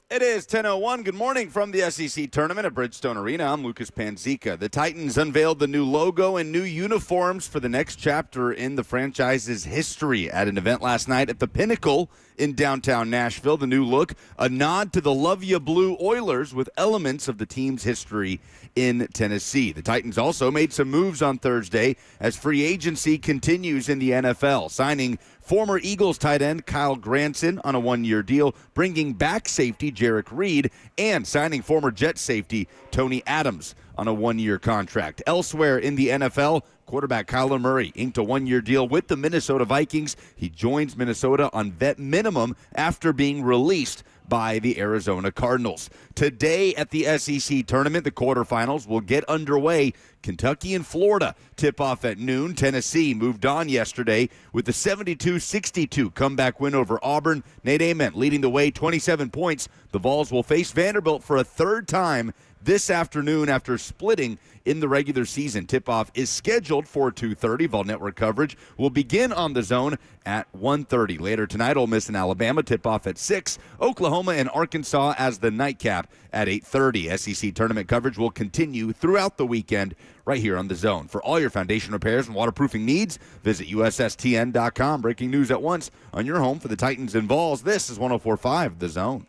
It is 10:01. Good morning from the SEC Tournament at Bridgestone Arena. I'm Lucas Panzica. The Titans unveiled the new logo and new uniforms for the next chapter in the franchise's history at an event last night at the Pinnacle in downtown Nashville. The new look, a nod to the Love Ya Blue Oilers with elements of the team's history in Tennessee. The Titans also made some moves on Thursday as free agency continues in the NFL, signing former Eagles tight end Kyle Granson on a one-year deal, bringing back safety Jarek Reed, and signing former Jet safety Tony Adams on a one-year contract. Elsewhere in the NFL, quarterback Kyler Murray inked a one-year deal with the Minnesota Vikings. He joins Minnesota on vet minimum after being released by the Arizona Cardinals. Today at the SEC Tournament, the quarterfinals will get underway. Kentucky and Florida tip off at noon. Tennessee moved on yesterday with the 72-62 comeback win over Auburn. Nate Ament leading the way, 27 points. The Vols will face Vanderbilt for a third time this afternoon after splitting in the regular season. Tip-off is scheduled for 2:30. Vol Network coverage will begin on the Zone at 1:30. Later tonight, Ole Miss and Alabama tip-off at 6. Oklahoma and Arkansas as the nightcap at 8:30. SEC tournament coverage will continue throughout the weekend right here on the Zone. For all your foundation repairs and waterproofing needs, visit USSTN.com. Breaking news at once on your home for the Titans and Vols. This is 104.5 The Zone.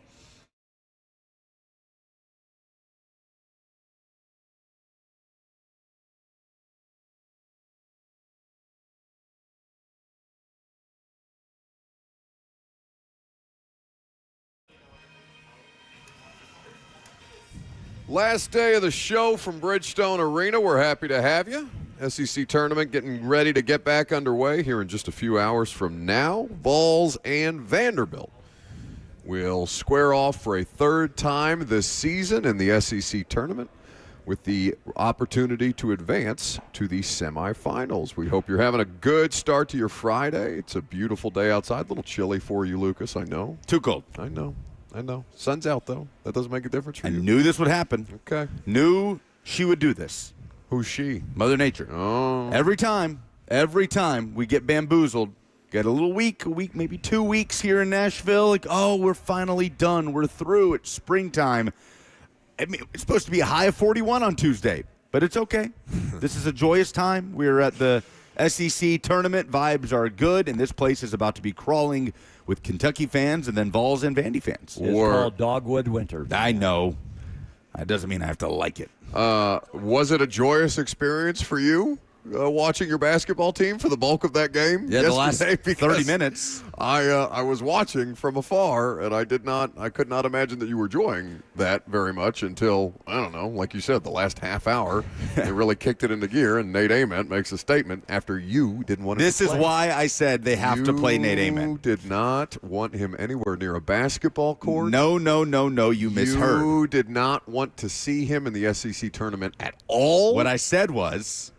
Last day of the show from Bridgestone Arena. We're happy to have you. SEC Tournament getting ready to get back underway here in just a few hours from now. Vols and Vanderbilt will square off for a third time this season in the SEC Tournament with the opportunity to advance to the semifinals. We hope you're having a good start to your Friday. It's a beautiful day outside. A little chilly for you, Lucas, I know. Too cold. I know. Sun's out, though. That doesn't make a difference for you. I knew this would happen. Okay. Knew she would do this. Who's she? Mother Nature. Oh. Every time we get bamboozled, get a little week, maybe 2 weeks here in Nashville, like, oh, we're finally done. We're through. It's springtime. I mean, it's supposed to be a high of 41 on Tuesday, but it's okay. This is a joyous time. We're at the SEC Tournament. Vibes are good, and this place is about to be crawling with Kentucky fans and then Vols and Vandy fans. It's called Dogwood Winter. I know. That doesn't mean I have to like it. Was it a joyous experience for you watching your basketball team for the bulk of that game? Yeah, the last 30 minutes. I was watching from afar, and I could not imagine that you were enjoying that very much until, I don't know, like you said, the last half hour. They really kicked it into gear, and Nate Ament makes a statement after you didn't want him to play. This is why I said they have to play Nate Ament. You did not want him anywhere near a basketball court. No, you misheard. You did not want to see him in the SEC tournament at all? What I said was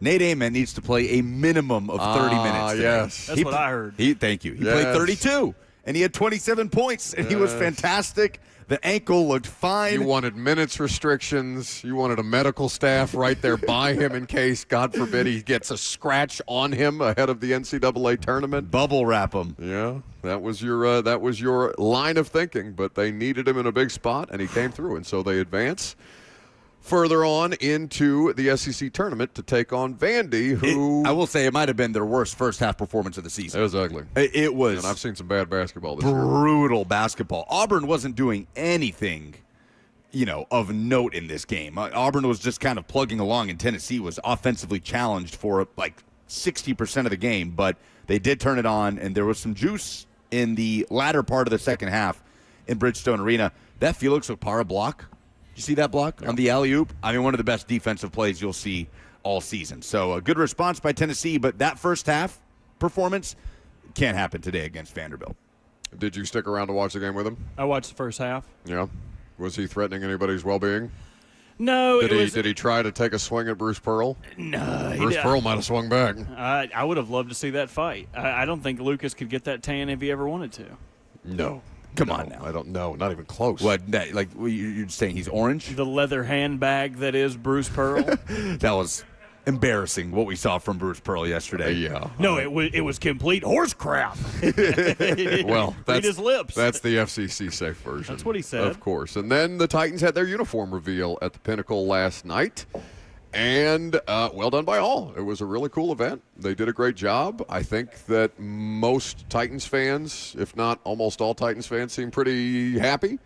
Nate Ament needs to play a minimum of 30 minutes today. Yes. That's what I heard. Thank you. He played 32, and he had 27 points, and he was fantastic. The ankle looked fine. You wanted minutes restrictions. You wanted a medical staff right there by him in case, God forbid, he gets a scratch on him ahead of the NCAA tournament. Bubble wrap him. Yeah, that was your line of thinking, but they needed him in a big spot, and he came through, and so they advance further on into the SEC tournament to take on Vandy, who I will say it might have been their worst first-half performance of the season. It was ugly. It was. And I've seen some bad basketball this year. Brutal basketball. Auburn wasn't doing anything, of note in this game. Auburn was just kind of plugging along, and Tennessee was offensively challenged for like 60% of the game, but they did turn it on, and there was some juice in the latter part of the second half in Bridgestone Arena. That Felix Okpara block, you see that block on the alley-oop? I mean, one of the best defensive plays you'll see all season. So a good response by Tennessee, but that first half performance can't happen today against Vanderbilt. Did you stick around to watch the game with him? I watched the first half. Yeah. Was he threatening anybody's well-being? No. Did he try to take a swing at Bruce Pearl? No. Bruce Pearl might have swung back. I would have loved to see that fight. I don't think Lucas could get that tan if he ever wanted to. No. Come on now. I don't know. Not even close. What? You're saying he's orange? The leather handbag that is Bruce Pearl. That was embarrassing what we saw from Bruce Pearl yesterday. Yeah. No, it was complete horse crap. Well, read his lips. That's the FCC safe version. That's what he said. Of course. And then the Titans had their uniform reveal at the Pinnacle last night. And well done by all. It was a really cool event. They did a great job. I think that most Titans fans, if not almost all Titans fans, seemed pretty happy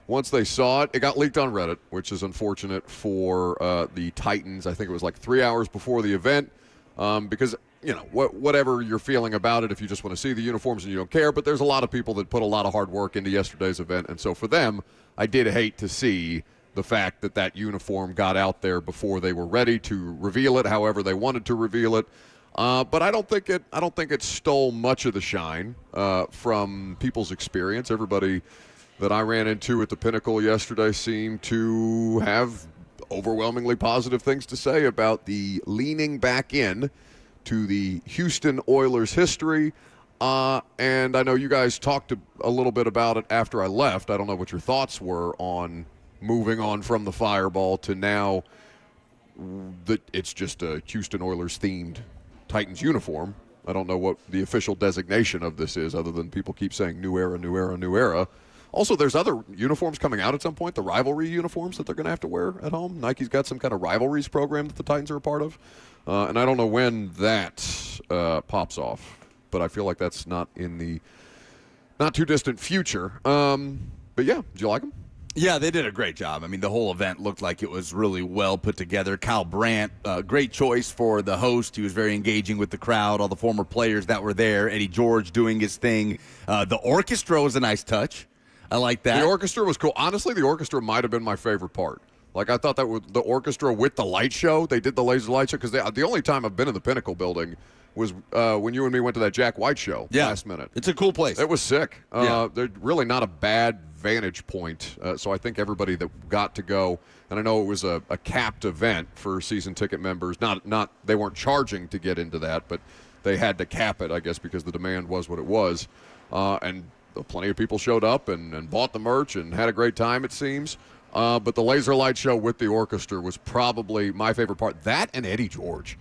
once they saw it. It got leaked on Reddit, which is unfortunate for the Titans. I think it was like 3 hours before the event because, you know, whatever you're feeling about it, if you just want to see the uniforms and you don't care, but there's a lot of people that put a lot of hard work into yesterday's event. And so for them, I did hate to see the fact that that uniform got out there before they were ready to reveal it, however they wanted to reveal it. But I don't think it stole much of the shine from people's experience. Everybody that I ran into at the Pinnacle yesterday seemed to have overwhelmingly positive things to say about the leaning back in to the Houston Oilers history. And I know you guys talked a little bit about it after I left. I don't know what your thoughts were on moving on from the Fireball to now that it's just a Houston Oilers-themed Titans uniform. I don't know what the official designation of this is other than people keep saying new era, new era, new era. Also, there's other uniforms coming out at some point, the rivalry uniforms that they're going to have to wear at home. Nike's got some kind of rivalries program that the Titans are a part of. And I don't know when that pops off, but I feel like that's not in the not too distant future. But yeah, did you like them? Yeah, they did a great job. I mean, the whole event looked like it was really well put together. Kyle Brandt, great choice for the host. He was very engaging with the crowd, all the former players that were there. Eddie George doing his thing. The orchestra was a nice touch. I like that. The orchestra was cool. Honestly, the orchestra might have been my favorite part. Like, I thought that was the orchestra with the light show. They did the laser light show because the only time I've been in the Pinnacle building was when you and me went to that Jack White show last minute. It's a cool place. It was sick. Yeah. They're really not a bad vantage point. So I think everybody that got to go, and I know it was a capped event for season ticket members. Not they weren't charging to get into that, but they had to cap it, I guess, because the demand was what it was. And plenty of people showed up and bought the merch and had a great time, it seems. But the laser light show with the orchestra was probably my favorite part. That and Eddie George.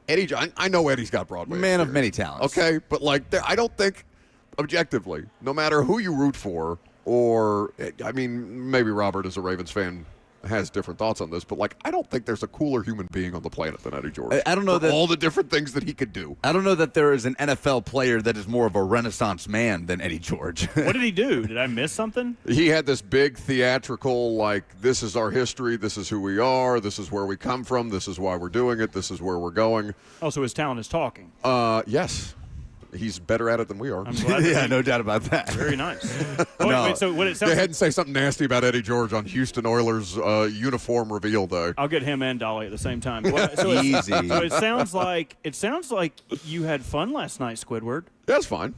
I know Eddie's got Broadway Man experience. of many talents. Okay, but I don't think, objectively, no matter who you root for, or, I mean, maybe Robert as a Ravens fan has different thoughts on this, but I don't think there's a cooler human being on the planet than Eddie George. I don't know that all the different things that he could do. I don't know that there is an NFL player that is more of a Renaissance man than Eddie George. What did he do? Did I miss something? He had this big theatrical, this is our history, this is who we are, this is where we come from, this is why we're doing it, this is where we're going. Oh, so his talent is talking. Yes. He's better at it than we are. I'm glad. Yeah, no doubt about that. Very nice. No. Wait, so what it Go sounds ahead and say something nasty about Eddie George on Houston Oilers uniform reveal day. I'll get him and Dolly at the same time. Easy. So it sounds like you had fun last night, Squidward. That's fine.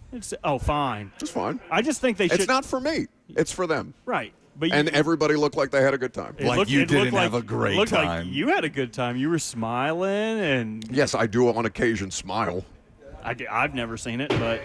Fine. It's fine. I just think they should. It's not for me. It's for them. Right. But And everybody looked like they had a good time. You didn't have a great it looked time. like you had a good time. You were smiling, and Yes, I do on occasion smile. I've never seen it, but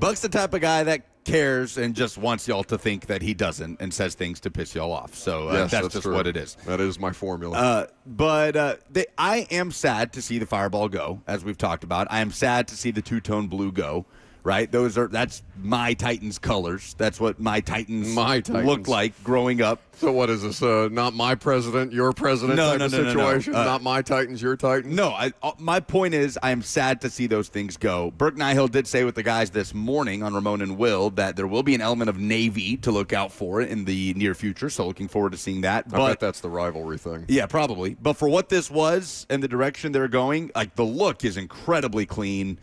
Buck's the type of guy that cares and just wants y'all to think that he doesn't and says things to piss y'all off. So Yes, that's just true. what it is. That is my formula. I am sad to see the Fireball go, as we've talked about. I am sad to see the two-tone blue go. Right, that's my Titans colors. That's what my Titans looked like growing up. So what is this? Not my president, your president type of situation? Not my Titans, your Titans? No, my point is I am sad to see those things go. Burke Nihill did say with the guys this morning on Ramon and Will that there will be an element of Navy to look out for in the near future, so looking forward to seeing that. I bet that's the rivalry thing. Yeah, probably. But for what this was and the direction they're going, the look is incredibly clean.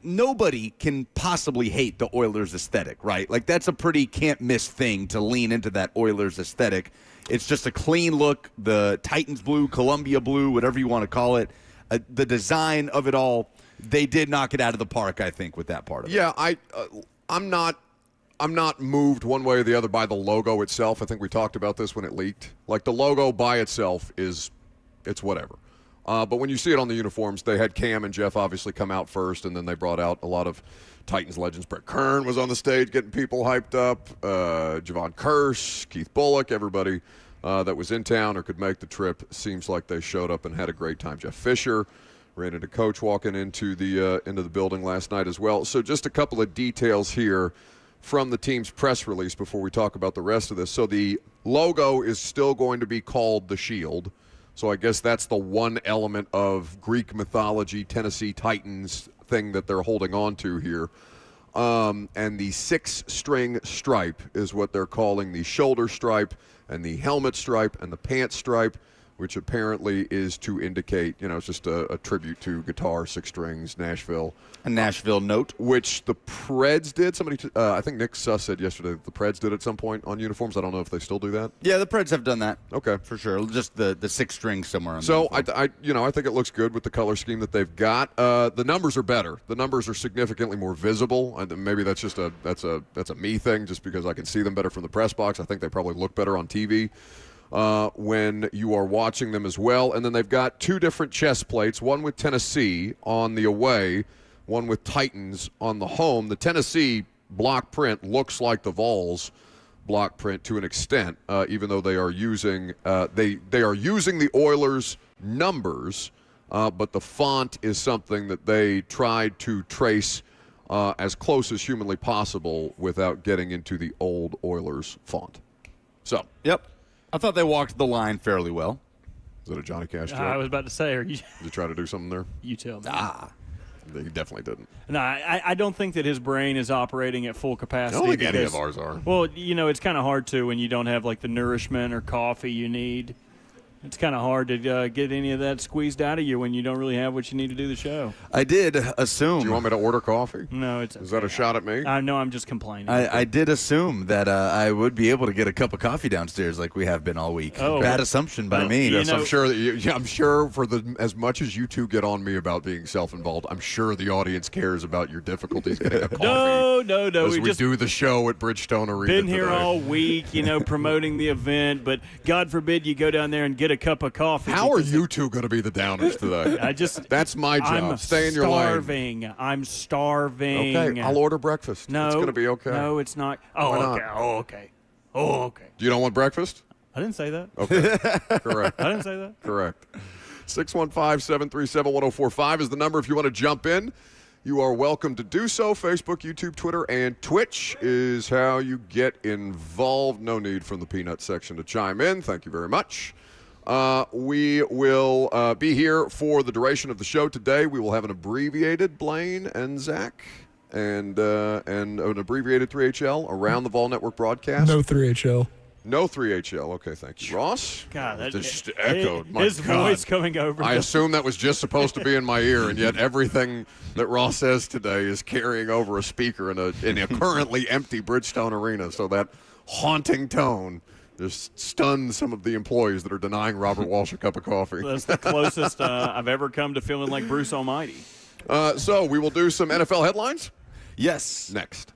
Nobody can possibly hate the Oilers aesthetic, right? That's a pretty can't-miss thing to lean into that Oilers aesthetic. It's just a clean look, the Titans blue, Columbia blue, whatever you want to call it. The design of it all, they did knock it out of the park, I think, with that part of it. Yeah, I'm not moved one way or the other by the logo itself. I think we talked about this when it leaked. The logo by itself it's whatever. But when you see it on the uniforms, they had Cam and Jeff obviously come out first, and then they brought out a lot of Titans legends. Brett Kern was on the stage getting people hyped up. Javon Curse, Keith Bullock, everybody that was in town or could make the trip. Seems like they showed up and had a great time. Jeff Fisher ran into Coach walking into the building last night as well. So just a couple of details here from the team's press release before we talk about the rest of this. So the logo is still going to be called the Shield. So I guess that's the one element of Greek mythology, Tennessee Titans thing that they're holding on to here. And the 6-string stripe is what they're calling the shoulder stripe and the helmet stripe and the pants stripe, which apparently is to indicate, it's just a tribute to guitar, 6 strings, Nashville. A Nashville note. Which the Preds did. I think Nick Suss said yesterday that the Preds did at some point on uniforms. I don't know if they still do that. Yeah, the Preds have done that. Okay. For sure. Just the 6 strings somewhere on So I think it looks good with the color scheme that they've got. The numbers are better. The numbers are significantly more visible. Maybe that's just that's a me thing, just because I can see them better from the press box. I think they probably look better on TV. When you are watching them as well. And then they've got 2 different chest plates, one with Tennessee on the away, one with Titans on the home. The Tennessee block print looks like the Vols block print to an extent, even though they are using they are using the Oilers numbers, but the font is something that they tried to trace as close as humanly possible without getting into the old Oilers font. So, Yep. I thought they walked the line fairly well. is that a Johnny Cash joke? I was about to say, Did you try to do something there? you tell me. He definitely didn't. No, I don't think that his brain is operating at full I capacity. don't think any because- of ours are. Well, it's kind of hard to when you don't have like the nourishment or coffee you need. It's kind of hard to get any of that squeezed out of you when you don't really have what you need to do the show. I did assume. Do you want me to order coffee? No, it's. Is that a shot at me? I know. I'm just complaining. I did assume that I would be able to get a cup of coffee downstairs like we have been all week. Oh. Bad assumption by me. You Yes, know- I'm sure that I'm sure for as much as you two get on me about being self-involved, I'm sure the audience cares about your difficulties getting a coffee. No. As We we just do the show at Bridgestone Arena. been here today. all week, promoting the event. But God forbid you go down there and get a cup of coffee. How are because you two going to be the downers today? That's my job. I'm Stay in your lane. starving. I'm starving. Okay, I'll order breakfast. No, it's going to be okay. No, it's not. Oh, Why not? okay. Oh, okay. Oh, okay. You don't want breakfast? I didn't say that. Okay, correct. I didn't say that. Correct. 615-737-1045 is the number if you want to jump in. You are welcome to do so. Facebook, YouTube, Twitter, and Twitch is how you get involved. No need from the peanut section to chime in. Thank you very much. We will be here for the duration of the show today. We will have an abbreviated Blaine and Zach and an abbreviated 3HL around the Vol Network broadcast. No 3HL. No 3HL. Okay, thank you. Ross? God, that just echoed. My his God. voice coming over. I assume that was just supposed to be in my ear, and yet everything that Ross says today is carrying over a speaker in a currently empty Bridgestone Arena. So that haunting tone just stuns some of the employees that are denying Robert Walsh a cup of coffee. That's the closest I've ever come to feeling like Bruce Almighty. So we will do some NFL headlines Yes. next.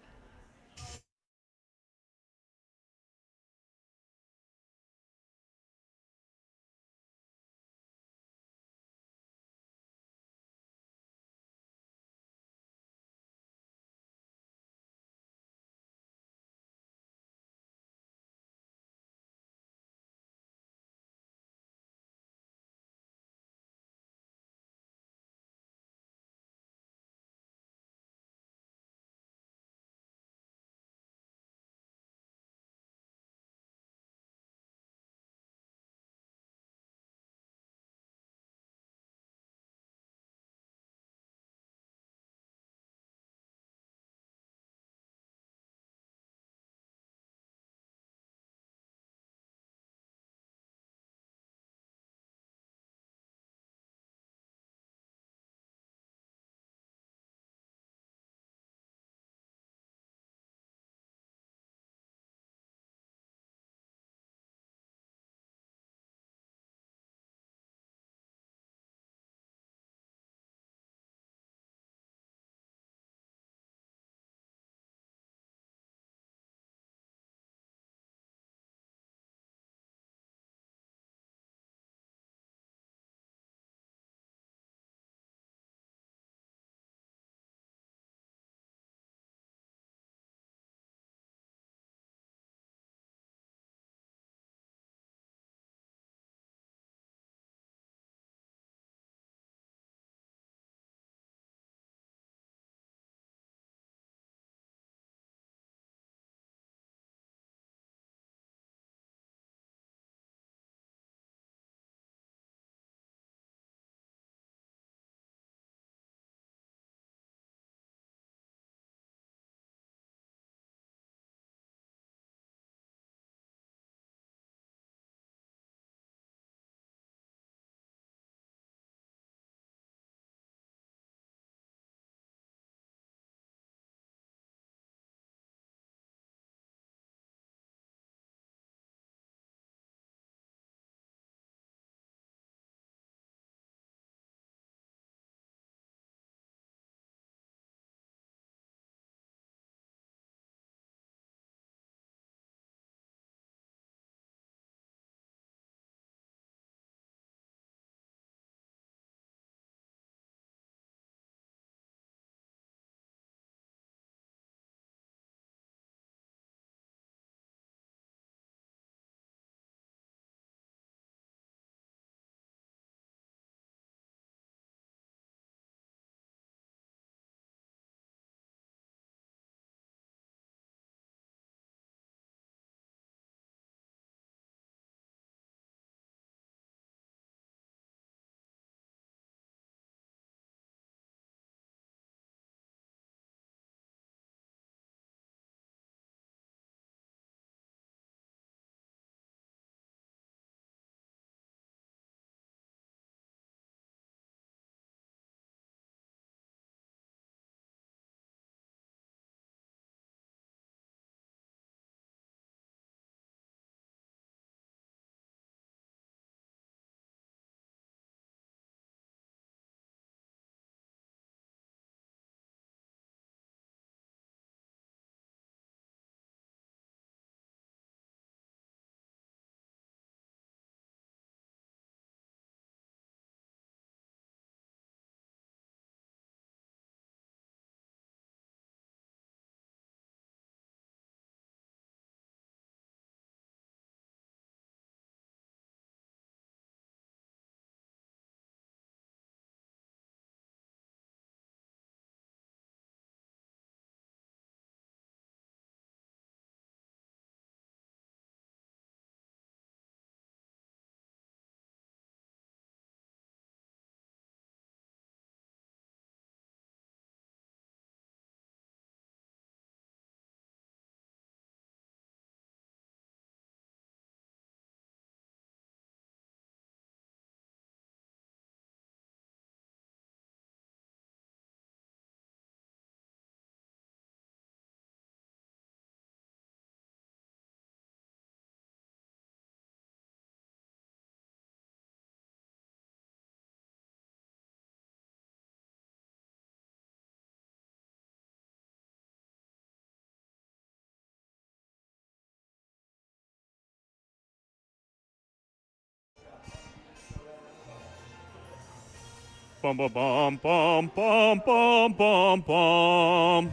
Bum, bum, bum, bum, bum, bum, bum, bum.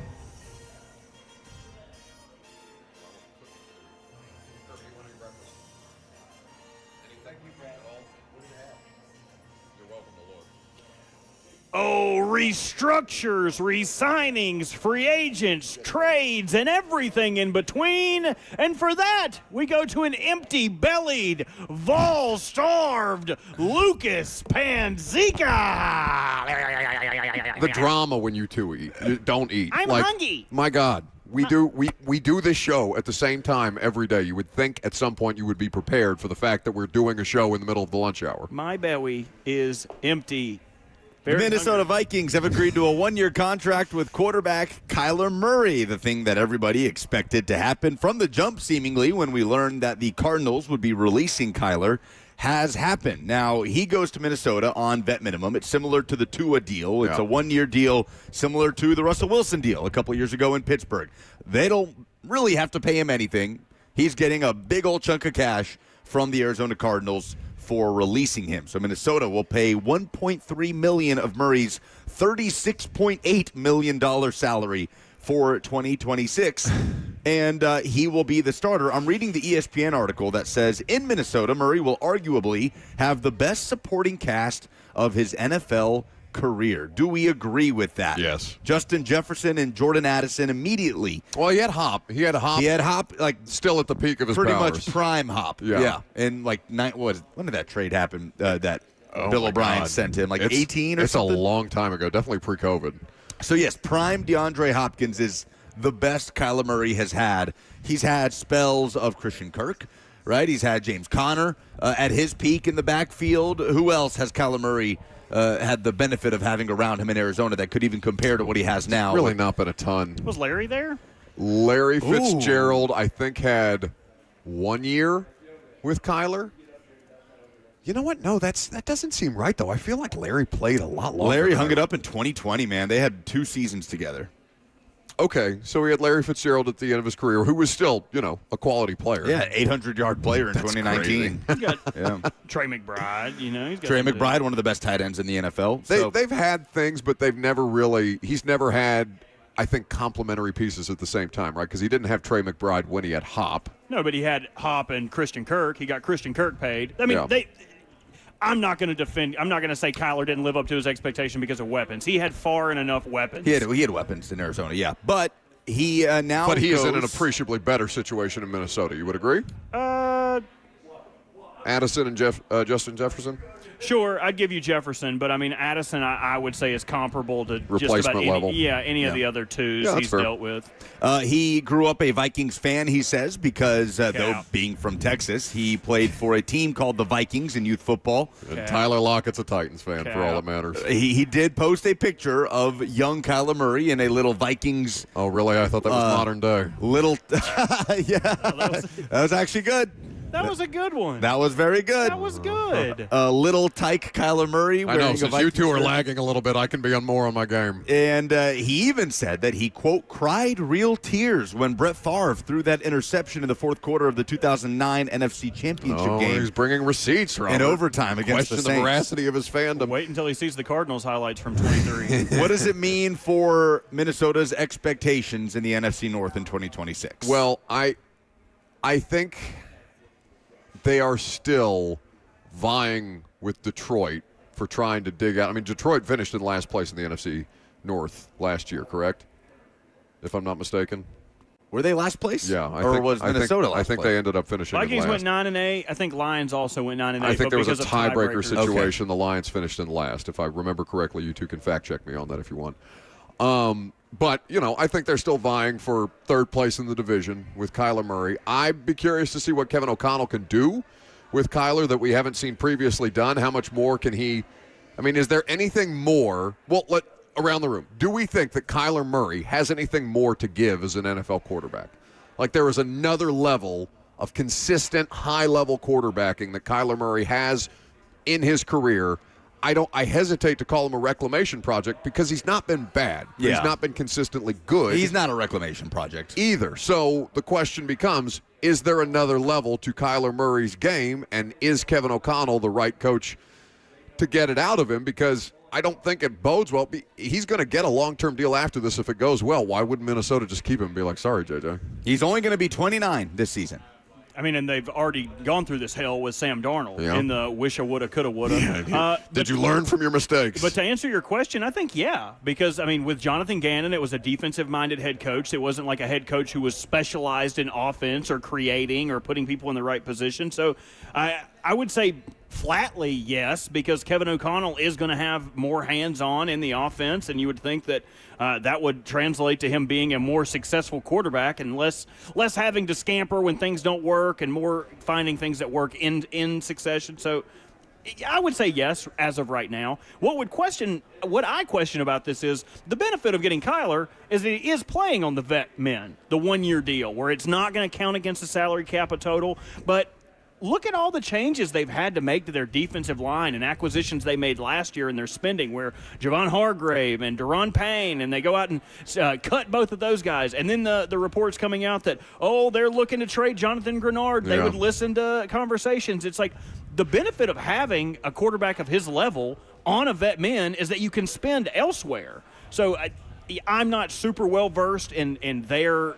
Oh, restructures, resignings, free agents, trades, and everything in between. And for that, we go to an empty-bellied, Vol-starved Lucas Panzica. The drama when you two eat. You don't eat. I'm hungry. My God. We do this show at the same time every day. You would think at some point you would be prepared for the fact that we're doing a show in the middle of the lunch hour. My belly is empty. The Minnesota Vikings have agreed to a one-year contract with quarterback Kyler Murray, the thing that everybody expected to happen from the jump, seemingly, when we learned that the Cardinals would be releasing Kyler, has happened. Now, he goes to Minnesota on vet minimum. It's similar to the Tua deal. It's a one-year deal similar to the Russell Wilson deal a couple years ago in Pittsburgh. They don't really have to pay him anything. He's getting a big old chunk of cash from the Arizona Cardinals for releasing him. So Minnesota will pay $1.3 million of Murray's $36.8 million salary for 2026, and he will be the starter. I'm reading the ESPN article that says, in Minnesota, Murray will arguably have the best supporting cast of his NFL career. Do we agree with that? Yes. Justin Jefferson and Jordan Addison immediately. Well, he had Hop. He had Hop, like, still at the peak of his pretty powers. much prime Hop. Yeah. And like, when did that trade happen? That Bill O'Brien sent him, like 18 or it's something? It's a long time ago, definitely pre-COVID. So, yes, prime DeAndre Hopkins is the best Kyler Murray has had. He's had spells of Christian Kirk, right? He's had James Conner at his peak in the backfield. Who else has Kyler Murray had the benefit of having around him in Arizona that could even compare to what he has now? Really not been a ton. Was Larry there? Larry Fitzgerald, I think, had 1 year with Kyler. You know what? No, that doesn't seem right, though. I feel like Larry played a lot longer. Larry hung it up in 2020, man. They had 2 seasons together. Okay, so we had Larry Fitzgerald at the end of his career, who was still, a quality player. Yeah, 800-yard player in That's 2019. You got Trey McBride, He's got Trey McBride, one of the best tight ends in the NFL. They've had things, but he's never had, I think, complementary pieces at the same time, right? Because he didn't have Trey McBride when he had Hop. No, but he had Hop and Christian Kirk. He got Christian Kirk paid. I mean, I'm not going to defend. I'm not going to say Kyler didn't live up to his expectation because of weapons. He had far and enough weapons. He had weapons in Arizona, yeah. But he now But he is in an appreciably better situation in Minnesota. You would agree? Addison and Justin Jefferson? Sure, I'd give you Jefferson, but I mean Addison, I would say is comparable to replacement just about level. Any of the other twos he's dealt with. He grew up a Vikings fan, he says, because though being from Texas, he played for a team called the Vikings in youth football. And Tyler Lockett's a Titans fan for all that matters. He did post a picture of young Kyler Murray in a little Vikings. Oh, really? I thought that was modern day. That was actually good. That was a good one. That was very good. That was good. Little tyke Kyler Murray. I know, since you two are lagging a little bit, I can be more on my game. And he even said that he, quote, cried real tears when Brett Favre threw that interception in the fourth quarter of the 2009 NFC Championship game. He's bringing receipts, Robert. In overtime against the Saints. Question the veracity of his fandom. Wait until he sees the Cardinals highlights from 23. What does it mean for Minnesota's expectations in the NFC North in 2026? Well, I think they are still vying with Detroit for trying to dig out. I mean, Detroit finished in last place in the NFC North last year, correct? If I'm not mistaken. Were they last place? Yeah. Was Minnesota last place? I think they ended up finishing Vikings in last. went 9-8. I think Lions also went 9-8. I think there was a tiebreaker situation. Okay. The Lions finished in last. If I remember correctly, you two can fact check me on that if you want. But, I think they're still vying for third place in the division with Kyler Murray. I'd be curious to see what Kevin O'Connell can do with Kyler that we haven't seen previously done. How much more can he – I mean, is there anything more – well, around the room, do we think that Kyler Murray has anything more to give as an NFL quarterback? Like there is another level of consistent high-level quarterbacking that Kyler Murray has in his career. I hesitate to call him a reclamation project because he's not been bad. Yeah. He's not been consistently good. He's not a reclamation project either. So the question becomes, is there another level to Kyler Murray's game, and is Kevin O'Connell the right coach to get it out of him? Because I don't think it bodes well. He's going to get a long-term deal after this if it goes well. Why wouldn't Minnesota just keep him and be like, sorry, JJ? He's only going to be 29 this season. I mean, and they've already gone through this hell with Sam Darnold in the wish I woulda, coulda, woulda. Did you learn from your mistakes? But to answer your question, I think, yeah. Because, I mean, with Jonathan Gannon, it was a defensive-minded head coach. It wasn't like a head coach who was specialized in offense or creating or putting people in the right position. So I would say flatly yes, because Kevin O'Connell is going to have more hands-on in the offense, and you would think that that would translate to him being a more successful quarterback and less having to scamper when things don't work and more finding things that work in succession. So I would say yes as of right now. What I question about this is the benefit of getting Kyler is that he is playing on the vet men, the one-year deal, where it's not going to count against the salary cap a total, but look at all the changes they've had to make to their defensive line and acquisitions they made last year in their spending, where Javon Hargrave and Deron Payne, and they go out and cut both of those guys. And then the reports coming out that, they're looking to trade Jonathan Grenard. They would listen to conversations. It's like the benefit of having a quarterback of his level on a vet men is that you can spend elsewhere. So I'm not super well-versed in their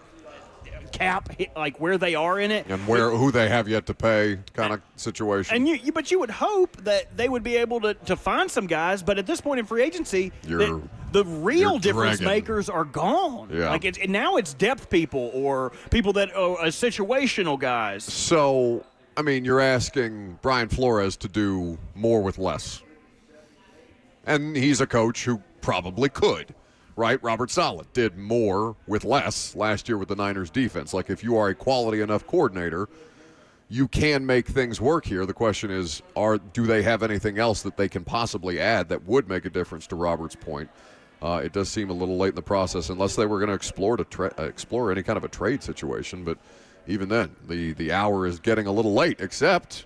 cap, like where they are in it and who they have yet to pay kind of situation. And but you would hope that they would be able to find some guys, but at this point in free agency, the real difference makers are gone. Like now it's depth people or people that are situational guys. So I mean, you're asking Brian Flores to do more with less, and he's a coach who probably could. Right, Robert Saleh did more with less last year with the Niners defense. Like, if you are a quality enough coordinator, you can make things work here. The question is, do they have anything else that they can possibly add that would make a difference, to Robert's point? It does seem a little late in the process, unless they were going to explore any kind of a trade situation. But even then, the hour is getting a little late, except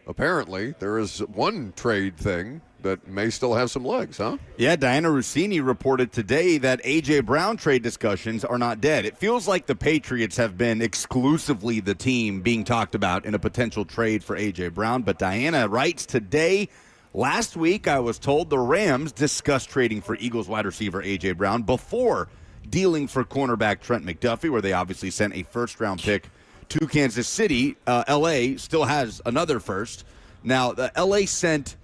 apparently there is one trade thing that may still have some legs, huh? Yeah, Diana Rossini reported today that A.J. Brown trade discussions are not dead. It feels like the Patriots have been exclusively the team being talked about in a potential trade for A.J. Brown, but Diana writes today, last week I was told the Rams discussed trading for Eagles wide receiver A.J. Brown before dealing for cornerback Trent McDuffie, where they obviously sent a first-round pick to Kansas City. L.A. still has another first. Now, the L.A. sent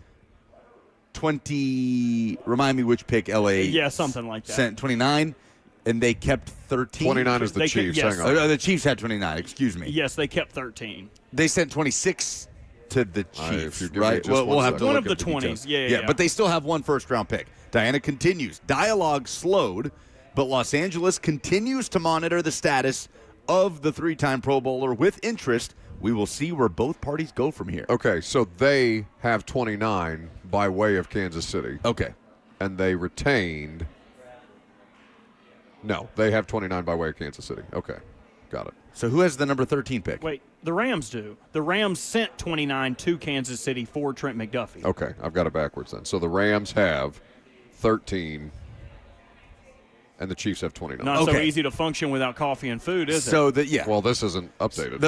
20, remind me which pick LA something like that. Sent 29, and they kept 13. 29 is the Chiefs. Yes. Hang on. The Chiefs had 29, excuse me. Yes, they kept 13. They sent 26 to the Chiefs, right? We'll have to one look of the at 20s. details. Yeah, but they still have one first-round pick. Diana continues. Dialogue slowed, but Los Angeles continues to monitor the status of the three-time Pro Bowler with interest. We will see where both parties go from here. Okay, so they have 29 by way of Kansas City. Okay. And they retained. No, they have 29 by way of Kansas City. Okay, got it. So who has the number 13 pick? Wait, the Rams do. The Rams sent 29 to Kansas City for Trent McDuffie. Okay, I've got it backwards then. So the Rams have 13, and the Chiefs have 29. Not so easy to function without coffee and food, is it? Well, this isn't updated.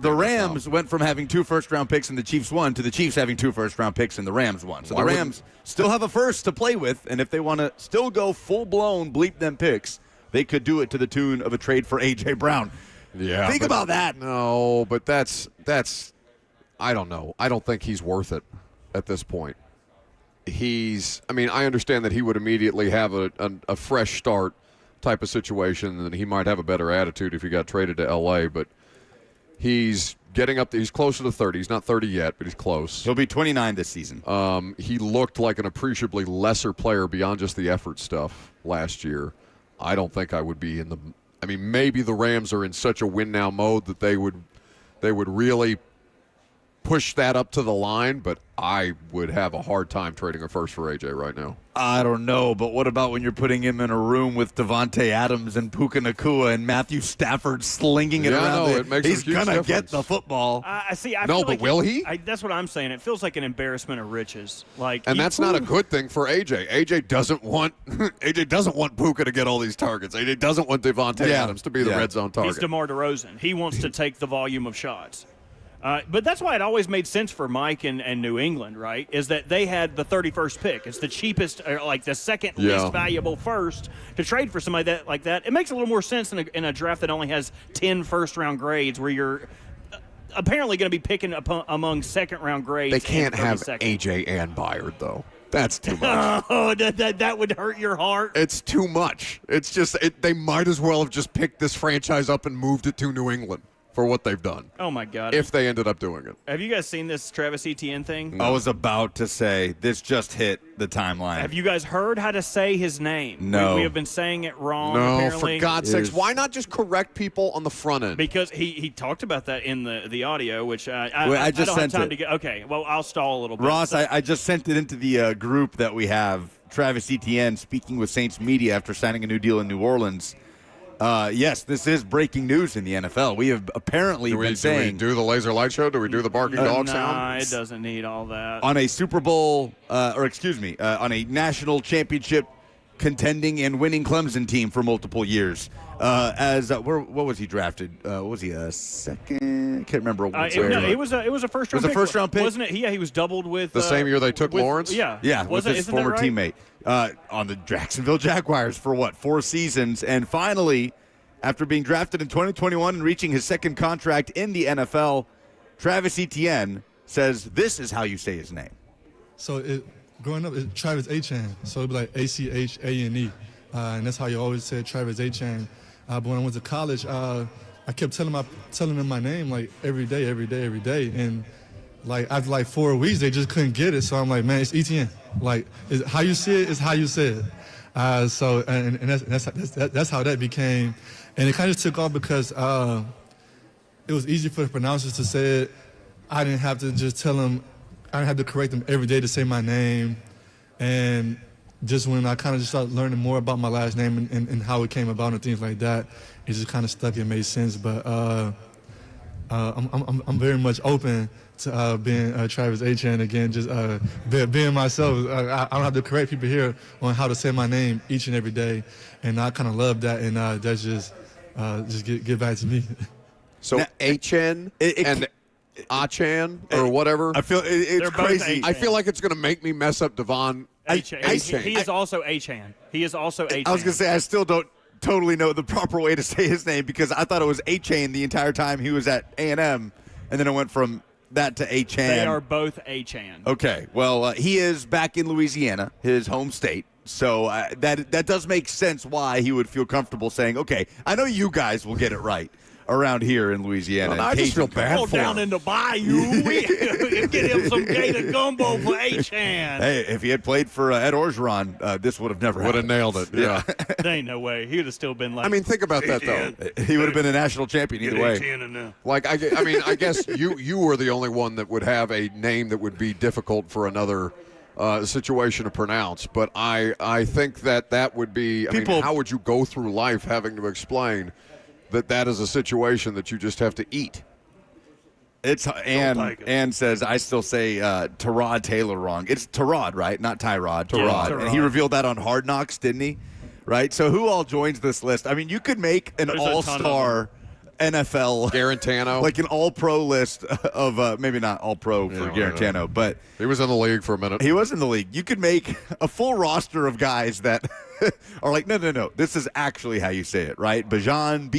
The Rams went from having 2 first-round picks and the Chiefs won to the Chiefs having 2 first-round picks and the Rams won. So the Rams still have a first to play with, and if they want to still go full-blown bleep them picks, they could do it to the tune of a trade for A.J. Brown. Yeah, Think about that. No, but that's I don't know. I don't think he's worth it at this point. I understand that he would immediately have a fresh start type of situation, and he might have a better attitude if he got traded to L.A., but he's getting up he's closer to 30. He's not 30 yet, but he's close. He'll be 29 this season. He looked like an appreciably lesser player beyond just the effort stuff last year. I don't think I would be maybe the Rams are in such a win-now mode that they would really push that up to the line, but I would have a hard time trading a first for AJ right now. I don't know, but what about when you're putting him in a room with Devontae Adams and Puka Nacua and Matthew Stafford slinging it around? It makes He's going to get the football. Will he? That's what I'm saying. It feels like an embarrassment of riches. That's not a good thing for AJ. AJ doesn't want Puka to get all these targets. AJ doesn't want Devontae Adams to be the red zone target. He's DeMar DeRozan. He wants to take the volume of shots. But that's why it always made sense for Mike and New England, right? Is that they had the 31st pick. It's the cheapest, or like the second least valuable first to trade for somebody like that. It makes a little more sense in a draft that only has 10 first-round grades where you're apparently going to be picking among second-round grades. They can't have seconds. AJ and Byard, though. That's too much. Oh, that would hurt your heart. It's too much. It's just they might as well have just picked this franchise up and moved it to New England for what they've done. Oh, my God. If they ended up doing it. Have you guys seen this Travis Etienne thing? I was about to say, this just hit the timeline. Have you guys heard how to say his name? No. We have been saying it wrong, No, apparently. for God's sakes. Why not just correct people on the front end? Because he talked about that in the audio, which I just don't sent have time it. to get. Okay, well, I'll stall a little bit. Ross, I just sent it into the group that we have. Travis Etienne speaking with Saints media after signing a new deal in New Orleans. Yes, this is breaking news in the NFL. We have apparently been saying. Do we do the laser light show? Do we do the barking dog sound? It doesn't need all that. On a Super Bowl, on a national championship contending and winning Clemson team for multiple years. What was he drafted? Was he a second? I can't remember. It was a first round. It was a first round pick, wasn't it? Yeah, he was doubled with the same year they took Lawrence. Yeah, with his former teammate on the Jacksonville Jaguars for 4 seasons, and finally, after being drafted in 2021 and reaching his second contract in the NFL, Travis Etienne says this is how you say his name. So growing up, it's Travis Achane, so it'd be like Achane, and that's how you always say Travis Achane. But when I went to college, I kept telling them my name like every day, and like after like 4 weeks, they just couldn't get it. So I'm like, man, it's Etienne. Like, how you see it is how you say it. So that's how that became, and it kind of took off because it was easy for the pronouncers to say it. I didn't have to just tell them. I didn't have to correct them every day to say my name, and just when I kind of just started learning more about my last name and how it came about and things like that, it just kind of stuck and made sense. But I'm very much open to being Travis Achane again, just being myself. I don't have to correct people here on how to say my name each and every day, and I kind of love that, and that's just get back to me. So Achane and Achan or whatever. I feel it's crazy. I feel like it's going to make me mess up Devon. Achane. He is also Achan. He is also Achan. I was going to say I still don't totally know the proper way to say his name because I thought it was Achane the entire time he was at A&M, and then it went from that to Achan. They are both Achan. Okay. Well, he is back in Louisiana, his home state. So that does make sense why he would feel comfortable saying, okay, I know you guys will get it right around here in Louisiana. Well, I just feel bad for down him. in the bayou. We get him some gator gumbo for Achan. Hey, if he had played for Ed Orgeron, this would have never Would have happened. nailed it. Yeah. There ain't no way. He would have still been like. I mean, think about that though. He would have been a national champion either way. Like I mean, I guess you were the only one that would have a name that would be difficult for another situation to pronounce. But I think that would be. I mean, how would you go through life having to explain that is a situation that you just have to eat? It's Ann says I still say Tyrod Taylor wrong. It's Tyrod, right? Not Tyrod. Tyrod. Yeah, Tyrod. And he revealed that on Hard Knocks, didn't he? Right. So who all joins this list? I mean, you could make an There's a ton all-star NFL, Garantano, like an all-pro list of maybe not all-pro for Garantano, but he was in the league for a minute. He was in the league. You could make a full roster of guys that are like, no. This is actually how you say it, right? Bijan,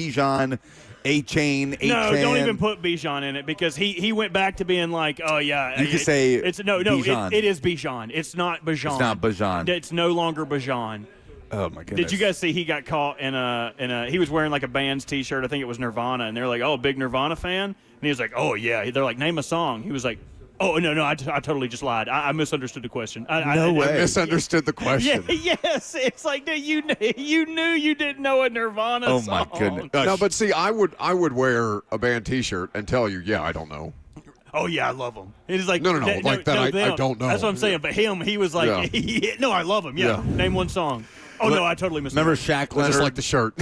Achane. No, don't even put Bijan in it because he went back to being like, oh yeah. You can say it's Bijan. It is Bijan. It's not Bijan. It's not Bijan. It's no longer Bijan. Oh my goodness! Did you guys see he got caught in a? He was wearing like a band's T-shirt. I think it was Nirvana, and they're like, "Oh, big Nirvana fan," and he was like, "Oh yeah." They're like, "Name a song." He was like, "Oh no, I totally just lied. I misunderstood the question." No way. I misunderstood the question. Yes, it's like dude, you knew you didn't know a Nirvana song. Oh my goodness! No, but see, I would wear a band T-shirt and tell you, yeah, I don't know. Oh yeah, I love him. It's like no, like that. I don't know. That's what I'm saying. But he was like, no, I love him. Yeah. Name one song. Oh no, I totally missed. Remember Shaq Leonard? Just like the shirt.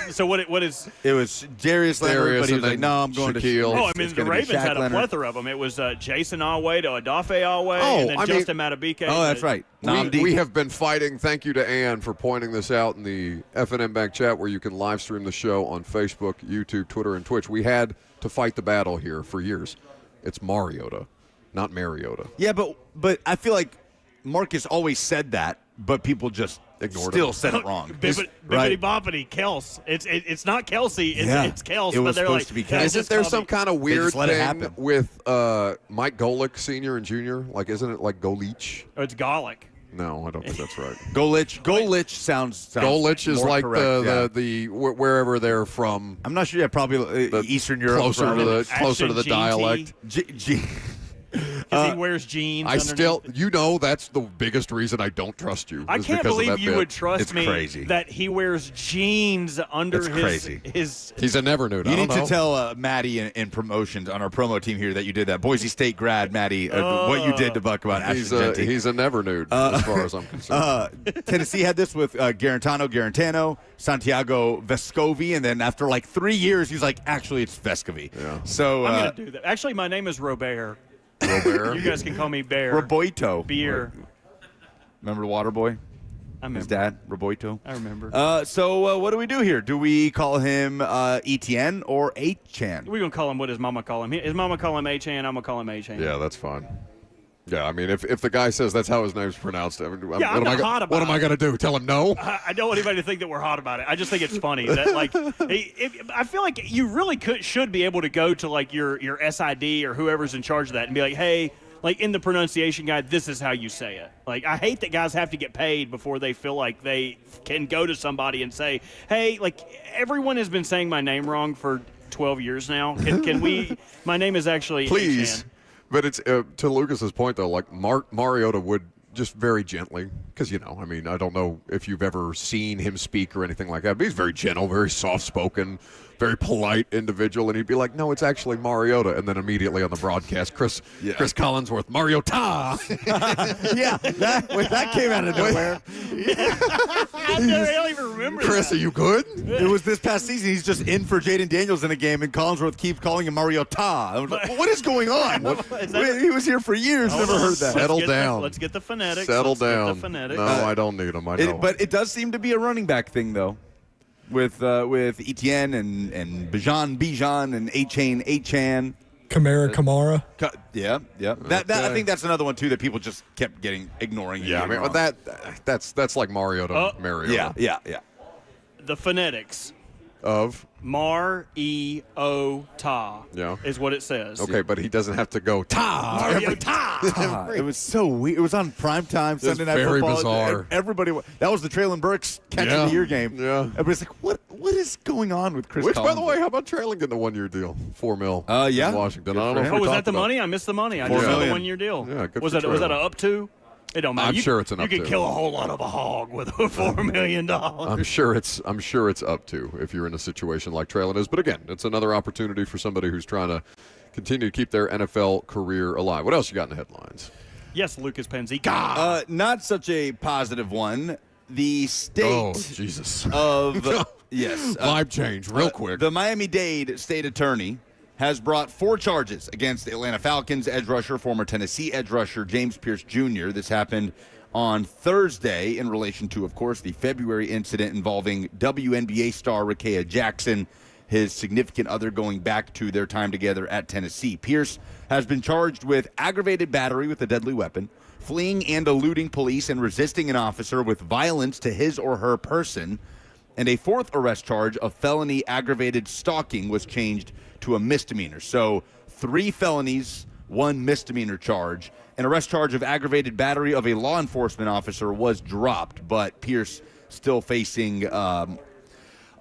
So what is? It was Darius Leonard, but he was like, "No, I'm going Shaquille. to." Oh, I mean, the Ravens had a plethora of them. It was Jason Alway to Odafe Alway, and then Justin Matabike. Oh, that's right. We have been fighting. Thank you to Ann for pointing this out in the FNM Bank chat, where you can live stream the show on Facebook, YouTube, Twitter, and Twitch. We had to fight the battle here for years. It's Mariota, not Mariota. Yeah, but I feel like Marcus always said that, but people just still said it wrong. Bibbidi boppity, Kels. It's not Kelsey. It's Kels. It was but they're supposed like, to be "Yeah, Kels." Isn't just there call some me." kind of weird just let it thing happen. with Mike Golick, Sr. and Jr.? Like, isn't it like Golich? Oh, it's Golick. No, I don't think that's right. Golich sounds Golich is more like correct, the wherever they're from. I'm not sure. Yeah, probably Eastern Europe. Closer to the Action dialect. Because he wears jeans. That's the biggest reason I don't trust you. I is can't because of believe that you bit. would trust It's me crazy. that he wears jeans under It's crazy. his. He's a never nude. You need to tell Maddie in promotions on our promo team here that you did that. Boise State grad, Maddie, what you did to Buck about Ashton Genty. He's a never nude as far as I'm concerned. Tennessee had this with Garantano, Santiago Vescovi, and then after like 3 years, he's like, actually, it's Vescovi. Yeah. So I'm going to do that. Actually, my name is Robert. Robert. You guys can call me Bear. Roboito. Beer. Remember the water boy? I remember. His dad, Roboito. I remember. So what do we do here? Do we call him Etienne or Achan? We're going to call him what his mama call him. His mama call him H-An. I'm going to call him H-An. Yeah, that's fine. Yeah, I mean, if the guy says that's how his name's pronounced, I'm not hot about what am I going to do? Tell him no? I don't want anybody to think that we're hot about it. I just think it's funny that I feel like you really should be able to go to like your SID or whoever's in charge of that and be like, hey, like in the pronunciation guide, this is how you say it. Like I hate that guys have to get paid before they feel like they can go to somebody and say, hey, like everyone has been saying my name wrong for 12 years now. Can we? My name is actually Please. H-An. But it's to Lucas's point though, like Mariota would just very gently, because I mean, I don't know if you've ever seen him speak or anything like that, but he's very gentle, very soft-spoken, very polite individual, and he'd be like, no, it's actually Mariota, and then immediately on the broadcast, Chris Collinsworth, Mariota. Yeah, that came out of nowhere. I don't even remember Chris, that. are you good? It was this past season. He's just in for Jaden Daniels in a game, and Collinsworth keeps calling him Mariota. I was like, what is going on? He was here for years. Never heard that. Settle down. Let's get the phonetics. Settle Let's get down. the phonetics. No, I don't need them. I know. But it does seem to be a running back thing, though, with Etienne and Bijan and Achan. Kamara. Yeah. That I think that's another one too that people just kept ignoring. Yeah, I mean, wrong. that's like Mariota, Mariota. Yeah. The phonetics. Of Mar-E-O-Ta Yeah. is what it says. okay, but he doesn't have to go Mariota. It was so weird. It was on primetime Sunday Night very Football. bizarre. Everybody, that was the Traylon Burks catch of the year game. Yeah. Everybody's like, what is going on with Chris? Which, by the Collinsworth? way, how about Traylon getting a 1-year deal? $4 million. Yeah. In Washington. Good I don't for know if him. we Was that talked the about money? I missed the money. I $4 just saw the million. 1-year deal. Yeah, good was for that a Traylon. up to? It don't matter. I'm sure it's an up You to. could kill a whole lot of a hog with $4 million. I'm sure it's up to if you're in a situation like Traylon is. But again, it's another opportunity for somebody who's trying to continue to keep their NFL career alive. What else you got in the headlines? Yes, Lucas Penzika. Not such a positive one. The state Oh, Jesus. of yes, Vibe change real quick. The Miami-Dade state attorney has brought 4 charges against the Atlanta Falcons edge rusher, former Tennessee edge rusher James Pierce Jr. This happened on Thursday in relation to, of course, the February incident involving WNBA star Rakea Jackson, his significant other, going back to their time together at Tennessee. Pierce has been charged with aggravated battery with a deadly weapon, fleeing and eluding police, and resisting an officer with violence to his or her person. And a 4th arrest charge of felony aggravated stalking was changed to a misdemeanor. So 3 felonies, 1 misdemeanor charge. An arrest charge of aggravated battery of a law enforcement officer was dropped, but Pierce still facing a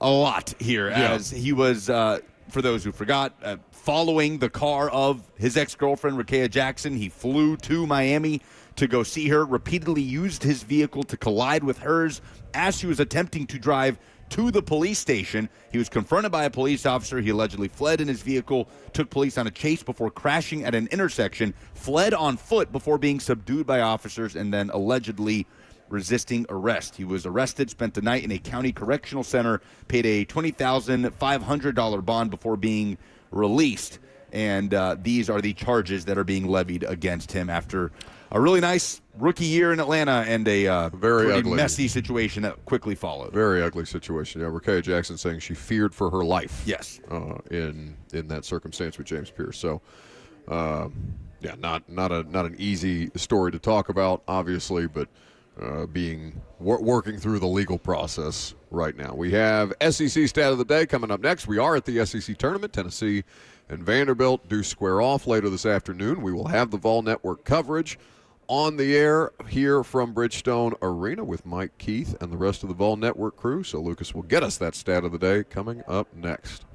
lot here, as he was, for those who forgot, following the car of his ex-girlfriend, Rakea Jackson. He flew to Miami to go see her, repeatedly used his vehicle to collide with hers as she was attempting to drive to the police station. He was confronted by a police officer. He allegedly fled in his vehicle, took police on a chase before crashing at an intersection, fled on foot before being subdued by officers, and then allegedly resisting arrest. He was arrested, spent the night in a county correctional center, paid a $20,500 bond before being released. And these are the charges that are being levied against him after a really nice rookie year in Atlanta and a Very pretty ugly. messy situation that quickly followed. Very ugly situation. Yeah, Rakea Jackson saying she feared for her life. Yes. In that circumstance with James Pierce. So Yeah, not an easy story to talk about, obviously, but working through the legal process right now. We have SEC Stat of the Day coming up next. We are at the SEC Tournament. Tennessee and Vanderbilt do square off later this afternoon. We will have the Vol Network coverage on the air here from Bridgestone Arena with Mike Keith and the rest of the Vol Network crew. So Lucas will get us that Stat of the Day coming up next.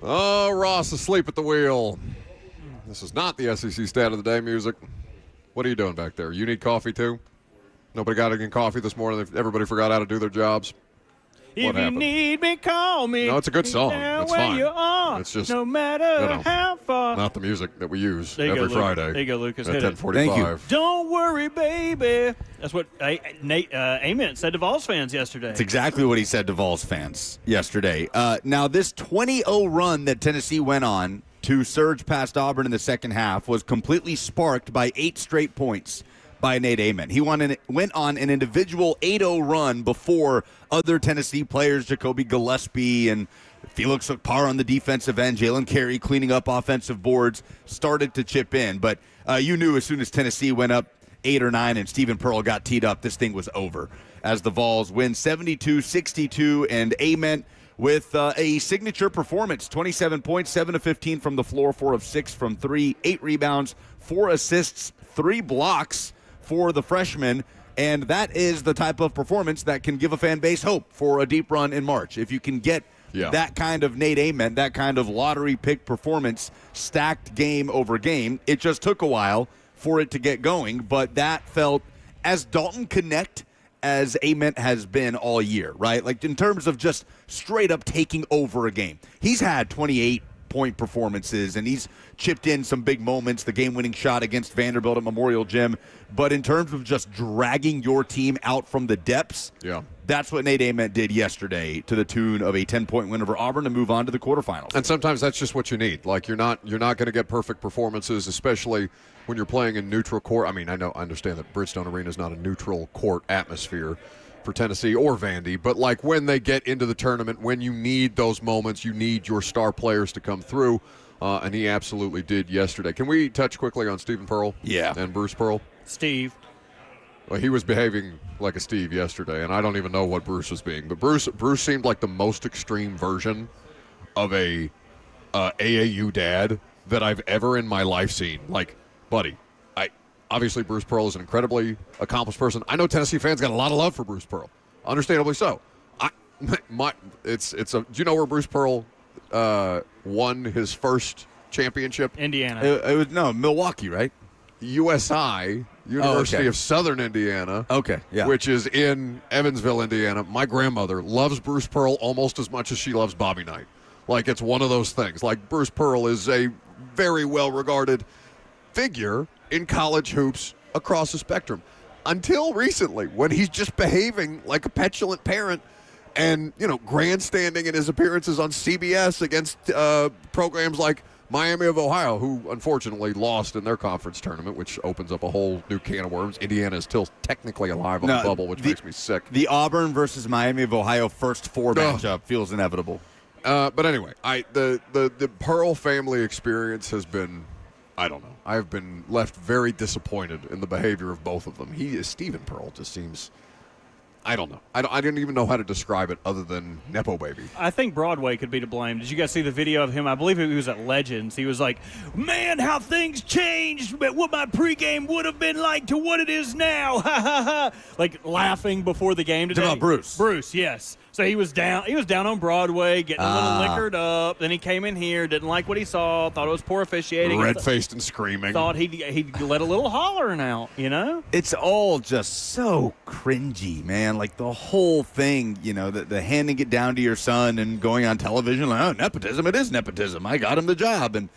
Oh, Ross asleep at the wheel. This is not the SEC Stat of the Day music. What are you doing back there? You need coffee too? Nobody got any coffee this morning? Everybody forgot how to do their jobs? If you need me, call me. No, it's a good song. That's fine. You are, it's just no matter how far. Not the music that we use there every Friday. There you go, Lucas. At Hit 10:45. Thank you. Don't worry, baby. That's what Nate Ament said to Vols fans yesterday. That's exactly what he said to Vols fans yesterday. Now, this 20-0 run that Tennessee went on to surge past Auburn in the second half was completely sparked by 8 straight points by Nate Ament. He went on an individual 8-0 run before other Tennessee players, Jacoby Gillespie and Felix Okpara on the defensive end, Jalen Carey cleaning up offensive boards, started to chip in. But you knew as soon as Tennessee went up 8 or 9 and Stephen Pearl got teed up, this thing was over. As the Vols win 72-62, and Ament with a signature performance, 27 points, 7 of 15 from the floor, 4 of 6 from 3, 8 rebounds, 4 assists, 3 blocks for the freshman, and that is the type of performance that can give a fan base hope for a deep run in March. If you can get that kind of Nate Ament, that kind of lottery pick performance, stacked game over game, it just took a while for it to get going, but that felt as Dalton Connect as Ament has been all year, right? Like in terms of just straight up taking over a game. He's had 28-point performances, and he's chipped in some big moments, the game-winning shot against Vanderbilt at Memorial Gym. But in terms of just dragging your team out from the depths, that's what Nate Ament did yesterday to the tune of a 10-point win over Auburn to move on to the quarterfinals. And sometimes that's just what you need. Like you're not going to get perfect performances, especially when you're playing in neutral court. I mean, I understand that Bridgestone Arena is not a neutral court atmosphere for Tennessee or Vandy, but like when they get into the tournament, when you need those moments, you need your star players to come through, and he absolutely did yesterday. Can we touch quickly on Stephen Pearl and Bruce Pearl? Steve. Well, he was behaving like a Steve yesterday, and I don't even know what Bruce was being. But Bruce seemed like the most extreme version of a AAU dad that I've ever in my life seen. Like, buddy, obviously Bruce Pearl is an incredibly accomplished person. I know Tennessee fans got a lot of love for Bruce Pearl, understandably so. Do you know where Bruce Pearl won his first championship? Indiana. It was Milwaukee, right? USI, University of Southern Indiana. Okay, yeah. Which is in Evansville, Indiana. My grandmother loves Bruce Pearl almost as much as she loves Bobby Knight. Like, it's one of those things. Like, Bruce Pearl is a very well-regarded figure in college hoops across the spectrum. Until recently, when he's just behaving like a petulant parent and, grandstanding in his appearances on CBS against programs like Miami of Ohio, who unfortunately lost in their conference tournament, which opens up a whole new can of worms. Indiana is still technically alive on the bubble, which makes me sick. The Auburn versus Miami of Ohio first 4 matchup feels inevitable. But anyway, the Pearl family experience has been, I don't know. I've been left very disappointed in the behavior of both of them. Stephen Pearl just seems, I don't know. I didn't even know how to describe it other than Nepo baby. I think Broadway could be to blame. Did you guys see the video of him? I believe he was at Legends. He was like, man, how things changed, but what my pregame would have been like to what it is now. Ha, ha, ha. Like laughing before the game today. About Bruce. Bruce, yes. So he was down on Broadway, getting a little liquored up. Then he came in here, didn't like what he saw, thought it was poor officiating. Red-faced and screaming. Thought he'd let a little hollering out, It's all just so cringy, man. Like the whole thing, the handing it down to your son and going on television, like, oh, nepotism, it is nepotism. I got him the job. And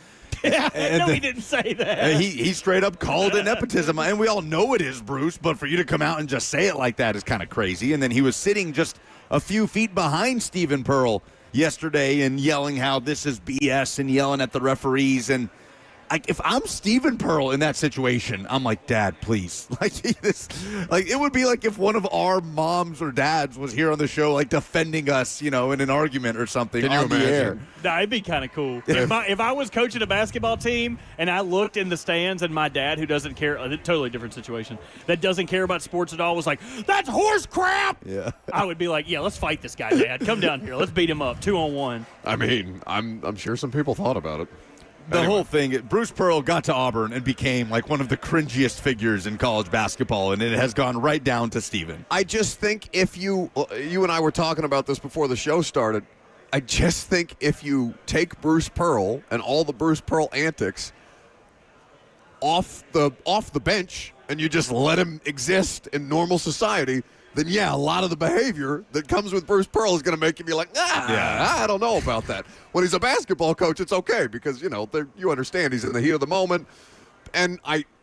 no, he didn't say that. He straight up called it nepotism. And we all know it is, Bruce, but for you to come out and just say it like that is kind of crazy. And then he was sitting just a few feet behind Stephen Pearl yesterday and yelling how this is BS and yelling at the referees. And if I'm Stephen Pearl in that situation, I'm like, Dad, please. It would be like if one of our moms or dads was here on the show, like defending us, in an argument or something. Can you on the imagine? air. Nah, it'd be kind of cool. If I was coaching a basketball team and I looked in the stands and my dad, who doesn't care, a totally different situation, that doesn't care about sports at all, was like, that's horse crap. Yeah. I would be like, yeah, let's fight this guy, Dad. Come down here. Let's beat him up 2-on-1. I mean, I'm sure some people thought about it. The whole thing, Bruce Pearl got to Auburn and became like one of the cringiest figures in college basketball, and it has gone right down to Stephen. I just think if you and I were talking about this before the show started, I just think if you take Bruce Pearl and all the Bruce Pearl antics off the bench and you just let him exist in normal society, then yeah, a lot of the behavior that comes with Bruce Pearl is going to make you be like, I don't know about that. When he's a basketball coach, it's okay because, you understand he's in the heat of the moment. And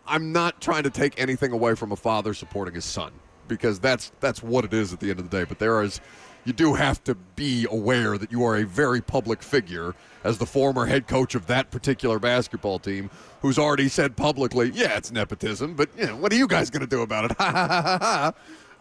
I'm not trying to take anything away from a father supporting his son because that's what it is at the end of the day. But you do have to be aware that you are a very public figure as the former head coach of that particular basketball team who's already said publicly, yeah, it's nepotism, but what are you guys going to do about it?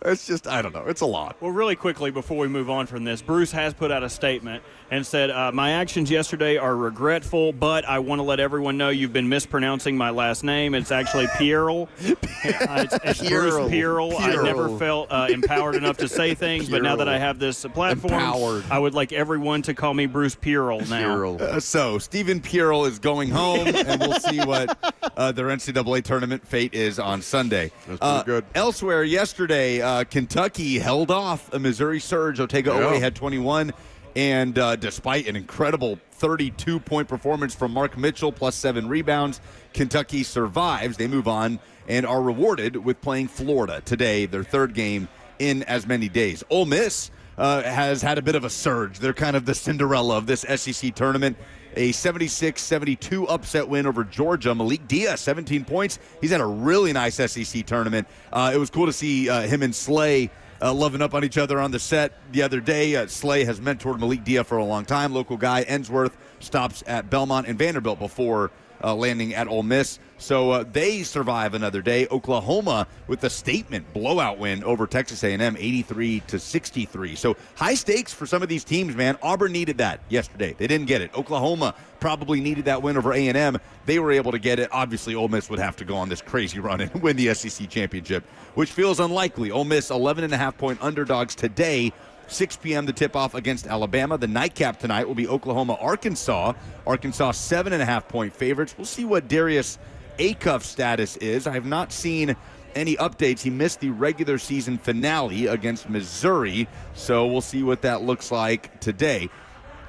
It's just, I don't know. It's a lot. Well, really quickly before we move on from this, Bruce has put out a statement and said, my actions yesterday are regretful, but I want to let everyone know you've been mispronouncing my last name. It's actually Pierrel. It's Bruce Pierrel. I never felt empowered enough to say things, but now that I have this platform, I would like everyone to call me Bruce Pierrel now. So Stephen Pierrel is going home, and we'll see what their NCAA tournament fate is on Sunday. That's pretty good. Elsewhere, yesterday, Kentucky held off a Missouri surge. Otega Owe had 21, and despite an incredible 32-point performance from Mark Mitchell plus 7 rebounds, Kentucky survives. They move on and are rewarded with playing Florida today, their third game in as many days. Ole Miss has had a bit of a surge. They're kind of the Cinderella of this SEC tournament. A 76-72 upset win over Georgia. Malik Diaz, 17 points. He's had a really nice SEC tournament. It was cool to see him and Slay loving up on each other on the set the other day. Slay has mentored Malik Diaz for a long time. Local guy. Ensworth stops at Belmont and Vanderbilt before landing at Ole Miss. So they survive another day. Oklahoma with a statement blowout win over Texas A&M, 83-63. So high stakes for some of these teams, man. Auburn needed that yesterday. They didn't get it. Oklahoma probably needed that win over A&M. They were able to get it. Obviously, Ole Miss would have to go on this crazy run and win the SEC championship, which feels unlikely. Ole Miss 11.5-point underdogs today. 6 p.m. the tip-off against Alabama. The nightcap tonight will be Oklahoma-Arkansas. Arkansas 7.5-point favorites. We'll see what Darius Acuff's status is. I have not seen any updates. He missed the regular season finale against Missouri, so we'll see what that looks like today.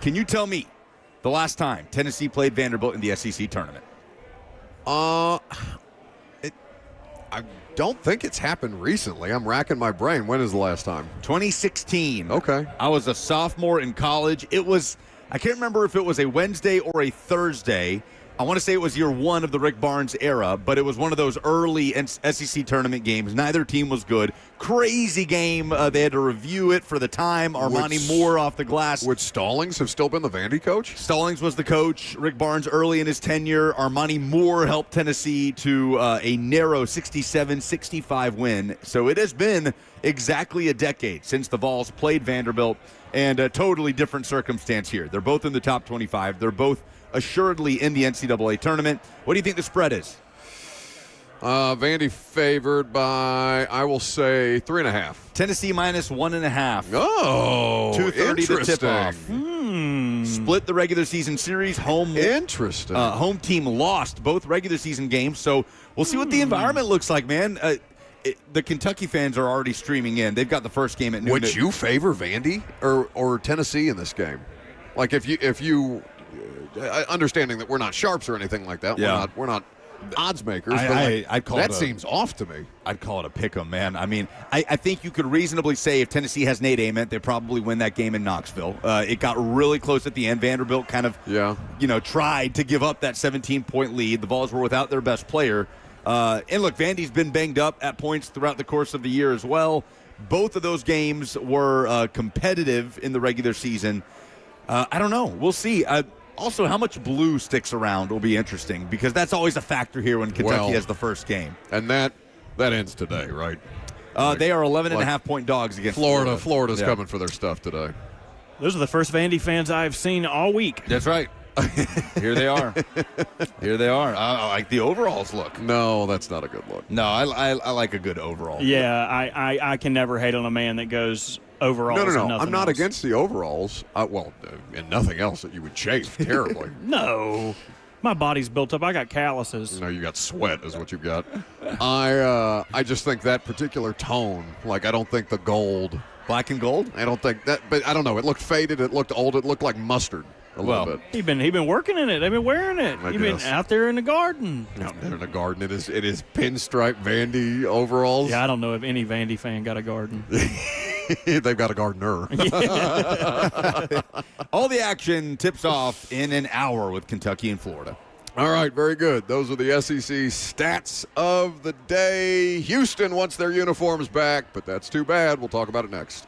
Can you tell me the last time Tennessee played Vanderbilt in the SEC tournament? I don't think it's happened recently. I'm racking my brain. When is the last time? 2016. Okay. I was a sophomore in college. I can't remember if it was a Wednesday or a Thursday. I want to say it was year one of the Rick Barnes era, but it was one of those early SEC tournament games. Neither team was good. Crazy game. They had to review it for the time. Armani Moore off the glass. Would Stallings have still been the Vandy coach? Stallings was the coach. Rick Barnes early in his tenure. Armani Moore helped Tennessee to a narrow 67-65 win. So it has been exactly a decade since the Vols played Vanderbilt, and a totally different circumstance here. They're both in the top 25. They're both assuredly in the NCAA tournament. What do you think the spread is? Vandy favored by, I will say, 3.5. Tennessee minus 1.5. Oh, 2:30 to tip off. Split the regular season series. Interesting. Home team lost both regular season games, so we'll see what the environment looks like, man. The Kentucky fans are already streaming in. They've got the first game at noon. Would you favor Vandy or Tennessee in this game? Like if you understanding that we're not sharps or anything like that. Yeah. We're not odds makers. I'd call that seems off to me. I'd call it a pick-em, man. I mean, I think you could reasonably say if Tennessee has Nate Ament, they probably win that game in Knoxville. It got really close at the end. Vanderbilt kind of, tried to give up that 17-point lead. The Vols were without their best player. And look, Vandy's been banged up at points throughout the course of the year as well. Both of those games were competitive in the regular season. I don't know. We'll see. Also, how much blue sticks around will be interesting because that's always a factor here when Kentucky has the first game. And that ends today, right? They are 11.5-point dogs against Florida. Florida's coming for their stuff today. Those are the first Vandy fans I've seen all week. That's right. Here they are. Here they are. I like the overalls look. No, that's not a good look. No, I like a good overall. Yeah, I can never hate on a man that goes overalls. No. I'm not against the overalls. And nothing else that you would chafe terribly. No. My body's built up. I got calluses. No, you got sweat is what you've got. I just think that particular tone, like I don't think the gold. Black and gold? I don't think that, but I don't know. It looked faded. It looked old. It looked like mustard a little bit. He been working in it. They've been wearing it. He's been out there in the garden. Out there in the garden. It is pinstripe Vandy overalls. Yeah, I don't know if any Vandy fan got a garden. They've got a gardener. All the action tips off in an hour with Kentucky and Florida. All right, very good. Those are the SEC stats of the day. Houston wants their uniforms back, but that's too bad. We'll talk about it next.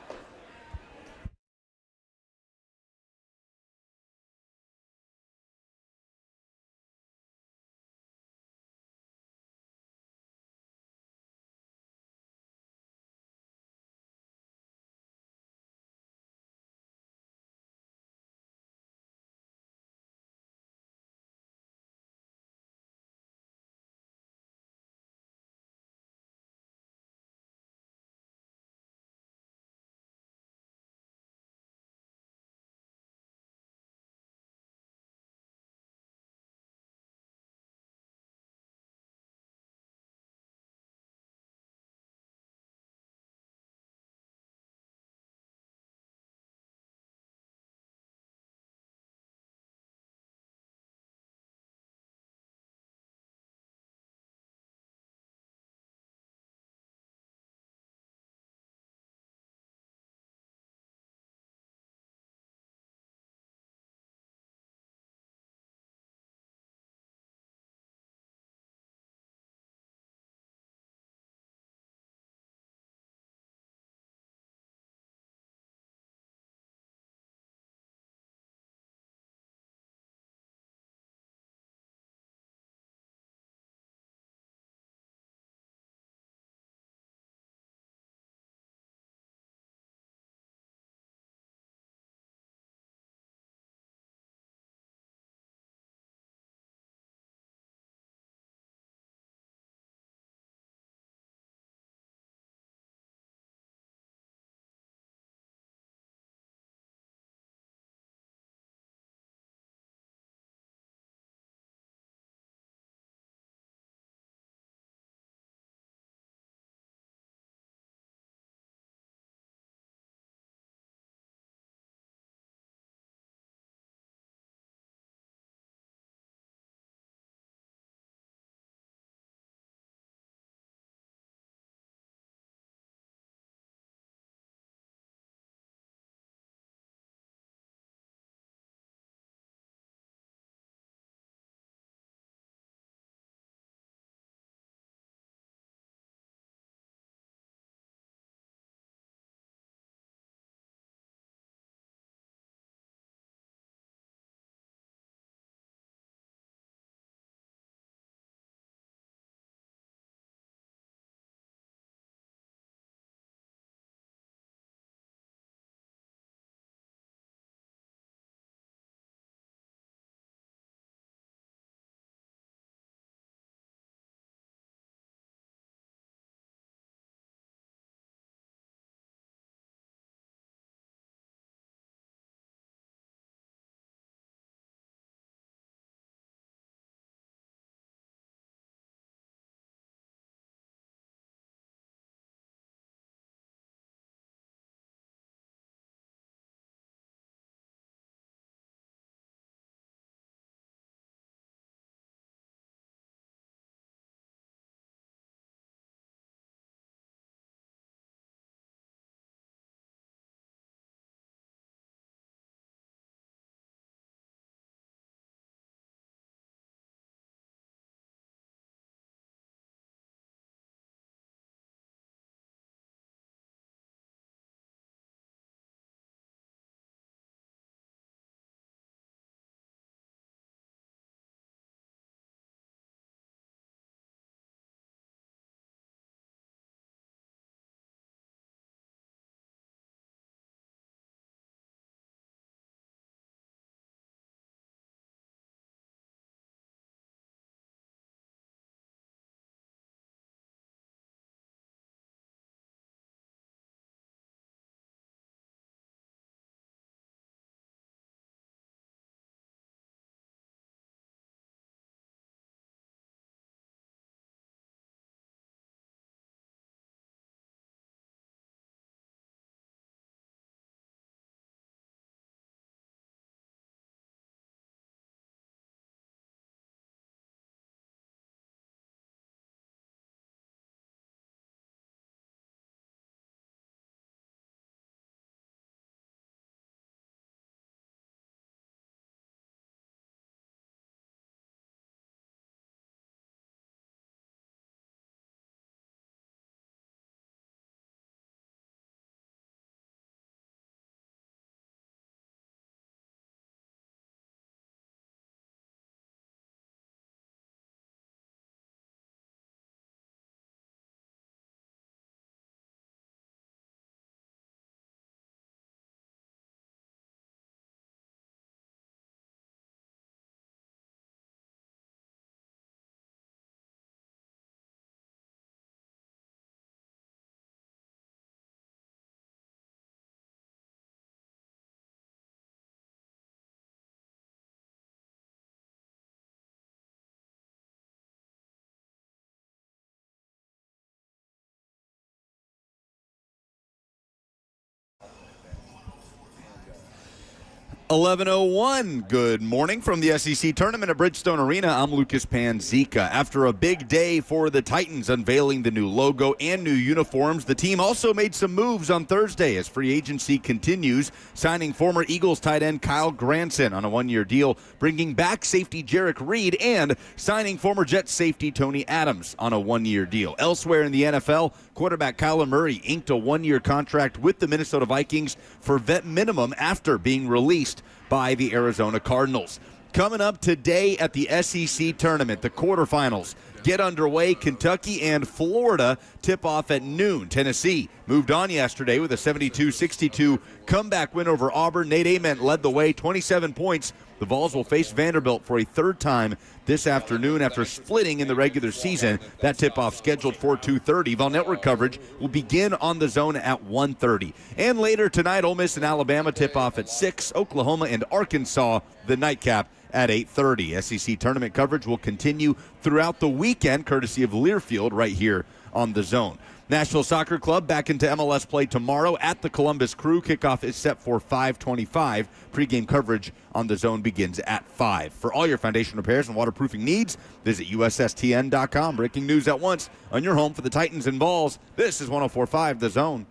11:01. Good morning from the SEC Tournament at Bridgestone Arena. I'm Lucas Panzica. After a big day for the Titans unveiling the new logo and new uniforms, the team also made some moves on Thursday as free agency continues, signing former Eagles tight end Kyle Granson on a one-year deal, bringing back safety Jarek Reed, and signing former Jets safety Tony Adams on a one-year deal. Elsewhere in the NFL, quarterback Kyler Murray inked a one-year contract with the Minnesota Vikings for vet minimum after being released by the Arizona Cardinals. Coming up today at the SEC Tournament, the quarterfinals get underway. Kentucky and Florida tip off at noon. Tennessee moved on yesterday with a 72-62 comeback win over Auburn. Nate Ament led the way, 27 points. The Vols will face Vanderbilt for a third time this afternoon after splitting in the regular season. That tip-off scheduled for 2:30. Vol Network coverage will begin on the Zone at 1:30. And later tonight, Ole Miss and Alabama tip-off at 6. Oklahoma and Arkansas, the nightcap, at 8:30. SEC tournament coverage will continue throughout the weekend, courtesy of Learfield, right here on the Zone. Nashville Soccer Club back into MLS play tomorrow at the Columbus Crew. Kickoff is set for 5:25. Pre-game coverage on the Zone begins at 5. For all your foundation repairs and waterproofing needs, visit USSTN.com. Breaking news at once on your home for the Titans and Vols. This is 104.5 The Zone.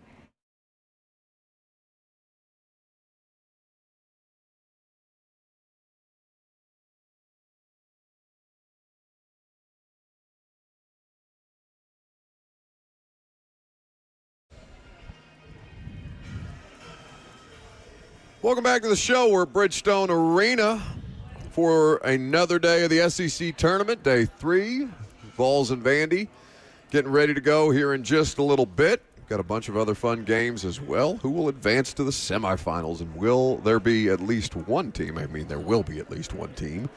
Welcome back to the show. We're at Bridgestone Arena for another day of the SEC Tournament, day 3. Vols and Vandy getting ready to go here in just a little bit. Got a bunch of other fun games as well. Who will advance to the semifinals, and will there be at least one team? I mean, there will be at least one team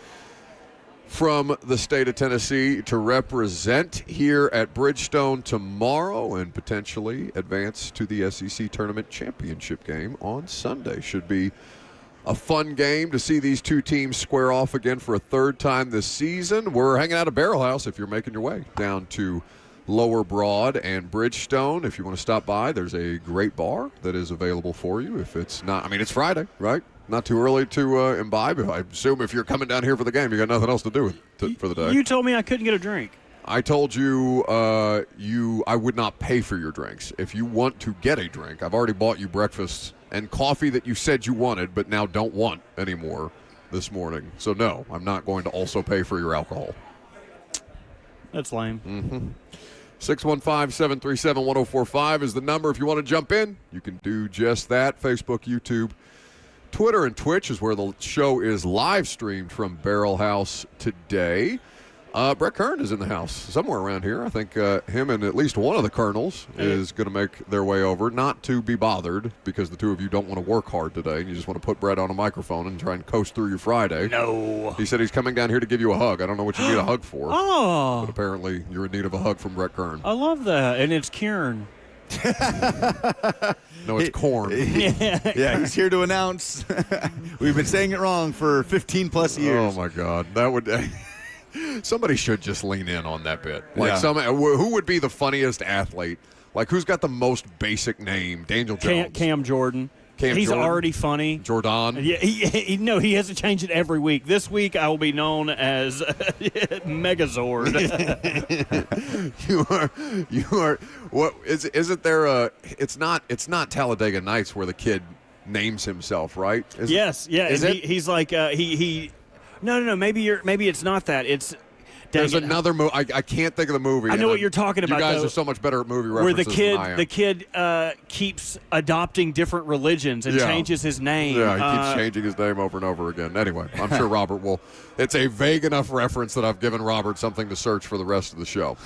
from the state of Tennessee to represent here at Bridgestone tomorrow and potentially advance to the SEC Tournament Championship game on Sunday. Should be a fun game to see these two teams square off again for a third time this season. We're hanging out at Barrel House if you're making your way down to Lower Broad and Bridgestone. If you want to stop by, there's a great bar that is available for you. If it's not, I mean, it's Friday, right? Not too early to imbibe. I assume if you're coming down here for the game, you got nothing else to do for the day. You told me I couldn't get a drink. I told you I would not pay for your drinks. If you want to get a drink, I've already bought you breakfast and coffee that you said you wanted but now don't want anymore this morning. So no, I'm not going to also pay for your alcohol. That's lame. Mm-hmm. 615-737-1045 is the number. If you want to jump in, you can do just that. Facebook, YouTube, Twitter, and Twitch is where the show is live streamed from Barrel House today. Brett Kern is in the house somewhere around here. I think him and at least one of the Colonels is going to make their way over. Not to be bothered, because the two of you don't want to work hard today. You just want to put Brett on a microphone and try and coast through your Friday. No. He said he's coming down here to give you a hug. I don't know what you need a hug for. Oh. But apparently you're in need of a hug from Brett Kern. I love that. And it's Kern. No, it's corn. Yeah, he's here to announce. We've been saying it wrong for 15-plus years. Oh, my God. That would... Somebody should just lean in on that bit. Like, Yeah. Who would be the funniest athlete? Like, who's got the most basic name? Daniel Jones. Cam Jordan. He's Jordan? already funny. Jordan. Yeah, he has to change it every week. This week I will be known as Megazord. You are. What isn't there a? It's not Talladega Nights where the kid names himself, right? Yes, yeah. Is and it? He's like he. No. Maybe it's not that. It's. There's another movie. I can't think of the movie. I know what you're talking about. You guys though, are so much better at movie where references than I am. the kid keeps adopting different religions and changes his name. Yeah, he keeps changing his name over and over again. Anyway, I'm sure Robert will. It's a vague enough reference that I've given Robert something to search for the rest of the show.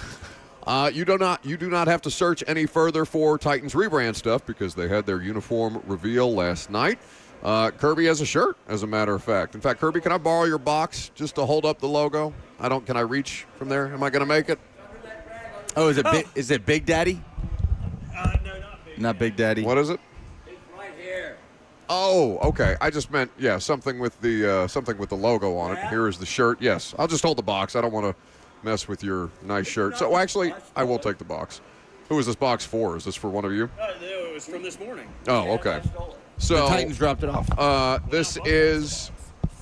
You do not have to search any further for Titans rebrand stuff because they had their uniform reveal last night. Kirby has a shirt, as a matter of fact. In fact, Kirby, can I borrow your box just to hold up the logo? Can I reach from there? Am I going to make it? Oh, is it Big Daddy? No, not Big. Not Big Daddy. What is it? It's right here. Oh, okay. I just meant, something with the logo on it. Here is the shirt. Yes, I'll just hold the box. I don't want to mess with your nice shirt. So actually, I will take the box. Who is this box for? Is this for one of you? It was from this morning. Oh, okay. So The Titans dropped it off. this is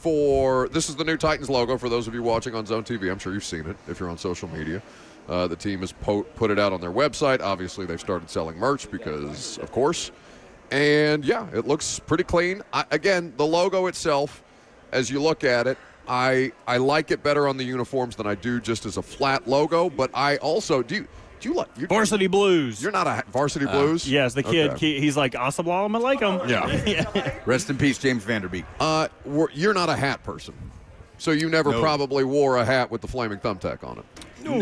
the new Titans logo for those of you watching on Zone TV. I'm sure you've seen it if you're on social media. The team has put it out on their website. Obviously, they've started selling merch because, of course. And, yeah, it looks pretty clean. Again, the logo itself, as you look at it, I like it better on the uniforms than I do just as a flat logo. But I also do you like Varsity Blues. You're not a Varsity Blues? Yes, the kid. Okay. He's like Assalamu alaikum. Yeah. Rest in peace, James Vanderbeek. You're not a hat person. So you never probably wore a hat with the flaming thumbtack on it.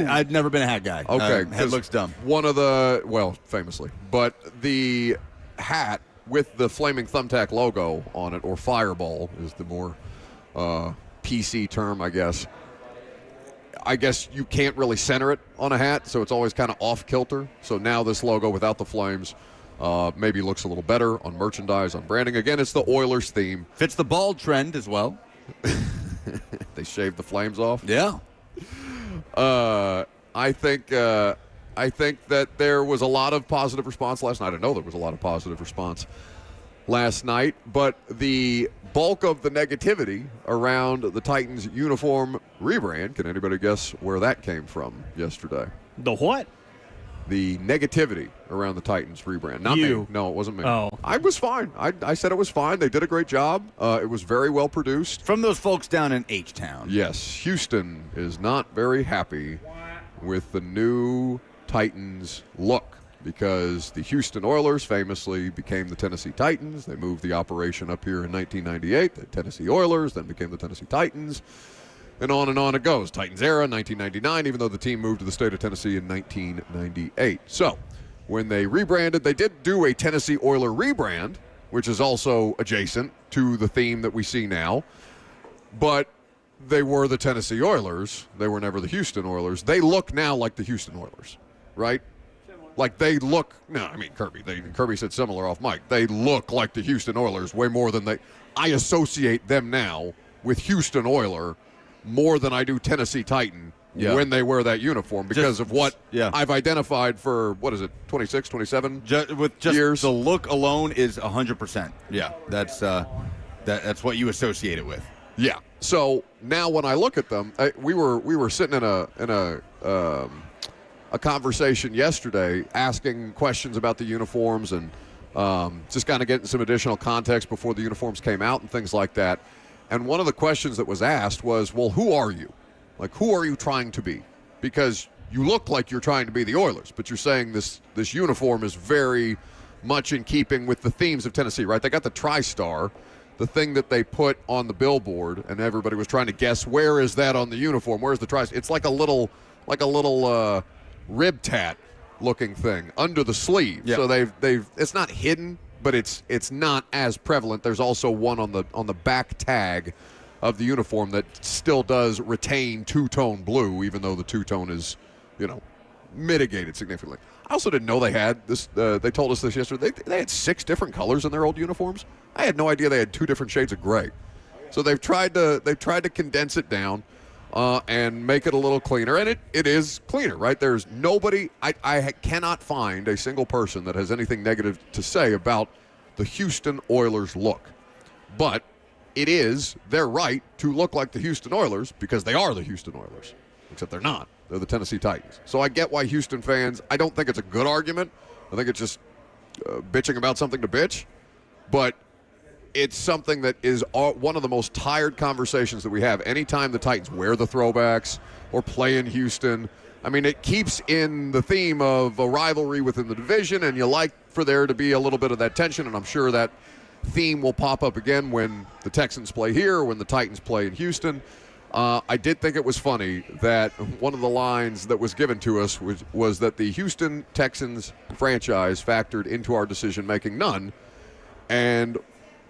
I've never been a hat guy. Okay. Head looks dumb. Famously. But the hat with the flaming thumbtack logo on it, or fireball is the more PC term, I guess. I guess you can't really center it on a hat, so it's always kind of off-kilter. So now this logo without the flames maybe looks a little better on merchandise, on branding. Again, it's the Oilers theme. Fits the bald trend as well. They shaved the flames off. Yeah. I think that there was a lot of positive response last night. I know there was a lot of positive response last night, but the bulk of the negativity around the Titans uniform rebrand, can anybody guess where that came from yesterday? The what? The negativity around the Titans rebrand. Not You. me. No, it wasn't me. Oh. I was fine. I said it was fine. They did a great job. It was very well produced. From those folks down in H-Town. Yes, Houston is not very happy with the new Titans look because the Houston Oilers famously became the Tennessee Titans. They moved the operation up here in 1998. The Tennessee Oilers then became the Tennessee Titans. And on it goes. Titans era, 1999, even though the team moved to the state of Tennessee in 1998. So when they rebranded, they did do a Tennessee Oiler rebrand, which is also adjacent to the theme that we see now. But they were the Tennessee Oilers. They were never the Houston Oilers. They look now like the Houston Oilers, right? Like they look, Kirby said similar off mic. They look like the Houston Oilers way more than I associate them now with Houston Oiler more than I do Tennessee Titan when they wear that uniform because of what I've identified for, 26, 27 with just years? The look alone is 100%. Yeah, that's what you associate it with. Yeah. So now when I look at them, we were sitting in a conversation yesterday asking questions about the uniforms and just kind of getting some additional context before the uniforms came out and things like that. And one of the questions that was asked was, well, who are you? Like, who are you trying to be? Because you look like you're trying to be the Oilers, but you're saying this uniform is very much in keeping with the themes of Tennessee, right? They got the TriStar, the thing that they put on the billboard, and everybody was trying to guess, where is that on the uniform? Where's the TriStar? It's like a little rib tat looking thing under the sleeve. Yep. So they've it's not hidden, but it's not as prevalent. There's also one on the back tag of the uniform that still does retain two-tone blue, even though the two-tone is, mitigated significantly. I also didn't know they had this. They told us this yesterday. They had 6 different colors in their old uniforms. I had no idea they had 2 different shades of gray. So they've tried to condense it down and make it a little cleaner, and it is cleaner, right? There's nobody. I cannot find a single person that has anything negative to say about the Houston Oilers look, but it is their right to look like the Houston Oilers because they are the Houston Oilers, except they're not. They're the Tennessee Titans. So I get why Houston fans, I don't think it's a good argument. I think it's just bitching about something to bitch, but it's something that is one of the most tired conversations that we have anytime the Titans wear the throwbacks or play in Houston. I mean, it keeps in the theme of a rivalry within the division, and you like for there to be a little bit of that tension, and I'm sure that theme will pop up again when the Texans play here or when the Titans play in Houston. I did think it was funny that one of the lines that was given to us was that the Houston Texans franchise factored into our decision-making. None. And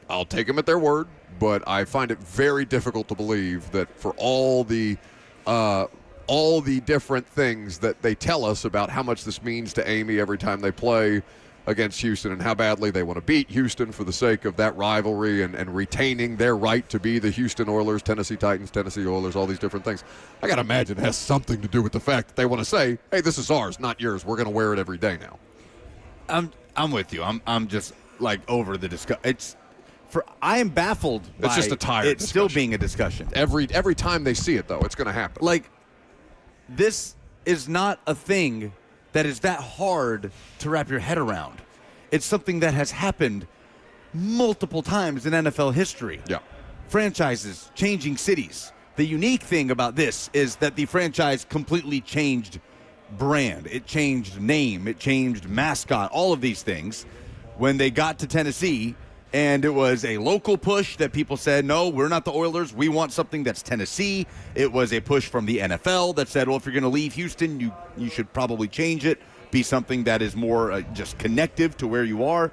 I'll take them at their word, but I find it very difficult to believe that for all the different things that they tell us about how much this means to Amy every time they play, against Houston and how badly they want to beat Houston for the sake of that rivalry and retaining their right to be the Houston Oilers, Tennessee Titans, Tennessee Oilers, all these different things. I got to imagine it has something to do with the fact that they want to say, hey, this is ours, not yours. We're going to wear it every day now. I'm with you. I'm just like over the discussion. I am baffled by It's just a tired it discussion. still being a discussion. Every time they see it, though, it's going to happen. Like, this is not a thing that is that hard to wrap your head around. It's something that has happened multiple times in NFL history. Yeah. Franchises changing cities. The unique thing about this is that the franchise completely changed brand. It changed name. It changed mascot. All of these things. When they got to Tennessee, and it was a local push that people said, no, we're not the Oilers. We want something that's Tennessee. It was a push from the NFL that said, well, if you're going to leave Houston, you should probably change it, be something that is more just connective to where you are.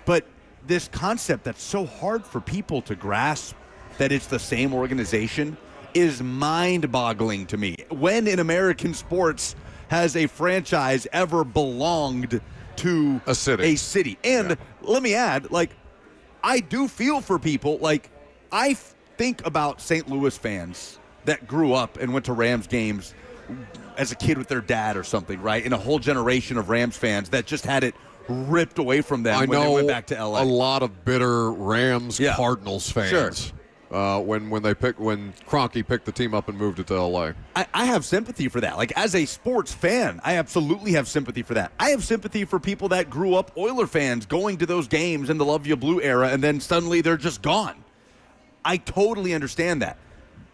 But this concept that's so hard for people to grasp, that it's the same organization, is mind-boggling to me. When in American sports has a franchise ever belonged to a city? And let me add, like, I do feel for people. Like, I think about St. Louis fans that grew up and went to Rams games as a kid with their dad or something, right? And a whole generation of Rams fans that just had it ripped away from them when they went back to LA. A lot of bitter Rams Cardinals fans. Sure. When Kroenke picked the team up and moved it to LA. I have sympathy for that. Like, as a sports fan, I absolutely have sympathy for that. I have sympathy for people that grew up Oiler fans going to those games in the Love You Blue era, and then suddenly they're just gone. I totally understand that.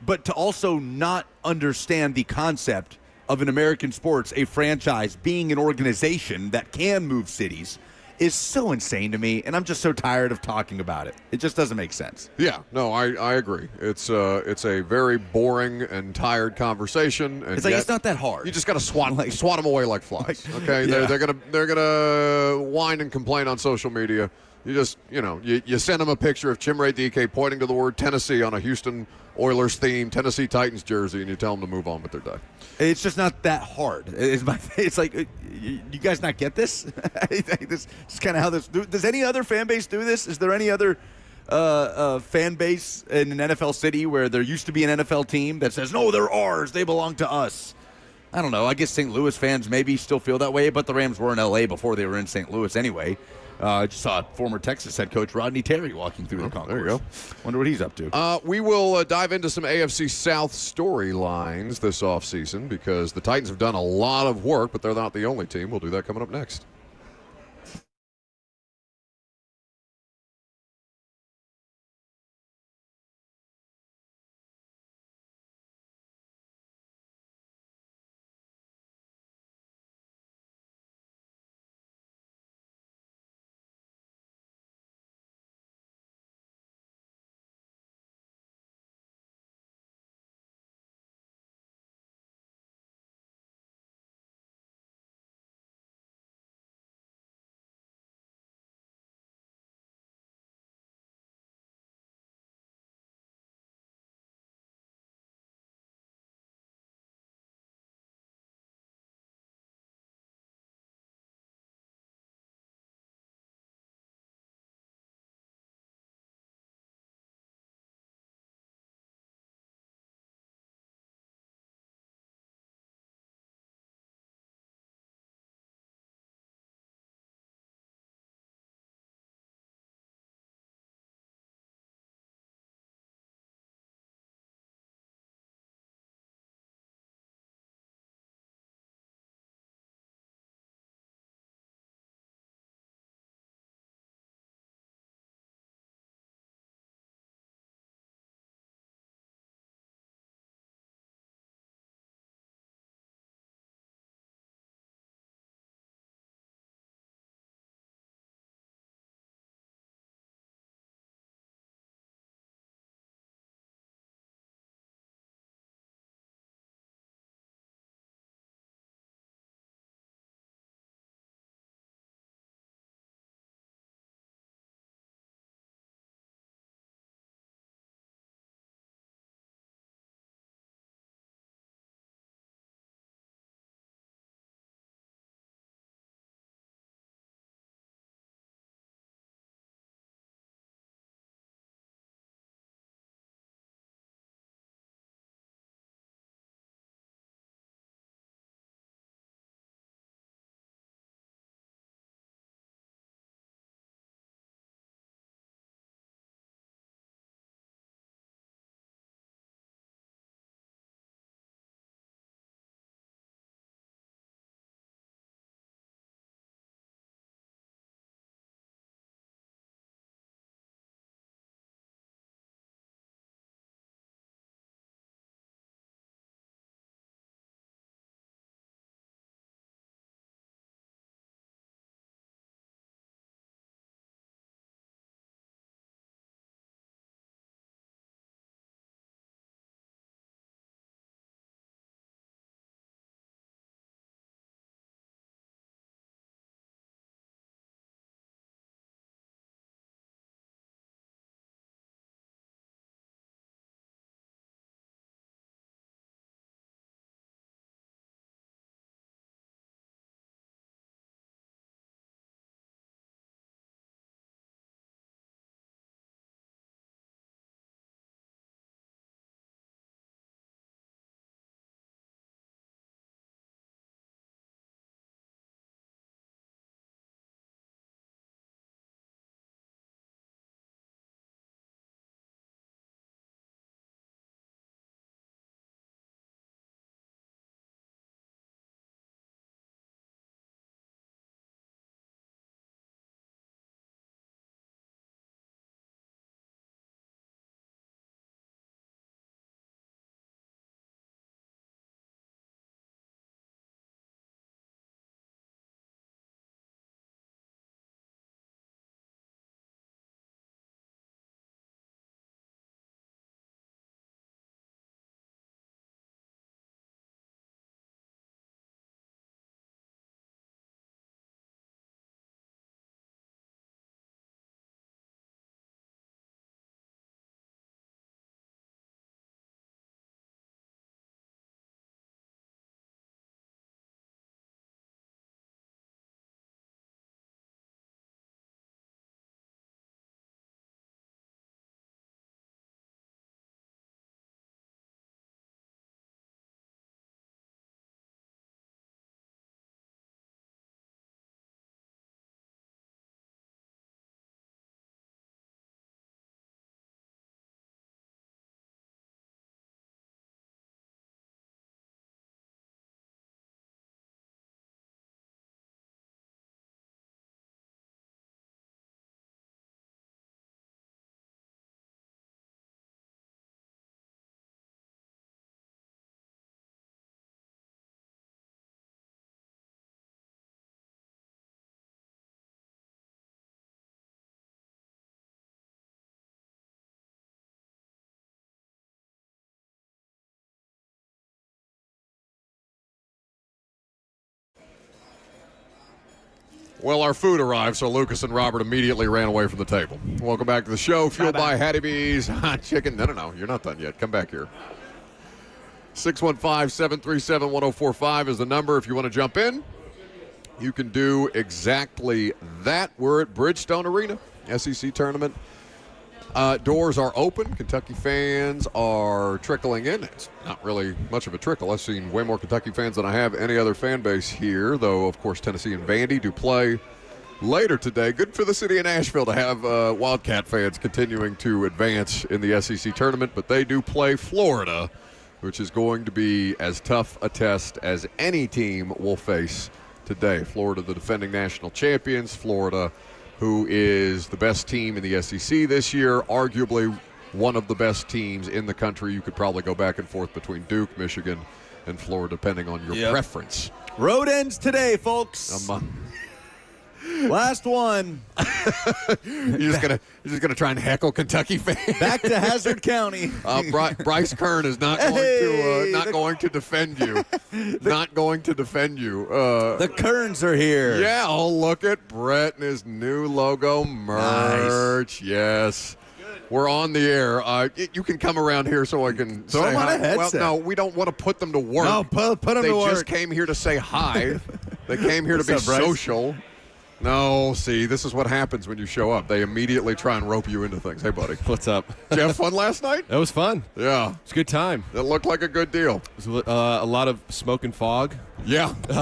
But to also not understand the concept of an American sports, a franchise being an organization that can move cities, is so insane to me, and I'm just so tired of talking about it. It just doesn't make sense. Yeah, no, I agree. It's a very boring and tired conversation. And it's like, it's not that hard. You just got to swat them away like flies. Okay, Yeah. they're gonna whine and complain on social media. You just you send them a picture of Chimere DK pointing to the word Tennessee on a Houston Oilers themed Tennessee Titans jersey, and you tell them to move on with their day. It's just not that hard. It's like, you guys not get this? This is kind of how this. Does any other fan base do this? Is there any other fan base in an NFL city where there used to be an NFL team that says, no, they're ours, they belong to us? I don't know. I guess St. Louis fans maybe still feel that way, but the Rams were in L.A. before they were in St. Louis anyway. I just saw former Texas head coach Rodney Terry walking through the concourse. There you go. Wonder what he's up to. We will dive into some AFC South storylines this offseason because the Titans have done a lot of work, but they're not the only team. We'll do that coming up next. Well, our food arrived, so Lucas and Robert immediately ran away from the table. Welcome back to the show, fueled by Hattie B's Hot Chicken. No, you're not done yet. Come back here. 615-737-1045 is the number if you want to jump in. You can do exactly that. We're at Bridgestone Arena, SEC tournament. Doors are open. Kentucky fans are trickling in. It's not really much of a trickle. I've seen way more Kentucky fans than I have any other fan base here, though, of course, Tennessee and Vandy do play later today. Good for the city of Nashville to have Wildcat fans continuing to advance in the SEC tournament, but they do play Florida, which is going to be as tough a test as any team will face today. Florida, the defending national champions. Florida, who is the best team in the SEC this year, arguably one of the best teams in the country. You could probably go back and forth between Duke, Michigan, and Florida, depending on your preference. Road ends today, folks. Last one. You're just gonna try and heckle Kentucky fans. Back to Hazard County. Bryce Kern is not going to defend you. Not going to defend you. The Kerns are here. Yeah. Oh, look at Brett and his new logo merch. Nice. Yes. We're on the air. You can come around here so I can say them on hi. a headset. Well, no, we don't want to put them to work. No, put them to work. They just came here to say hi. They came here to be up, Bryce? social. No, see, this is what happens when you show up. They immediately try and rope you into things. Hey, buddy. What's up? Did you have fun last night? It was fun. Yeah. It's a good time. It looked like a good deal. It was a lot of smoke and fog. Yeah. You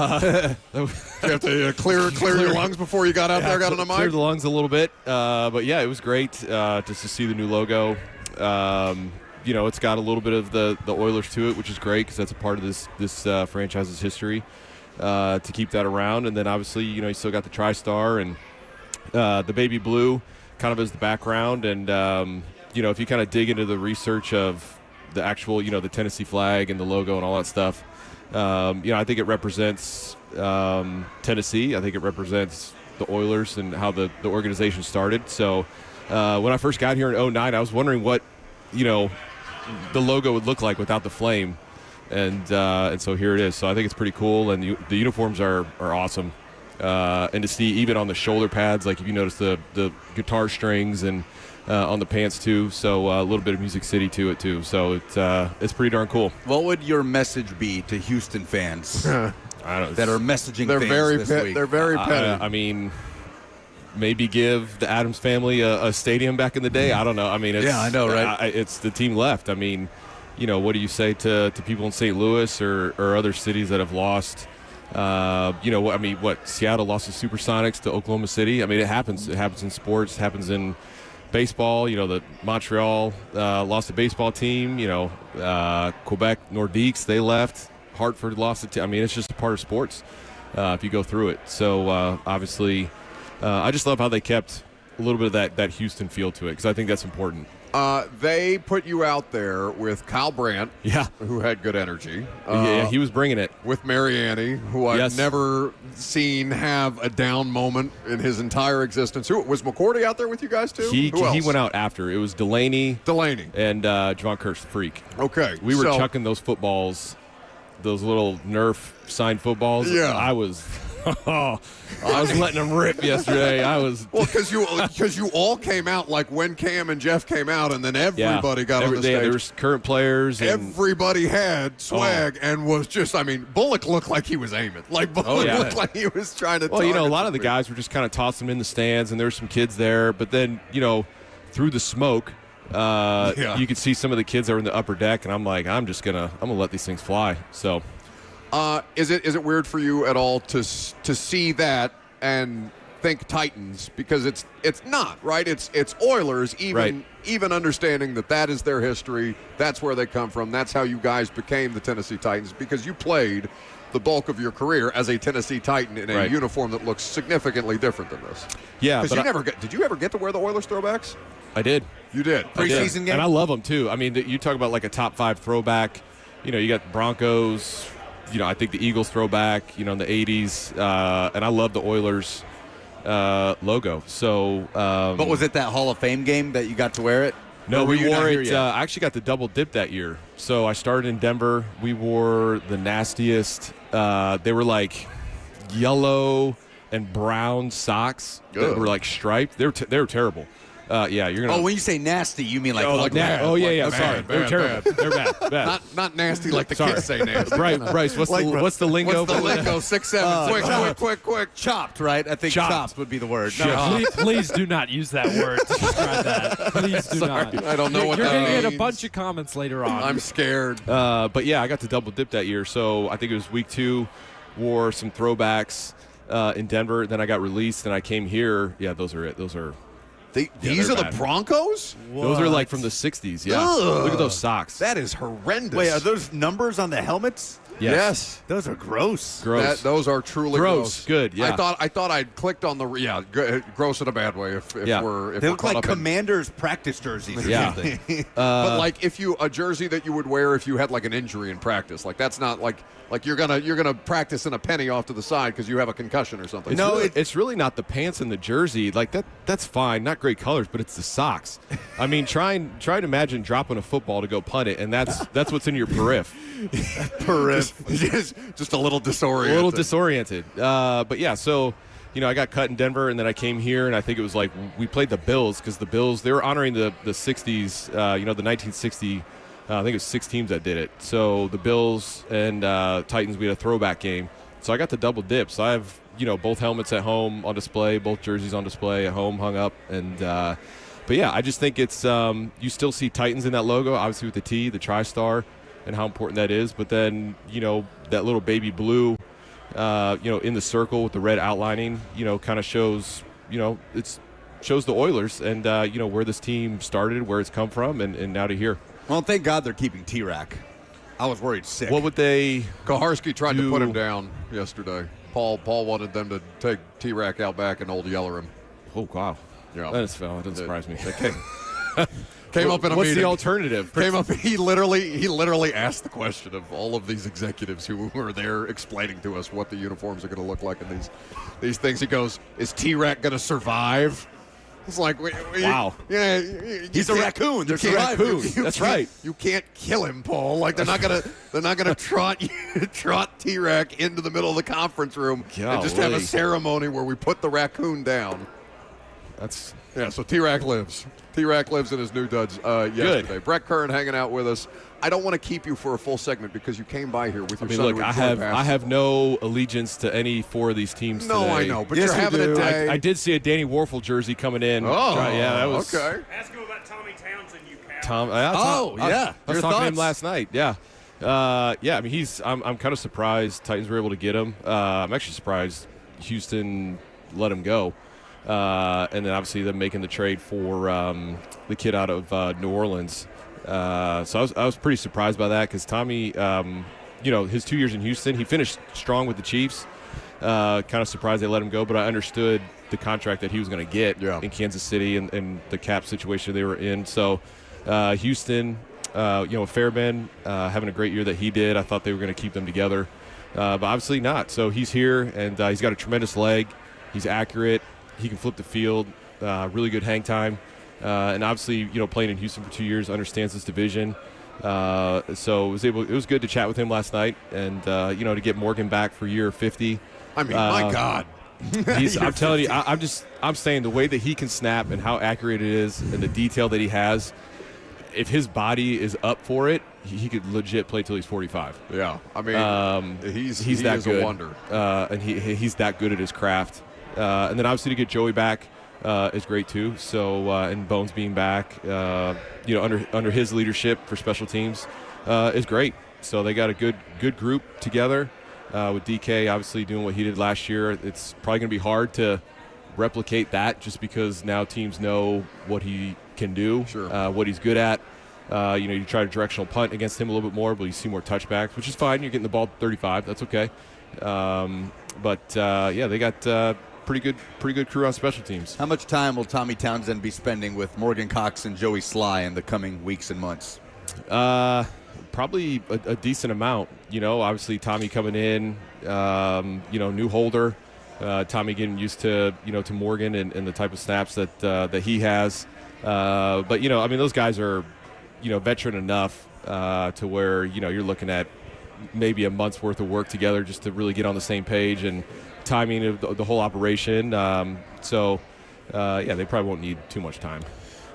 have to clear your lungs before you got out there, got on the mic? Cleared the lungs a little bit. But, yeah, it was great just to see the new logo. It's got a little bit of the Oilers to it, which is great because that's a part of this franchise's history. To keep that around, and then obviously you still got the TriStar and the baby blue kind of as the background, and if you kind of dig into the research of the actual the Tennessee flag and the logo and all that stuff, I think it represents Tennessee. I think it represents the Oilers and how the organization started. So when I first got here in 2009, I was wondering what the logo would look like without the flame. And so here it is. So I think it's pretty cool, and the uniforms are awesome. And to see even on the shoulder pads, like if you notice the guitar strings and on the pants too. So a little bit of Music City to it too. So it's pretty darn cool. What would your message be to Houston fans I don't know, that are messaging they're fans very this week? They're very petty. I mean, maybe give the Adams family a stadium back in the day. I don't know. I mean, it's, yeah, I know, right? It's the team left. I mean, what do you say to people in St. Louis or other cities that have lost? Seattle lost the Supersonics to Oklahoma City. I mean, it happens. It happens in sports. It happens in baseball. The Montreal lost the baseball team. Quebec Nordiques, they left. Hartford lost the team. I mean, it's just a part of sports if you go through it. So, obviously, I just love how they kept a little bit of that Houston feel to it because I think that's important. They put you out there with Kyle Brandt, Yeah. who had good energy. Yeah, he was bringing it. With Mariani, who I've Yes. never seen have a down moment in his entire existence. Who was McCourty out there with you guys too? He Who else? went out after. It was Delaney and Javon Kirsch, the freak. Okay, We were chucking those footballs, those little Nerf signed footballs. Yeah. I was letting them rip yesterday. Well, because you all came out like when Cam and Jeff came out, and then everybody got on the stage. There was current players. And Everybody had swag and was just. I mean, Bullock looked like he was aiming. Like Bullock looked like he was trying to. Well, a lot of the guys were just kind of tossing them in the stands, and there were some kids there. But then, through the smoke, you could see some of the kids that were in the upper deck, and I'm like, I'm gonna let these things fly. So. Is it weird for you at all to see that and think Titans, because it's not, right? It's Oilers, even understanding that is their history, that's where they come from, that's how you guys became the Tennessee Titans, because you played the bulk of your career as a Tennessee Titan in a uniform that looks significantly different than this. Yeah, because did you ever get to wear the Oilers throwbacks? I did. You did. Preseason game? And I love them too. I mean, you talk about like a top 5 throwback. You got Broncos. I think the Eagles throwback, in the 80s, and I love the Oilers logo. So, but was it that Hall of Fame game that you got to wear it? No, we wore it. I actually got the double dip that year. So I started in Denver. We wore the nastiest. They were like yellow and brown socks that Ugh. were like striped. They were terrible. Yeah, you're gonna. Oh, when you say nasty, you mean like ugly. yeah. Oh yeah. Like, Sorry, bad, they're terrible. They're bad. Not nasty like the Sorry. kids say nasty. Bryce, what's the lingo? What's the lingo? 6'7". Quick. Chopped, right? I think chopped would be the word. Please do not use that word to describe that. Please do not. I don't know what You're that going to means. get a bunch of comments later on. I'm scared. But yeah, I got to double dip that year. So I think it was week 2, wore some throwbacks in Denver. Then I got released and I came here. Yeah, those are it. These These are they're the bad. Broncos? Those are like from the 60s. Yeah. Ugh. Look at those socks. That is horrendous. Wait, are those numbers on the helmets? Yes. Those are gross. Gross. Those are truly gross. Good. Yeah. I thought I'd clicked on the gross in a bad way. If Yeah. we're They we're look caught like up in- Commanders practice jerseys or Yeah. something. but like if you a jersey that you would wear if you had like an injury in practice, like that's not like you're gonna practice in a penny off to the side because you have a concussion or something. It's really not the pants and the jersey. Like that's fine. Not great colors, but it's the socks. I mean, try and imagine dropping a football to go punt it, and that's what's in your periph. just a little disoriented. A little disoriented. But yeah, so I got cut in Denver, and then I came here, and I think it was like we played the Bills because the Bills, they were honoring the 60s, the 1960. I think it was 6 teams that did it. So the Bills and Titans, we had a throwback game. So I got the double dip. So I have both helmets at home on display, both jerseys on display at home, hung up, and. But yeah, I just think it's you still see Titans in that logo, obviously with the T, the TriStar, and how important that is. But then that little baby blue, in the circle with the red outlining, kind of shows shows the Oilers and where this team started, where it's come from, and now to here. Well, thank God they're keeping T-Rack. I was worried sick. What would they? Kaharski tried to put him down yesterday. Paul wanted them to take T-Rack out back and Old Yeller him. Oh wow. Yeah. That doesn't surprise me. Came up in a What's meeting. the alternative? Came up. He literally asked the question of all of these executives who were there explaining to us what the uniforms are going to look like in these things. He goes, "Is T-Rack going to survive?" It's like, wow. Yeah, he's a raccoon. There's a raccoon. That's right. You can't kill him, Paul. Like they're not gonna trot T-Rack into the middle of the conference room and just have a ceremony where we put the raccoon down. So T-Rack lives. T-Rack lives in his new duds yesterday. Good. Brett Kern hanging out with us. I don't want to keep you for a full segment because you came by here with your son. Look, I have no allegiance to any 4 of these teams today. I know, but yes, you're having a day. I did see a Danny Warfel jersey coming in. Oh, yeah, that was okay. Ask him about Tommy Townsend, you cat. Tom. yeah. I was Your talking to him thoughts? last night. Yeah. I mean, I'm kind of surprised Titans were able to get him. I'm actually surprised Houston let him go. And then obviously them making the trade for the kid out of New Orleans. So I was pretty surprised by that because Tommy, his 2 years in Houston, he finished strong with the Chiefs. Kind of surprised they let him go, but I understood the contract that he was going to get in Kansas City and the cap situation they were in. So Houston, Fairbairn having a great year that he did. I thought they were going to keep them together, but obviously not. So he's here, and he's got a tremendous leg. He's accurate. He can flip the field. Really good hang time. And obviously, playing in Houston for 2 years, understands this division. So it was good to chat with him last night, and to get Morgan back for year 50. I mean, my God. I'm telling you, I'm saying the way that he can snap and how accurate it is, and the detail that he has. If his body is up for it, he could legit play till he's 45. Yeah, I mean, he's that good. A wonder, and he's that good at his craft. And then obviously to get Joey back is great too. So and Bones being back, under his leadership for special teams is great. So they got a good group together with DK obviously doing what he did last year. It's probably going to be hard to replicate that just because now teams know what he can do, what he's good at. You try to directional punt against him a little bit more, but you see more touchbacks, which is fine. You're getting the ball 35. That's okay. They got pretty good crew on special teams. How much time will Tommy Townsend be spending with Morgan Cox and Joey Sly in the coming weeks and months? Probably a decent amount. Obviously Tommy coming in, new holder. Tommy getting used to to Morgan and the type of snaps that he has. But those guys are veteran enough to where you're looking at maybe a month's worth of work together just to really get on the same page and timing of the whole operation. So they probably won't need too much time.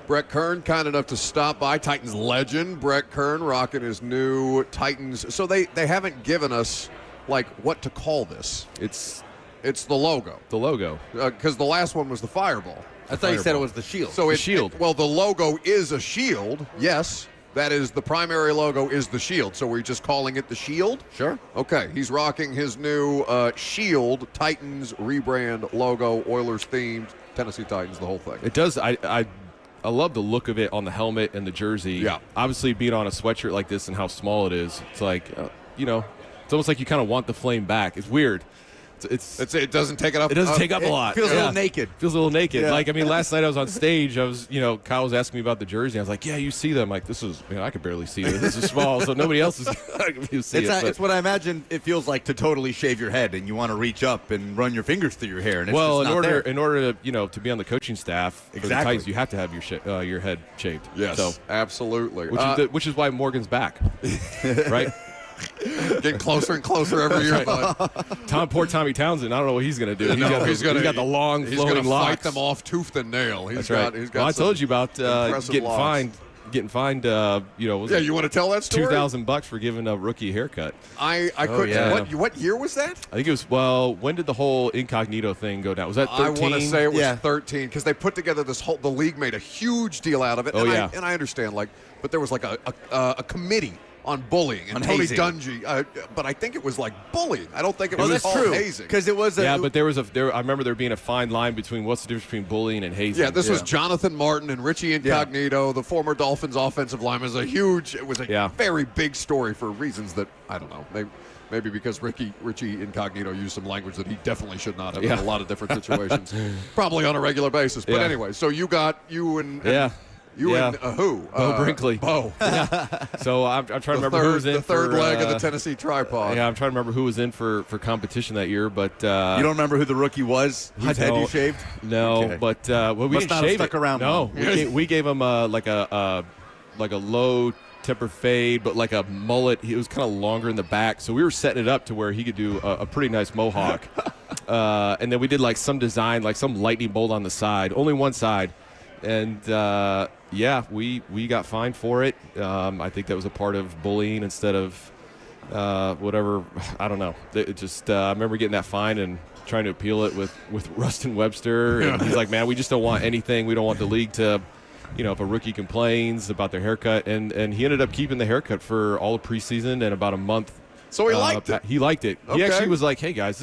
Brett Kern, kind enough to stop by. Titans legend Brett Kern rocking his new Titans. So they haven't given us like what to call this. It's the logo. The logo. Because the last one was the fireball. I thought you said it was the shield. So the shield. Well, the logo is a shield. Yes, that is the primary logo is the shield. So we're just calling it the shield? Sure. Okay. He's rocking his new shield Titans rebrand logo, Oilers themed, Tennessee Titans, the whole thing. It does. I love the look of it on the helmet and the jersey. Yeah. Obviously, being on a sweatshirt like this and how small it is, it's like, it's almost like you kind of want the flame back. It's weird. It doesn't take it up. It doesn't take up a lot. Feels a little naked. Feels a little naked. Yeah. Like, I mean, last night I was on stage. Kyle was asking me about the jersey. I was like, yeah, you see them. Like, this is, I could barely see it. This is small, so nobody else is going to see it. It's what I imagine it feels like to totally shave your head, and you want to reach up and run your fingers through your hair. And it's just not there. In order to to be on the coaching staff for the Titans, you have to have your head shaved. Yes, so, absolutely. Which is why Morgan's back, right? Getting closer and closer every year. Poor Tommy Townsend. I don't know what he's going to do. He's got the long flowing locks. He's going to fight them off tooth and nail. That's right. I told you about getting fined. You want to tell that story? $2,000 for giving a rookie a haircut. I couldn't. Yeah. What year was that? I think it was. When did the whole incognito thing go down? Was that 13? I want to say it was 13 because they put together this whole. The league made a huge deal out of it. And I understand, but there was like a committee on bullying and Tony hazing. Dungy, but I think it was like bullying. I don't think it was that's called true hazing because it was. But there was I remember there being a fine line between what's the difference between bullying and hazing. Yeah, this was Jonathan Martin and Richie Incognito, the former Dolphins offensive lineman. It was a very big story for reasons that I don't know. Maybe because Richie Incognito used some language that he definitely should not have in a lot of different situations, probably on a regular basis. But anyway, so you and who? Bo Brinkley. Bo. So I'm trying to remember who was in the third leg of the Tennessee tripod. Yeah, I'm trying to remember who was in for competition that year, but you don't remember who the rookie was? Whose head you shaved? No, okay. But we Must didn't not shave have stuck it. around. No, we gave him like a low temper fade, but like a mullet. It was kind of longer in the back, so we were setting it up to where he could do a pretty nice mohawk. And then we did like some design, like some lightning bolt on the side, only one side. And we got fined for it. I think that was a part of bullying instead of whatever. I don't know. It just I remember getting that fine and trying to appeal it with Rustin Webster. And he's like, man, we just don't want anything. We don't want the league to, if a rookie complains about their haircut. And he ended up keeping the haircut for all of preseason and about a month. So he liked it. He liked it. Okay. He actually was like, hey, guys,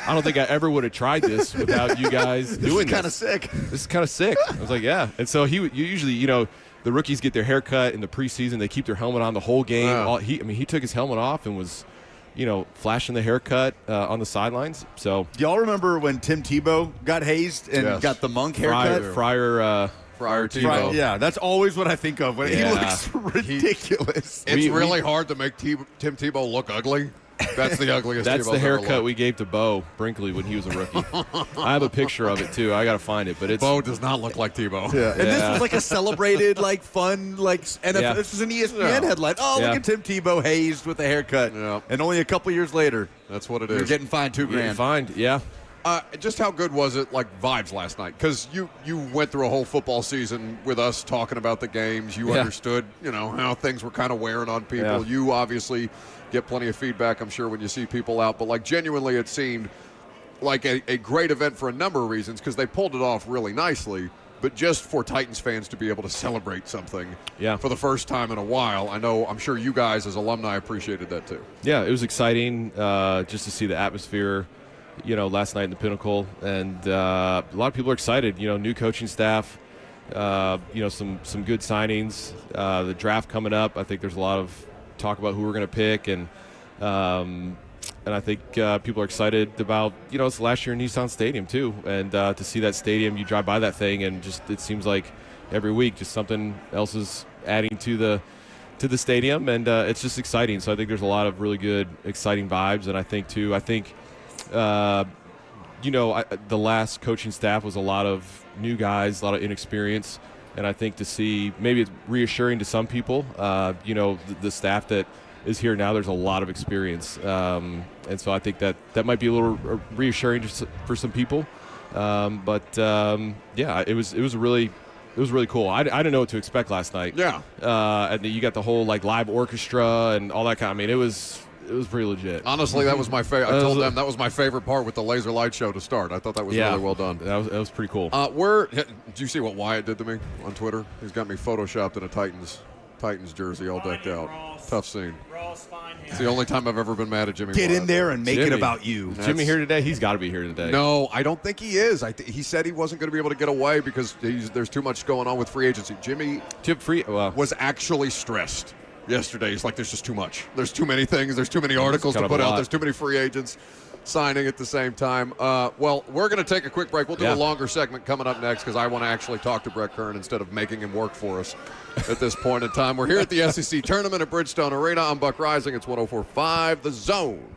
I don't think I ever would have tried this without you guys doing this. Kind of sick. This is kind of sick. I was like, yeah. And so you usually, the rookies get their haircut in the preseason. They keep their helmet on the whole game. Wow. He took his helmet off and was, flashing the haircut on the sidelines. So Do y'all remember when Tim Tebow got hazed and got the monk haircut? Friar Tebow. Yeah, that's always what I think of when he looks ridiculous. It's really hard to make Tim Tebow look ugly. That's the ugliest. That's Tebow's the haircut ever we gave to Bo Brinkley when he was a rookie. I have a picture of it too. I got to find it, but Bo does not look like Tebow. Yeah. And this was like a celebrated, fun, NFL. Yeah. This was an ESPN headline. Oh, look at Tim Tebow hazed with a haircut. Yeah. And only a couple years later, that's what it you're is. getting fined $2,000. Fined, yeah. Just how good was it, like vibes last night? Because you went through a whole football season with us talking about the games. You understood, how things were kind of wearing on people. Yeah. You obviously get plenty of feedback, I'm sure, when you see people out. But genuinely, it seemed like a great event for a number of reasons because they pulled it off really nicely. But just for Titans fans to be able to celebrate something for the first time in a while, I'm sure you guys as alumni appreciated that too. Yeah, it was exciting just to see the atmosphere. Last night in the Pinnacle, and a lot of people are excited. New coaching staff, some good signings. The draft coming up. I think there's a lot of talk about who we're going to pick, and I think people are excited about it's last year in Nissan Stadium too, and to see that stadium, you drive by that thing, and just it seems like every week just something else is adding to the stadium, and it's just exciting. So I think there's a lot of really good, exciting vibes, and I think the last coaching staff was a lot of new guys, a lot of inexperience, and I think to see maybe it's reassuring to some people, the staff that is here now. There's a lot of experience, and so I think that might be a little reassuring for some people. Yeah, it was really cool. I didn't know what to expect last night. Yeah, and you got the whole like live orchestra and all that kind. I mean, it was pretty legit. honestly, that was my favorite. I told them that was my favorite part with the laser light show to start. I thought that was really well done. That was pretty cool. Did you see what Wyatt did to me on Twitter? He's got me photoshopped in a Titans jersey all decked out. Tough scene. It's the only time I've ever been mad at Jimmy. Get Wyatt. in there and make it about you. Jimmy here today? He's got to be here today. No, I don't think he is. He said he wasn't going to be able to get away because there's too much going on with free agency. Jimmy was actually stressed yesterday. He's like, there's just too much. There's too many things. There's too many articles to put out. There's too many free agents signing at the same time. Well, we're going to take a quick break. We'll do a longer segment coming up next because I want to actually talk to Brett Kern instead of making him work for us at this point in time. We're here at the SEC Tournament at Bridgestone Arena. I'm Buck Rising. It's 104.5 The Zone.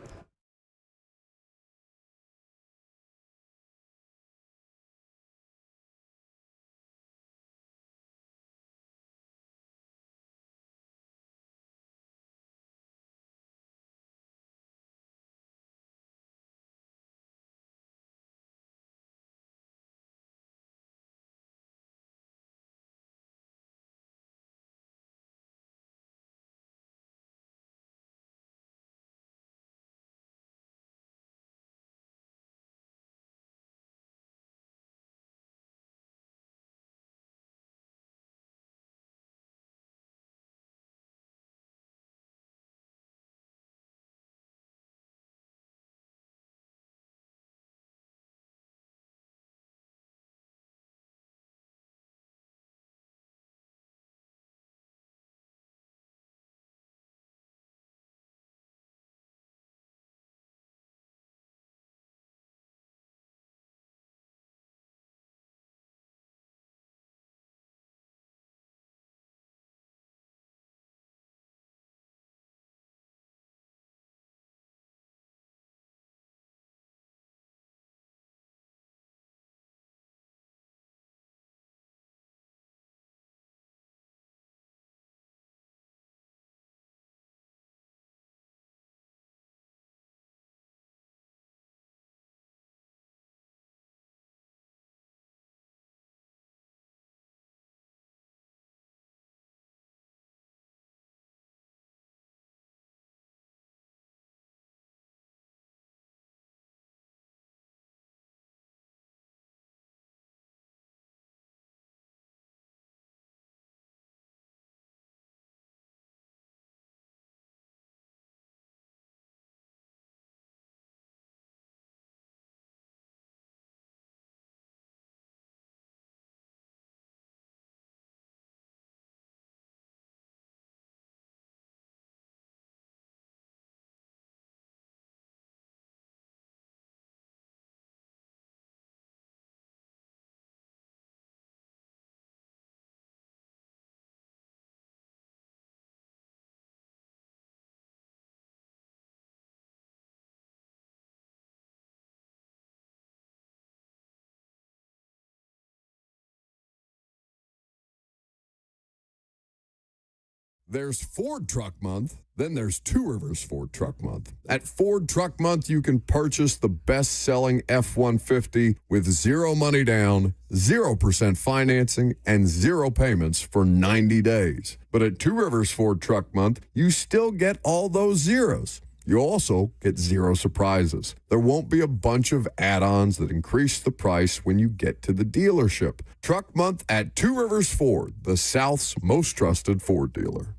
There's Ford Truck Month, then there's Two Rivers Ford Truck Month. At Ford Truck Month, you can purchase the best-selling F-150 with zero money down, 0% financing, and zero payments for 90 days. But at Two Rivers Ford Truck Month, you still get all those zeros. You also get zero surprises. There won't be a bunch of add-ons that increase the price when you get to the dealership. Truck Month at Two Rivers Ford, the South's most trusted Ford dealer.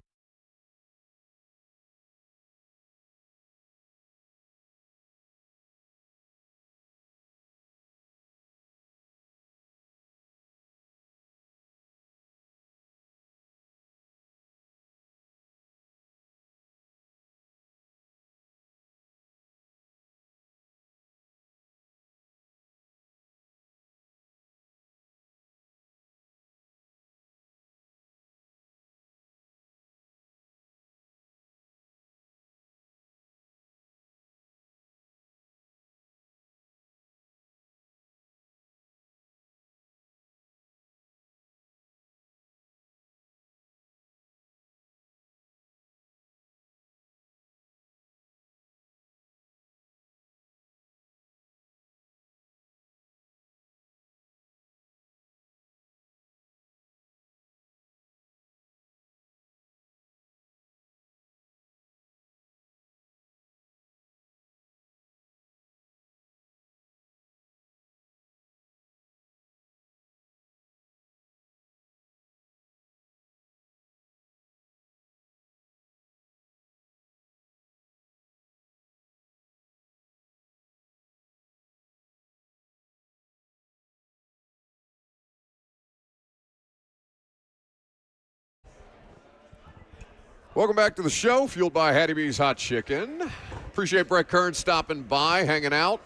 Welcome back to the show, fueled by Hattie B's Hot Chicken. Appreciate Brett Kern stopping by, hanging out.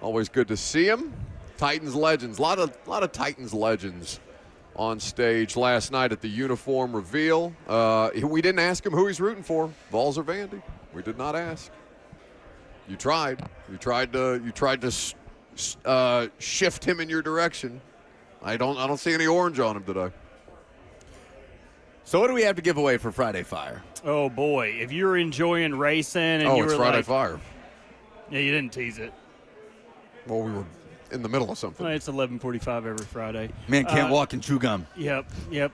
Always good to see him. Titans legends, a lot of Titans legends on stage last night at the uniform reveal. We didn't ask him who he's rooting for, Vols or Vandy. We did not ask. You tried. You tried to shift him in your direction. I don't see any orange on him today. So what do we have to give away for Friday Fire? Oh, boy. If you're enjoying racing and you were it's Friday like, Fire. Yeah, you didn't tease it. Well, we were in the middle of something. Well, it's 11:45 every Friday. Man can't walk and chew gum. Yep.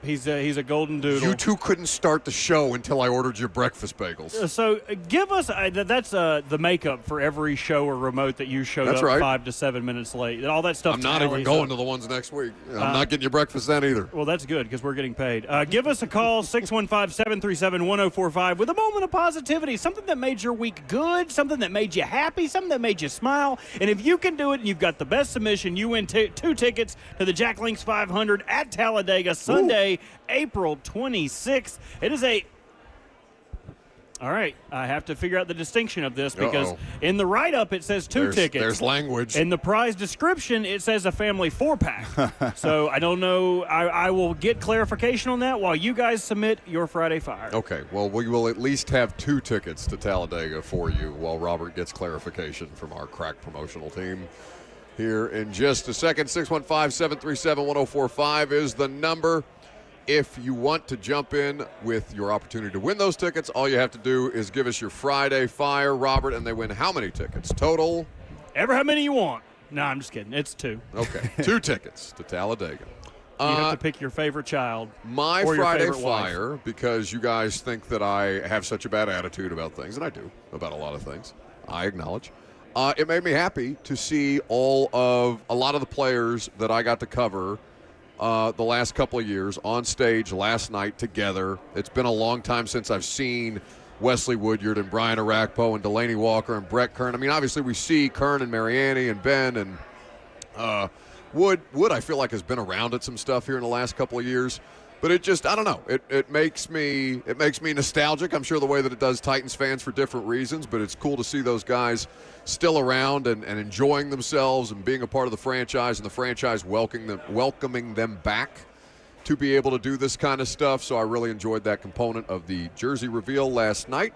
He's a golden doodle. You two couldn't start the show until I ordered your breakfast bagels. So give us that's the makeup for every show or remote that you showed That's up right. 5 to 7 minutes late. All that stuff. I'm not even tallies going up. to the ones next week. I'm not getting you breakfast then either. Well, that's good because we're getting paid. Give us a call, 615-737-1045, with a moment of positivity, something that made your week good, something that made you happy, something that made you smile. And if you can do it and you've got the best submission, you win 2 tickets to the Jack Links 500 at Talladega Sunday, April 26th. It is all right, I have to figure out the distinction of this because in the write-up it says 2 tickets. There's language. In the prize description, it says a family 4-pack. So I don't know. I will get clarification on that while you guys submit your Friday Fire. Okay, well, we will at least have 2 tickets to Talladega for you while Robert gets clarification from our crack promotional team. Here in just a second, 615-737-1045 is the number. If you want to jump in with your opportunity to win those tickets, all you have to do is give us your Friday Fire, Robert, and they win how many tickets? Total? Ever how many you want. No, I'm just kidding. It's 2. Okay, 2 tickets to Talladega. You have to pick your favorite child. My or your Friday favorite wife. Fire, because you guys think that I have such a bad attitude about things, and I do, about a lot of things, I acknowledge. It made me happy to see a lot of the players that I got to cover the last couple of years on stage last night together. It's been a long time since I've seen Wesley Woodyard and Brian Arakpo and Delaney Walker and Brett Kern. I mean, obviously we see Kern and Mariani and Ben and Wood I feel like has been around at some stuff here in the last couple of years. But it just, I don't know. It makes me nostalgic. I'm sure the way that it does Titans fans for different reasons, but it's cool to see those guys still around and enjoying themselves and being a part of the franchise and the franchise welcoming them back to be able to do this kind of stuff. So I really enjoyed that component of the jersey reveal last night.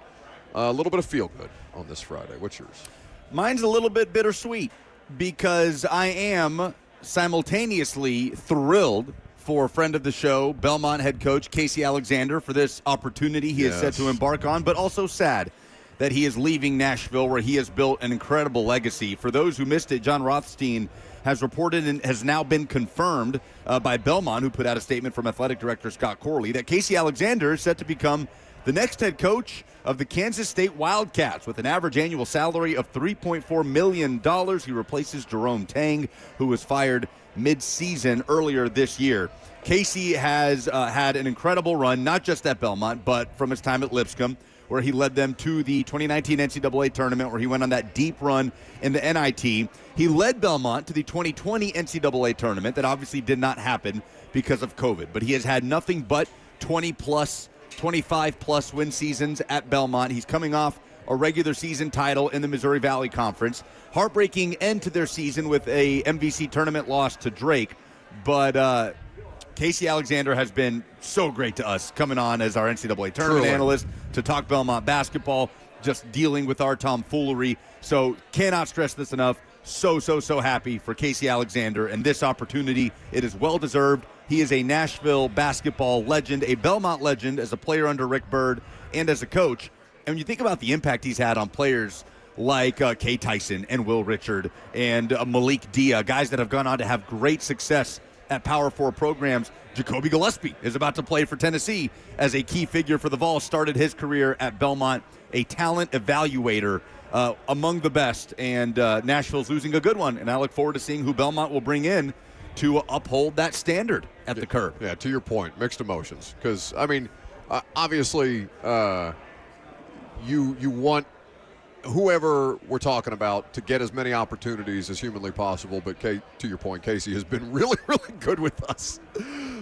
A little bit of feel good on this Friday. What's yours? Mine's a little bit bittersweet because I am simultaneously thrilled for friend of the show, Belmont head coach Casey Alexander, for this opportunity he is set to embark on, but also sad that he is leaving Nashville, where he has built an incredible legacy. For those who missed it, John Rothstein has reported and has now been confirmed by Belmont, who put out a statement from athletic director Scott Corley, that Casey Alexander is set to become the next head coach of the Kansas State Wildcats with an average annual salary of $3.4 million. He replaces Jerome Tang, who was fired mid-season earlier this year. Casey has had an incredible run, not just at Belmont, but from his time at Lipscomb, where he led them to the 2019 NCAA tournament, where he went on that deep run in the NIT. He led Belmont to the 2020 NCAA tournament that obviously did not happen because of COVID, but he has had nothing but 20-plus, 25-plus win seasons at Belmont. He's coming off a regular season title in the Missouri Valley Conference. Heartbreaking end to their season with a MVC tournament loss to Drake. But Casey Alexander has been so great to us, coming on as our NCAA tournament analyst to talk Belmont basketball, just dealing with our tomfoolery. So cannot stress this enough. So happy for Casey Alexander and this opportunity. It is well-deserved. He is a Nashville basketball legend, a Belmont legend as a player under Rick Byrd and as a coach. And when you think about the impact he's had on players like Kay Tyson and Will Richard and Malik Dia, guys that have gone on to have great success at Power 4 programs. Jacoby Gillespie is about to play for Tennessee as a key figure for the Vols, started his career at Belmont, a talent evaluator among the best, and Nashville's losing a good one, and I look forward to seeing who Belmont will bring in to uphold that standard at the Kern. Yeah, to your point, mixed emotions, because, I mean, obviously you want whoever we're talking about to get as many opportunities as humanly possible, but to your point, Casey has been really, really good with us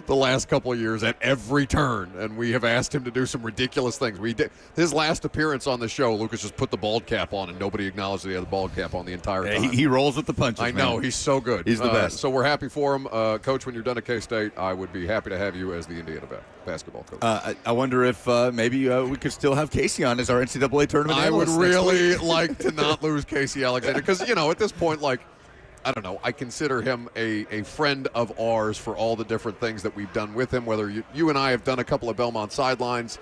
the last couple of years at every turn, and we have asked him to do some ridiculous things. We did his last appearance on the show. Lucas just put the bald cap on, and nobody acknowledged that he had the bald cap on the entire time. He rolls with the punches. I know, he's so good. He's the best. So we're happy for him, Coach. When you're done at K-State, I would be happy to have you as the Indiana basketball coach. I wonder if maybe we could still have Casey on as our NCAA tournament I would analyst next really week. like to not lose Casey Alexander because, at this point, I don't know, I consider him a friend of ours for all the different things that we've done with him, whether you and I have done a couple of Belmont sidelines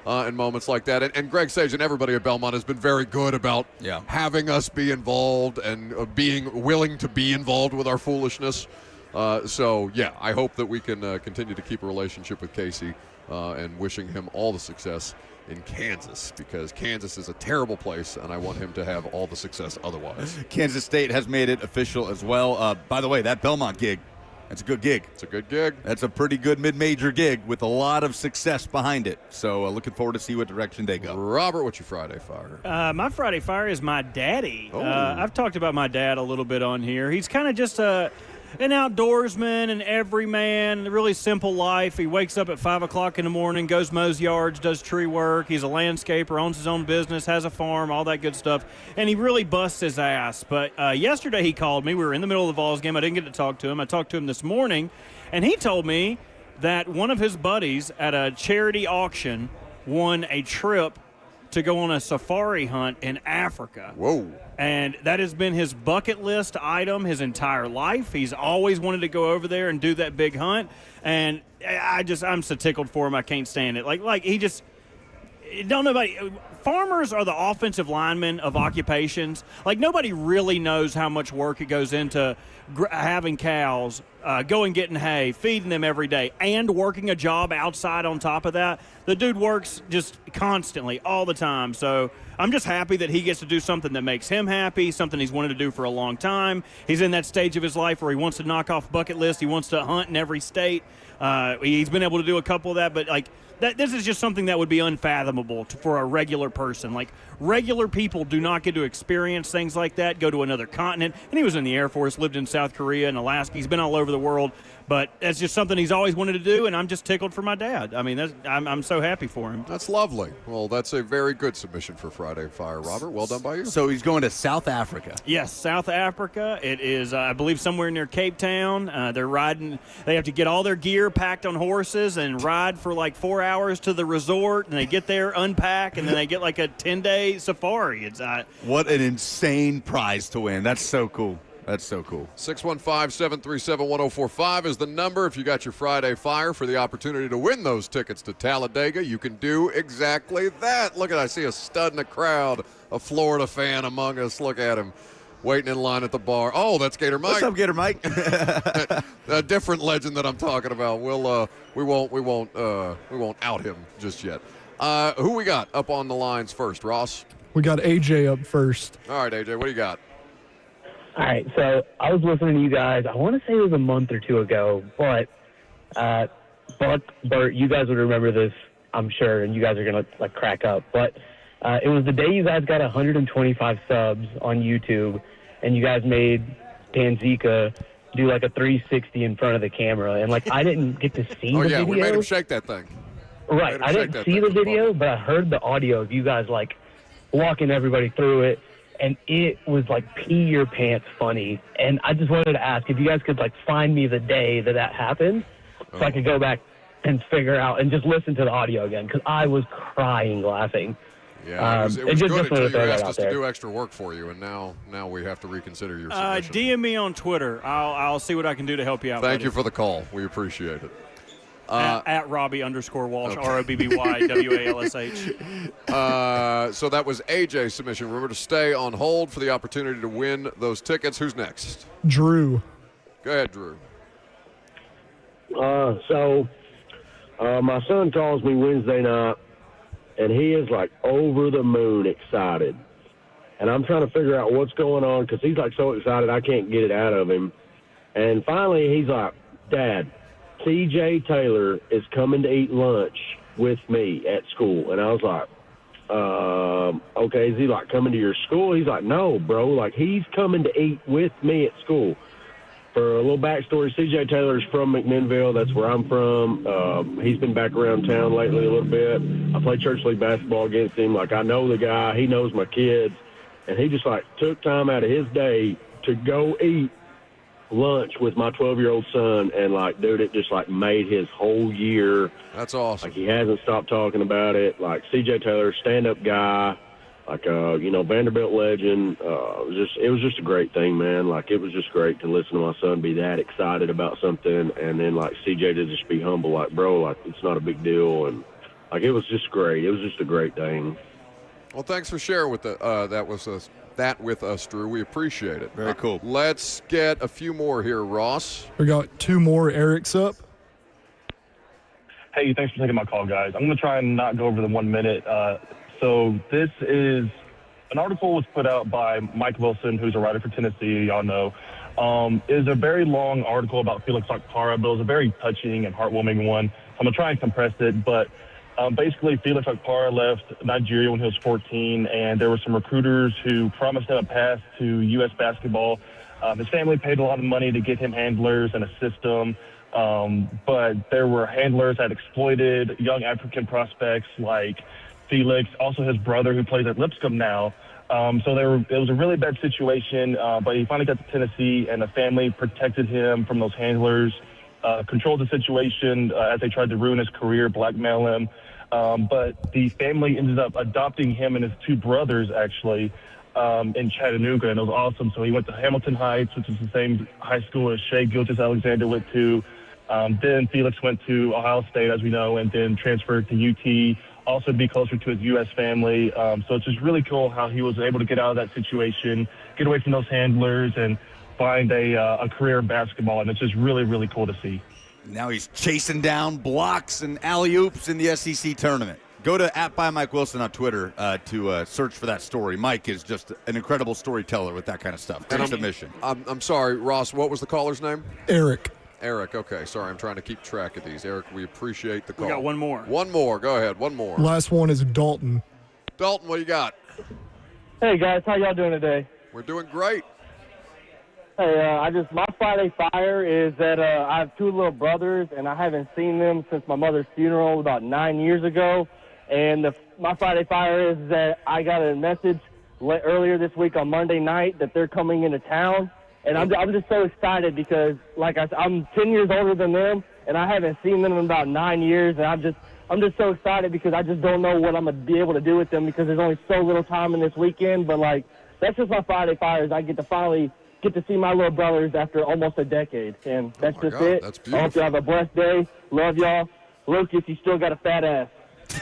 and moments like that. And Greg Sage and everybody at Belmont has been very good about having us be involved and being willing to be involved with our foolishness. I hope that we can continue to keep a relationship with Casey and wishing him all the success in Kansas, because Kansas is a terrible place, and I want him to have all the success otherwise. Kansas State has made it official as well. By the way, that Belmont gig, that's a good gig. It's a good gig. That's a pretty good mid-major gig with a lot of success behind it. So looking forward to see what direction they go. Robert, what's your Friday fire? My Friday fire is my daddy. Oh. I've talked about my dad a little bit on here. He's kind of just an outdoorsman, an everyman, a really simple life. He wakes up at 5 o'clock in the morning, goes mows yards, does tree work. He's a landscaper, owns his own business, has a farm, all that good stuff. And he really busts his ass. But yesterday he called me. We were in the middle of the Vols game. I didn't get to talk to him. I talked to him this morning, and he told me that one of his buddies at a charity auction won a trip to go on a safari hunt in Africa. Whoa. And that has been his bucket list item his entire life. He's always wanted to go over there and do that big hunt. And I'm so tickled for him. I can't stand it. Like he just don't nobody. Farmers are the offensive linemen of occupations. Like, nobody really knows how much work it goes into having cows, going getting hay, feeding them every day, and working a job outside on top of that. The dude works just constantly, all the time. So I'm just happy that he gets to do something that makes him happy, something he's wanted to do for a long time. He's in that stage of his life where he wants to knock off bucket list. He wants to hunt in every state. He's been able to do a couple of that, but this is just something that would be unfathomable for a regular person. Like, regular people do not get to experience things like that, go to another continent. And he was in the Air Force, lived in South Korea and Alaska. He's been all over the world. But that's just something he's always wanted to do, and I'm just tickled for my dad. I mean, I'm so happy for him. That's lovely. Well, that's a very good submission for Friday Fire, Robert. Well done by you. So he's going to South Africa. Yes, South Africa. It is, I believe, somewhere near Cape Town. They're riding. They have to get all their gear packed on horses and ride for like 4 hours to the resort, and they get there, unpack, and then they get like a 10-day safari. It's what an insane prize to win. That's so cool. That's so cool. 615-737-1045 is the number. If you got your Friday Fire for the opportunity to win those tickets to Talladega, you can do exactly that. Look at, I see a stud in the crowd, a Florida fan among us. Look at him, waiting in line at the bar. Oh, that's Gator Mike. What's up, Gator Mike? A different legend that I'm talking about. We won't out him just yet. Who we got up on the lines first, Ross? We got AJ up first. All right, AJ, what do you got? All right, so I was listening to you guys. I want to say it was a month or two ago, but Buck, Bert, you guys would remember this, I'm sure, and you guys are going to like crack up. But it was the day you guys got 125 subs on YouTube, and you guys made Panzika do like a 360 in front of the camera, and like I didn't get to see the video. We made him shake that thing. Right, I didn't see the video, but I heard the audio of you guys like walking everybody through it. And it was like pee your pants funny. And I just wanted to ask if you guys could like find me the day that happened so I could go back and figure out and just listen to the audio again, because I was crying laughing. Yeah, it was good until you asked us to do extra work for you, and now we have to reconsider your submission. DM me on Twitter. I'll see what I can do to help you out. Thank you for the call. We appreciate it. At Robbie_Walsh, okay. ROBBYWALSH. So that was AJ's submission. Remember to stay on hold for the opportunity to win those tickets. Who's next? Drew. Go ahead, Drew. My son calls me Wednesday night, and he is like over the moon excited. And I'm trying to figure out what's going on because he's like so excited I can't get it out of him. And finally he's like, Dad, C.J. Taylor is coming to eat lunch with me at school. And I was like, okay, is he like coming to your school? He's like, no, bro, like he's coming to eat with me at school. for a little backstory, C.J. Taylor's from McMinnville. That's where I'm from. He's been back around town lately a little bit. I play church league basketball against him. Like, I know the guy. He knows my kids. And he just, like, took time out of his day to go eat lunch with my 12-year-old son. And, like, dude, it just, like, made his whole year. That's awesome. Like, he hasn't stopped talking about it. Like, C.J. Taylor, stand-up guy. Like, Vanderbilt legend. It was just a great thing, man. Like, it was just great to listen to my son be that excited about something, and then, like, CJ to just be humble, like, bro, like, it's not a big deal. And, like, it was just great. It was just a great thing. Well, thanks for sharing with that with us, Drew. We appreciate it. Very cool. Let's get a few more here, Ross. We got 2 more. Eric's up. Hey, thanks for taking my call, guys. I'm going to try and not go over the 1 minute. So this is an article was put out by Mike Wilson, who's a writer for Tennessee, y'all know. It is a very long article about Felix Okpara, but it was a very touching and heartwarming one. I'm going to try and compress it, but basically Felix Okpara left Nigeria when he was 14, and there were some recruiters who promised him a path to U.S. basketball. His family paid a lot of money to get him handlers and a system, but there were handlers that exploited young African prospects like Felix, also his brother who plays at Lipscomb now. So it was a really bad situation, but he finally got to Tennessee, and the family protected him from those handlers, controlled the situation as they tried to ruin his career, blackmail him. But the family ended up adopting him and his 2 brothers, actually, in Chattanooga, and it was awesome. So he went to Hamilton Heights, which is the same high school as Shea Gilgeous-Alexander went to. Then Felix went to Ohio State, as we know, and then transferred to UT, also to be closer to his U.S. family. So it's just really cool how he was able to get out of that situation, get away from those handlers, and find a career in basketball. And it's just really, really cool to see. Now he's chasing down blocks and alley-oops in the SEC tournament. Go to @ByMikeWilson on Twitter to search for that story. Mike is just an incredible storyteller with that kind of stuff. Great submission. I'm sorry, Ross, what was the caller's name? Eric. Eric, okay. Sorry, I'm trying to keep track of these. Eric, we appreciate the call. We got one more. One more. Go ahead. One more. Last one is Dalton. Dalton, what you got? Hey, guys. How y'all doing today? We're doing great. Hey, my Friday fire is that I have 2 little brothers, and I haven't seen them since my mother's funeral about 9 years ago. And my Friday fire is that I got a message earlier this week on Monday night that they're coming into town. And I'm just so excited because, like I'm 10 years older than them, and I haven't seen them in about 9 years. And I'm just so excited because I just don't know what I'm going to be able to do with them because there's only so little time in this weekend. But, like, that's just my Friday fires. I get to finally get to see my little brothers after almost a decade. And that's just it. That's I hope you have a blessed day. Love y'all. Lucas, you still got a fat ass.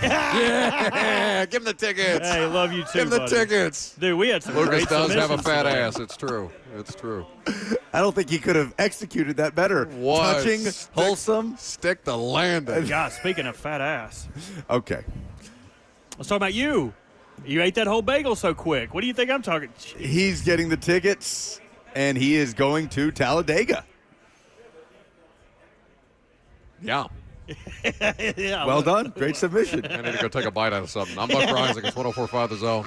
Yeah, give him the tickets. Hey, love you too, Give him the buddy. tickets. Dude, we had some Lucas great does have a submissions fat today. ass. It's true. It's true. I don't think he could have executed that better. Touching, wholesome. Stick the landing. God, speaking of fat ass, Okay. let's talk about you. You ate that whole bagel so quick. What do you think I'm talking? He's getting the tickets, and he is going to Talladega. Yeah. Yeah, Well done. Great submission. I need to go take a bite out of something. I'm Buck Ryan. It's 104.5 The Zone.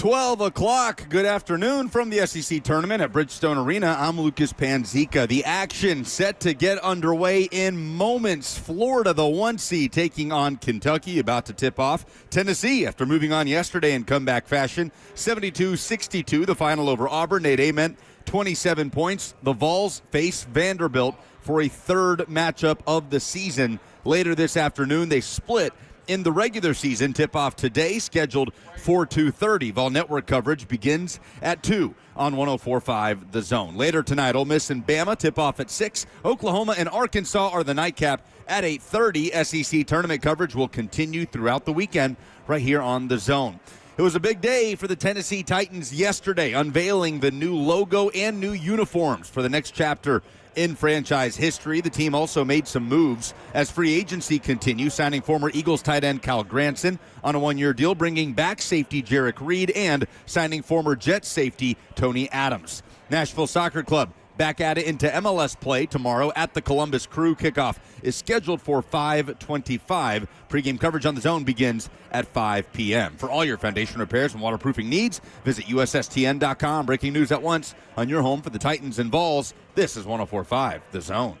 12 o'clock. Good afternoon from the SEC Tournament at Bridgestone Arena. I'm Lucas Panzica. The action set to get underway in moments. Florida, the 1 seed, taking on Kentucky, about to tip off. Tennessee, after moving on yesterday in comeback fashion, 72-62, the final over Auburn. Nate Ament, 27 points. The Vols face Vanderbilt for a third matchup of the season. Later this afternoon, they split in the regular season. Tip-off today, scheduled for 2:30. Vol Network coverage begins at 2 on 104.5 The Zone. Later tonight, Ole Miss and Bama tip-off at 6. Oklahoma and Arkansas are the nightcap at 8:30. SEC tournament coverage will continue throughout the weekend right here on The Zone. It was a big day for the Tennessee Titans yesterday, unveiling the new logo and new uniforms for the next chapter in franchise history. The team also made some moves as free agency continues, signing former Eagles tight end Kyle Granson on a 1-year deal, bringing back safety Jarek Reed, and signing former Jets safety Tony Adams. Nashville Soccer Club back at it into MLS play tomorrow at the Columbus Crew. Kickoff is scheduled for 5:25. Pre-game coverage on The Zone begins at 5 p.m. For all your foundation repairs and waterproofing needs, visit USSTN.com. Breaking news at once on your home for the Titans and Vols. This is 104.5 The Zone.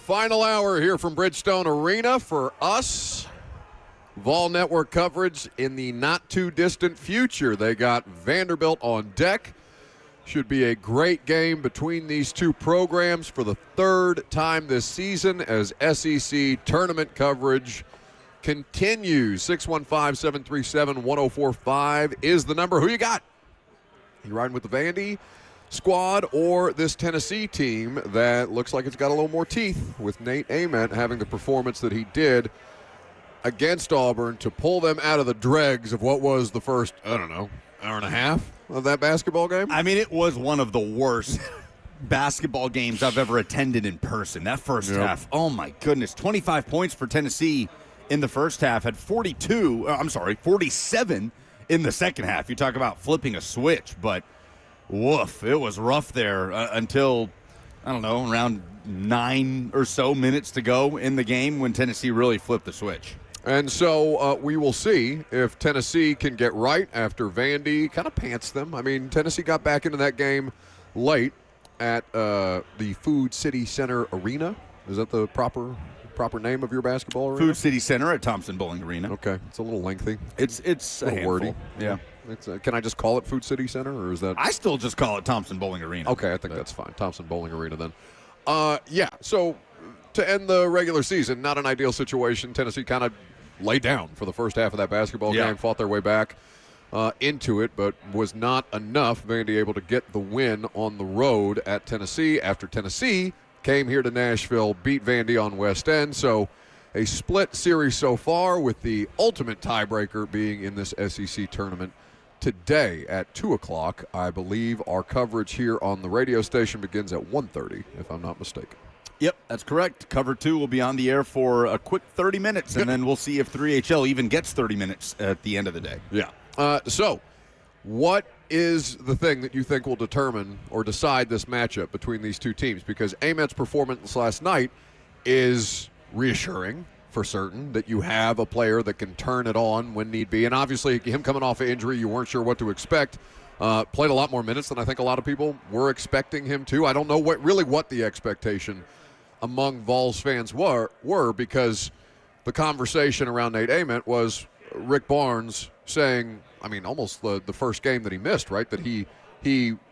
Final hour here from Bridgestone Arena for us. Vol Network coverage in the not-too-distant future. They got Vanderbilt on deck. Should be a great game between these two programs for the third time this season as SEC tournament coverage continues. 615-737-1045 is the number. Who you got? You riding with the Vandy squad or this Tennessee team that looks like it's got a little more teeth, with Nate Ament having the performance that he did against Auburn to pull them out of the dregs of what was the first, hour and a half of that basketball game? I mean, it was one of the worst basketball games I've ever attended in person. That first half, oh my goodness, 25 points for Tennessee in the first half, had 47 in the second half. You talk about flipping a switch, but woof, it was rough there until, around 9 or so minutes to go in the game when Tennessee really flipped the switch. And so we will see if Tennessee can get right after Vandy kind of pants them. I mean, Tennessee got back into that game late at the Food City Center Arena. Is that the proper name of your basketball arena? Food City Center at Thompson Bowling Arena. Okay, it's a little lengthy. It's a little wordy. Yeah. Can I just call it Food City Center, or is that? I still just call it Thompson Bowling Arena. Okay, I think that's fine. Thompson Bowling Arena then. So to end the regular season, not an ideal situation. Tennessee kind of laid down for the first half of that basketball game, fought their way back into it, but was not enough. Vandy able to get the win on the road at Tennessee after Tennessee came here to Nashville, beat Vandy on West End. So a split series so far, with the ultimate tiebreaker being in this SEC tournament today at 2 o'clock. I believe our coverage here on the radio station begins at 1:30, if I'm not mistaken. Yep, that's correct. Cover 2 will be on the air for a quick 30 minutes, and then we'll see if 3HL even gets 30 minutes at the end of the day. Yeah. So what is the thing that you think will determine or decide this matchup between these two teams? Because Ament's performance last night is reassuring for certain, that you have a player that can turn it on when need be. And obviously, him coming off of injury, you weren't sure what to expect. Played a lot more minutes than I think a lot of people were expecting him to. I don't know what the expectation among Vols fans were, because the conversation around Nate Ament was Rick Barnes saying, almost the first game that he missed, right? That he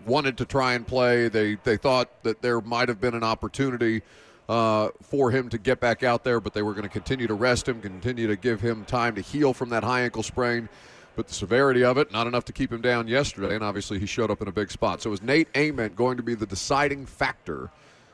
wanted to try and play. They thought that there might have been an opportunity for him to get back out there, but they were going to continue to rest him, continue to give him time to heal from that high ankle sprain. But the severity of it, not enough to keep him down yesterday, and obviously he showed up in a big spot. So is Nate Ament going to be the deciding factor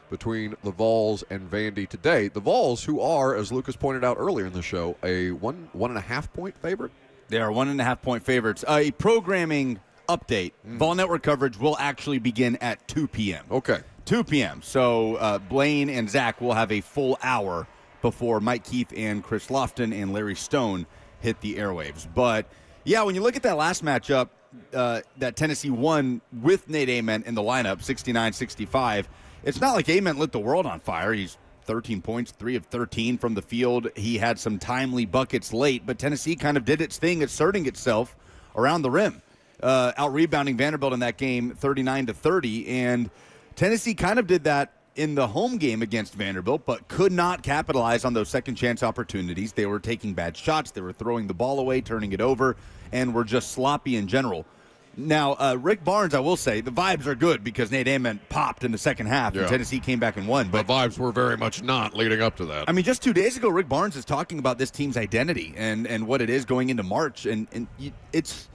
between the Vols and Vandy today? The Vols, who are, as Lucas pointed out earlier in the show, a 1.5 point favorite? They are 1.5 point favorites. A programming update. Vol Network coverage will actually begin at 2 p.m. Okay. 2 p.m. So Blaine and Zach will have a full hour before Mike Keith and Chris Lofton and Larry Stone hit the airwaves. But, yeah, when you look at that last matchup, that Tennessee won with Nate Ament in the lineup, 69-65, it's not like Ament lit the world on fire. He's 13 points, 3 of 13 from the field. He had some timely buckets late, but Tennessee kind of did its thing, asserting itself around the rim, out-rebounding Vanderbilt in that game 39-30, and Tennessee kind of did that in the home game against Vanderbilt, but could not capitalize on those second-chance opportunities. They were taking bad shots. They were throwing the ball away, turning it over, and were just sloppy in general. Now, Rick Barnes, I will say, the vibes are good because Nate Ament popped in the second half, and Tennessee came back and won. But the vibes were very much not leading up to that. I mean, just 2 days ago, Rick Barnes is talking about this team's identity and what it is going into March, and it's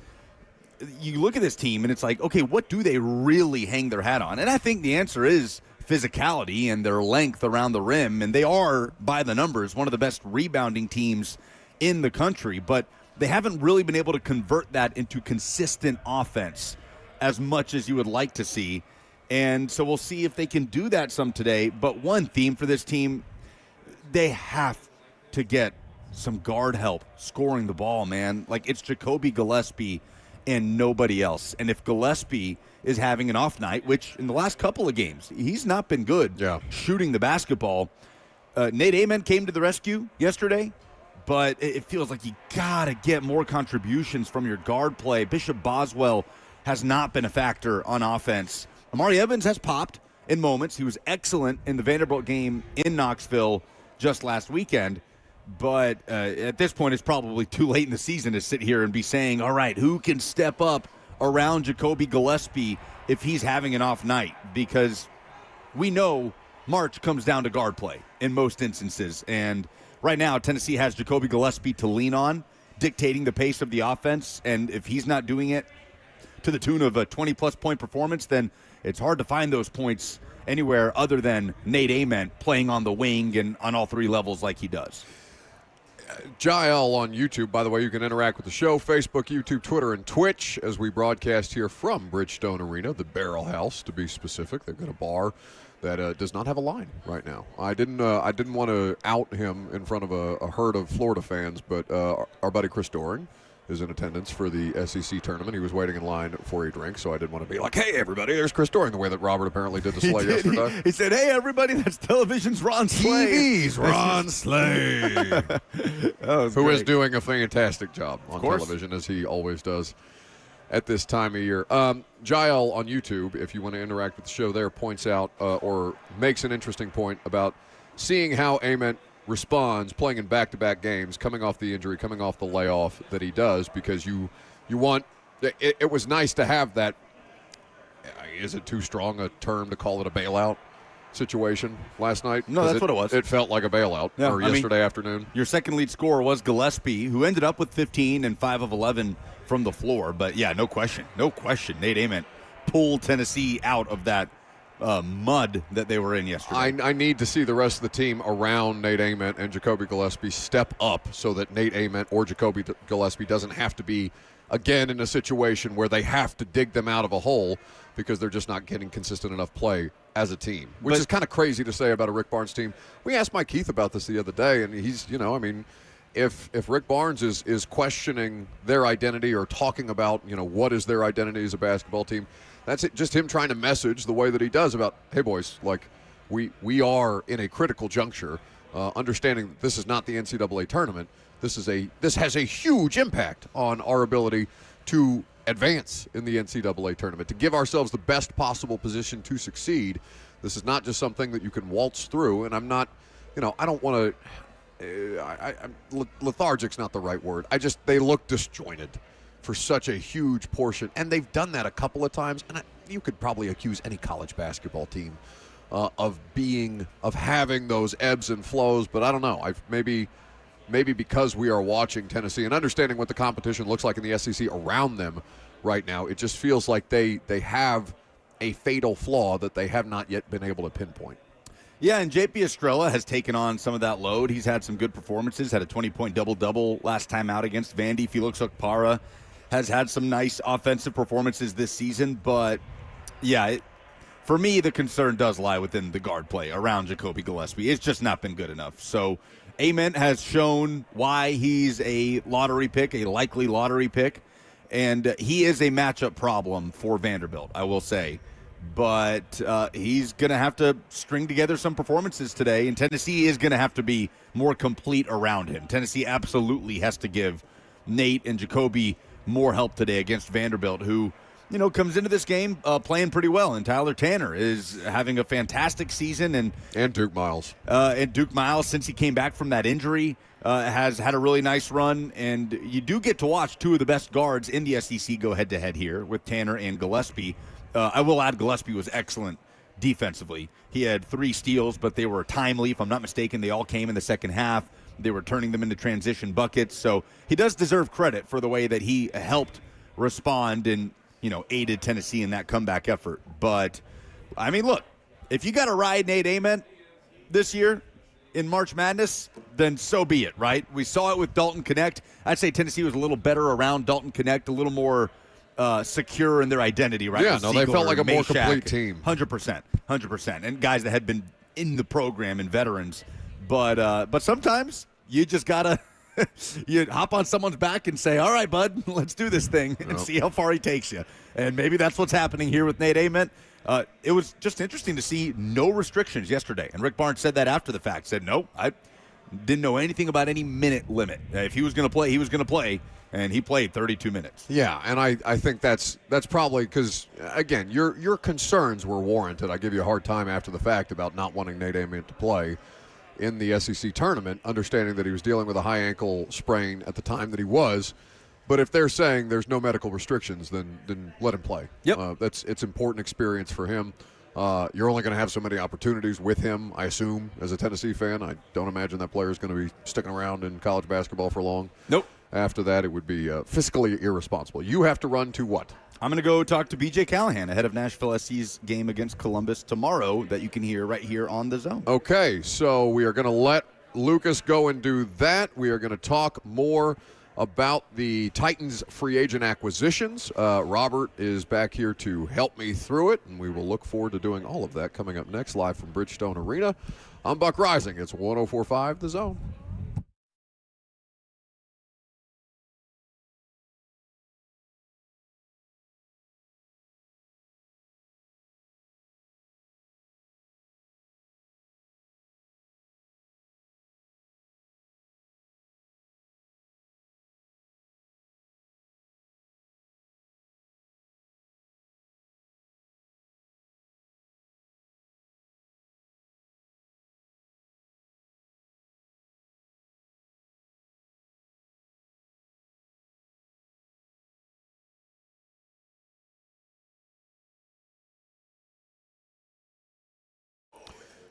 you look at this team, and it's like, okay, what do they really hang their hat on? And I think the answer is physicality and their length around the rim, and they are, by the numbers, one of the best rebounding teams in the country, but they haven't really been able to convert that into consistent offense as much as you would like to see, and so we'll see if they can do that some today. But one theme for this team, they have to get some guard help scoring the ball, man. Like, it's Jacoby Gillespie and nobody else, and if Gillespie is having an off night, which in the last couple of games, he's not been good shooting the basketball. Nate Ament came to the rescue yesterday, but it feels like you got to get more contributions from your guard play. Bishop Boswell has not been a factor on offense. Amari Evans has popped in moments. He was excellent in the Vanderbilt game in Knoxville just last weekend. But at this point, it's probably too late in the season to sit here and be saying, all right, who can step up around Jacoby Gillespie if he's having an off night? Because we know March comes down to guard play in most instances. And right now, Tennessee has Jacoby Gillespie to lean on, dictating the pace of the offense. And if he's not doing it to the tune of a 20-plus point performance, then it's hard to find those points anywhere other than Nate Ament playing on the wing and on all 3 levels like he does. Jael on YouTube. By the way, you can interact with the show, Facebook, YouTube, Twitter, and Twitch as we broadcast here from Bridgestone Arena, the Barrel House, to be specific. They've got a bar that does not have a line right now. I didn't want to out him in front of a herd of Florida fans, but our buddy Chris Doring is in attendance for the SEC tournament. He was waiting in line for a drink, so I didn't want to be like, hey, everybody, there's Chris Doring, the way that Robert apparently did the sleigh yesterday. He said, hey, everybody, that's television's Ron Slay. TV's Ron Slay. Who is doing a fantastic job on television, as he always does at this time of year. Jael on YouTube, if you want to interact with the show there, points out or makes an interesting point about seeing how Ament responds playing in back-to-back games, coming off the injury, coming off the layoff that he does, because you want it was nice to have that. Is it too strong a term to call it a bailout situation last night? No, that's what it was. It felt like a bailout yesterday afternoon. Your second lead scorer was Gillespie, who ended up with 15 and 5 of 11 from the floor. But, yeah, no question. Nate Ament pulled Tennessee out of that mud that they were in yesterday. I need to see the rest of the team around Nate Ament and Jacoby Gillespie step up so that Nate Ament or Jacoby Gillespie doesn't have to be, again, in a situation where they have to dig them out of a hole because they're just not getting consistent enough play as a team, which is kind of crazy to say about a Rick Barnes team. We asked Mike Keith about this the other day, and he's, if Rick Barnes is questioning their identity or talking about, what is their identity as a basketball team, that's it, just him trying to message the way that he does about, hey, boys, like, we are in a critical juncture, understanding that this is not the NCAA tournament. This has a huge impact on our ability to advance in the NCAA tournament, to give ourselves the best possible position to succeed. This is not just something that you can waltz through, and I'm not, I don't want to, lethargic's not the right word. They look disjointed for such a huge portion, and they've done that a couple of times, and you could probably accuse any college basketball team of having those ebbs and flows, but I don't know. Maybe because we are watching Tennessee and understanding what the competition looks like in the SEC around them right now, it just feels like they have a fatal flaw that they have not yet been able to pinpoint. Yeah, and JP Estrella has taken on some of that load. He's had some good performances, had a 20-point double-double last time out against Vandy. Felix Okpara has had some nice offensive performances this season, but, yeah, for me, the concern does lie within the guard play around Jacoby Gillespie. It's just not been good enough. So Ament has shown why he's a lottery pick, a likely lottery pick, and he is a matchup problem for Vanderbilt, I will say. But he's going to have to string together some performances today, and Tennessee is going to have to be more complete around him. Tennessee absolutely has to give Nate and Jacoby more help today against Vanderbilt, who comes into this game playing pretty well, and Tyler Tanner is having a fantastic season, and Duke Miles. And Duke Miles, since he came back from that injury, has had a really nice run, and you do get to watch two of the best guards in the SEC go head-to-head here with Tanner and Gillespie. I will add Gillespie was excellent defensively. He had 3 steals, but they were timely. If I'm not mistaken, they all came in the second half. They were turning them into transition buckets, so he does deserve credit for the way that he helped respond and aided Tennessee in that comeback effort. But, I mean, look, if you got to ride Nate Ament this year in March Madness, then so be it, right? We saw it with Dalton Connect. I'd say Tennessee was a little better around Dalton Connect, a little more secure in their identity, right? Yeah, no, they felt like a more complete team. 100%. And guys that had been in the program and veterans. But sometimes you just got to you hop on someone's back and say, all right, bud, let's do this thing and see how far he takes you. And maybe that's what's happening here with Nate Ament. It was just interesting to see no restrictions yesterday. And Rick Barnes said that after the fact, said, no, I didn't know anything about any minute limit. If he was going to play, he was going to play. And he played 32 minutes. Yeah, and I think that's probably because, again, your concerns were warranted. I give you a hard time after the fact about not wanting Nate Ament to play in the SEC tournament, understanding that he was dealing with a high ankle sprain at the time that he was. But if they're saying there's no medical restrictions, then let him play. Yep. It's important experience for him. You're only going to have so many opportunities with him, I assume, as a Tennessee fan. I don't imagine that player is going to be sticking around in college basketball for long. Nope. After that, it would be fiscally irresponsible. You have to run to what? I'm going to go talk to B.J. Callahan ahead of Nashville SC's game against Columbus tomorrow that you can hear right here on The Zone. Okay, so we are going to let Lucas go and do that. We are going to talk more about the Titans free agent acquisitions. Robert is back here to help me through it, and we will look forward to doing all of that coming up next live from Bridgestone Arena. I'm Buck Rising. It's 104.5 The Zone.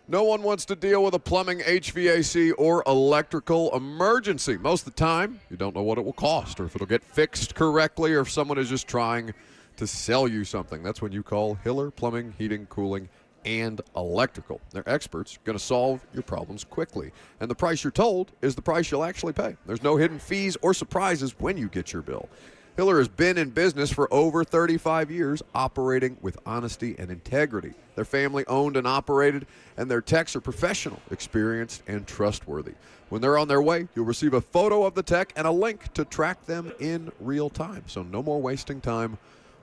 No one wants to deal with a plumbing, HVAC, or electrical emergency. Most of the time, you don't know what it will cost or if it'll get fixed correctly or if someone is just trying to sell you something. That's when you call Hiller Plumbing, Heating, Cooling, and Electrical. They're experts, going to solve your problems quickly. And the price you're told is the price you'll actually pay. There's no hidden fees or surprises when you get your bill. Hiller has been in business for over 35 years, operating with honesty and integrity. They're family-owned and operated, and their techs are professional, experienced, and trustworthy. When they're on their way, you'll receive a photo of the tech and a link to track them in real time. So no more wasting time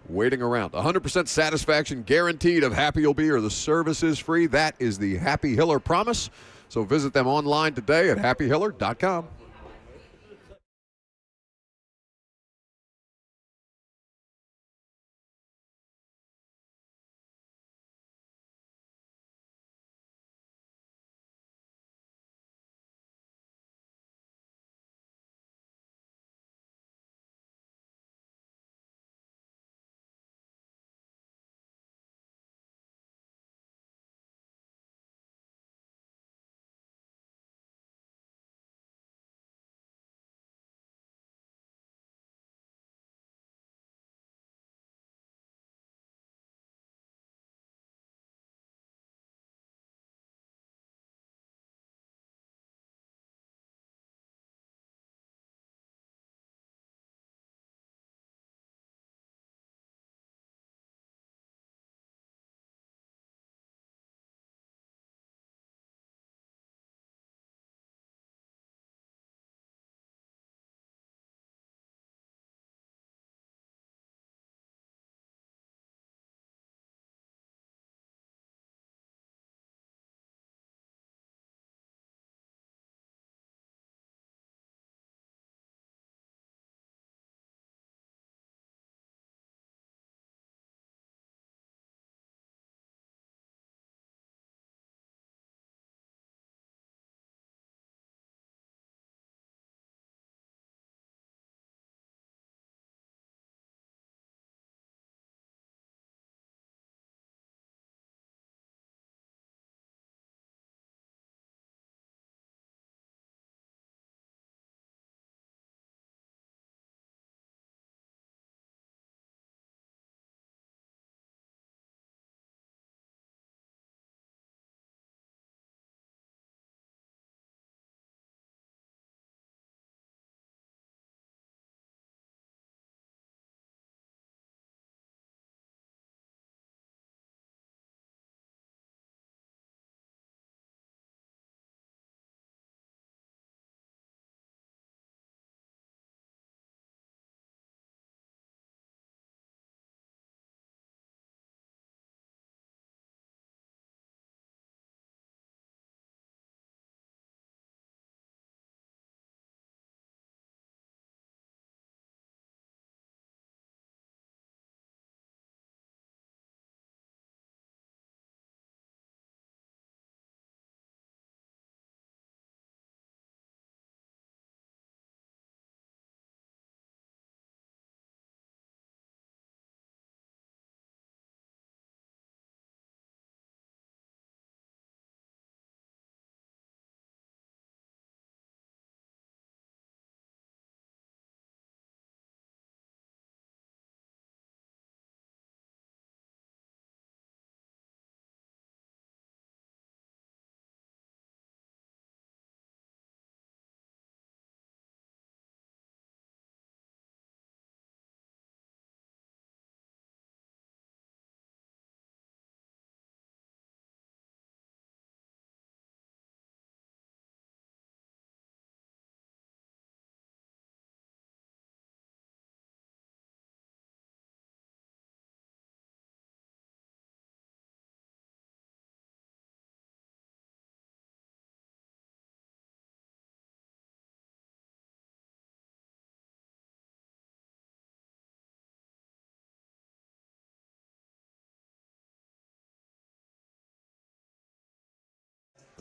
waiting around. 100% satisfaction guaranteed of Happy You'll Be or the service is free. That is the Happy Hiller promise. So visit them online today at happyhiller.com.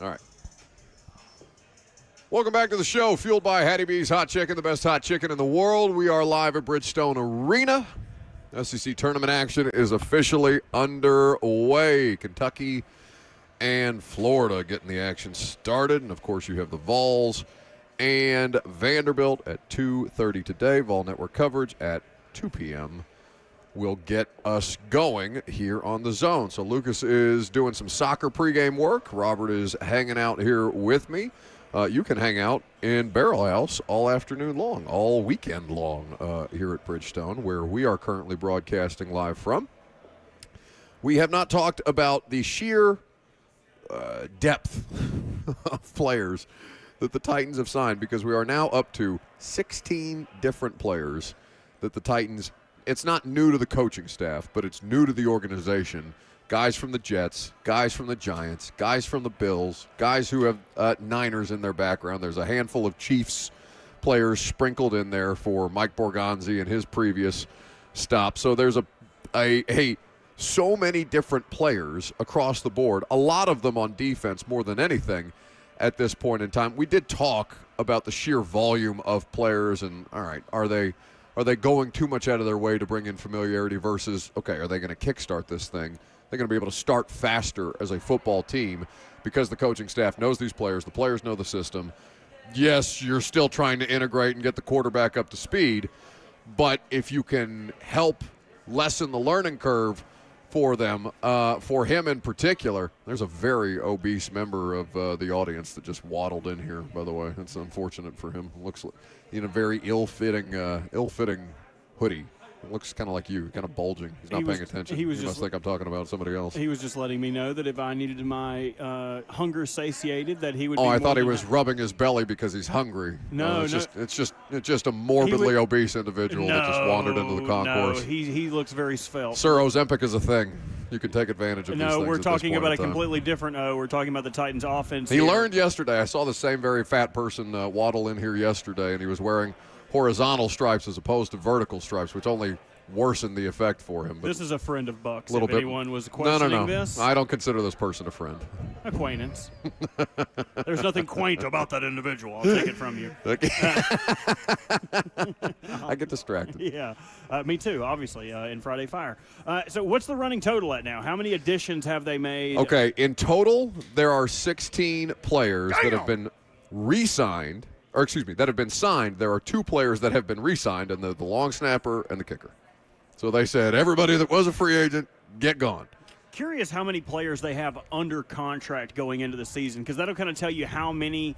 All right. Welcome back to the show, fueled by Hattie B's Hot Chicken, the best hot chicken in the world. We are live at Bridgestone Arena. SEC tournament action is officially underway. Kentucky and Florida getting the action started. And, of course, you have the Vols and Vanderbilt at 2:30 today. Vol Network coverage at 2 p.m. will get us going here on the Zone. So Lucas is doing some soccer pregame work. Robert is hanging out here with me. You can hang out in Barrel House all afternoon long, all weekend long here at Bridgestone, where we are currently broadcasting live from. We have not talked about the sheer depth of players that the Titans have signed, because we are now up to 16 different players that the Titans, it's not new to the coaching staff, but it's new to the organization. Guys from the Jets, guys from the Giants, guys from the Bills, guys who have Niners in their background. There's a handful of Chiefs players sprinkled in there for Mike Borgonzi and his previous stop. So there's so many different players across the board, a lot of them on defense more than anything at this point in time. We did talk about the sheer volume of players and, all right, are they going too much out of their way to bring in familiarity versus, okay, are they going to kickstart this thing? They're going to be able to start faster as a football team because the coaching staff knows these players. The players know the system. Yes, you're still trying to integrate and get the quarterback up to speed, but if you can help lessen the learning curve for them, for him in particular, there's a very obese member of the audience that just waddled in here, by the way. That's unfortunate for him. Looks like in a very ill-fitting hoodie. It looks kind of like you, kind of bulging. He's not paying attention. He must think I'm talking about somebody else. He was just letting me know that if I needed my hunger satiated, that he would. Oh, I thought he was rubbing his belly because he's hungry. No, it's just a morbidly obese individual that just wandered into the concourse. No, he looks very svelte. Sir, Ozempic is a thing. You can take advantage of these things. No, we're talking about a time. completely different. We're talking about the Titans' offense. He learned yesterday. I saw the same very fat person waddle in here yesterday, and he was wearing horizontal stripes as opposed to vertical stripes, which only worsened the effect for him. But this is a friend of Buck's. If anyone was questioning this, I don't consider this person a friend. Acquaintance. There's nothing quaint about that individual. I'll take it from you. I get distracted. Yeah, me too. Obviously, in Friday Fire. So, what's the running total at now? How many additions have they made? Okay, in total, there are 16 players that have been re-signed. Or excuse me, that have been signed. There are 2 players that have been re-signed, and the long snapper and the kicker. So they said, everybody that was a free agent, get gone. Curious how many players they have under contract going into the season, because that'll kind of tell you how many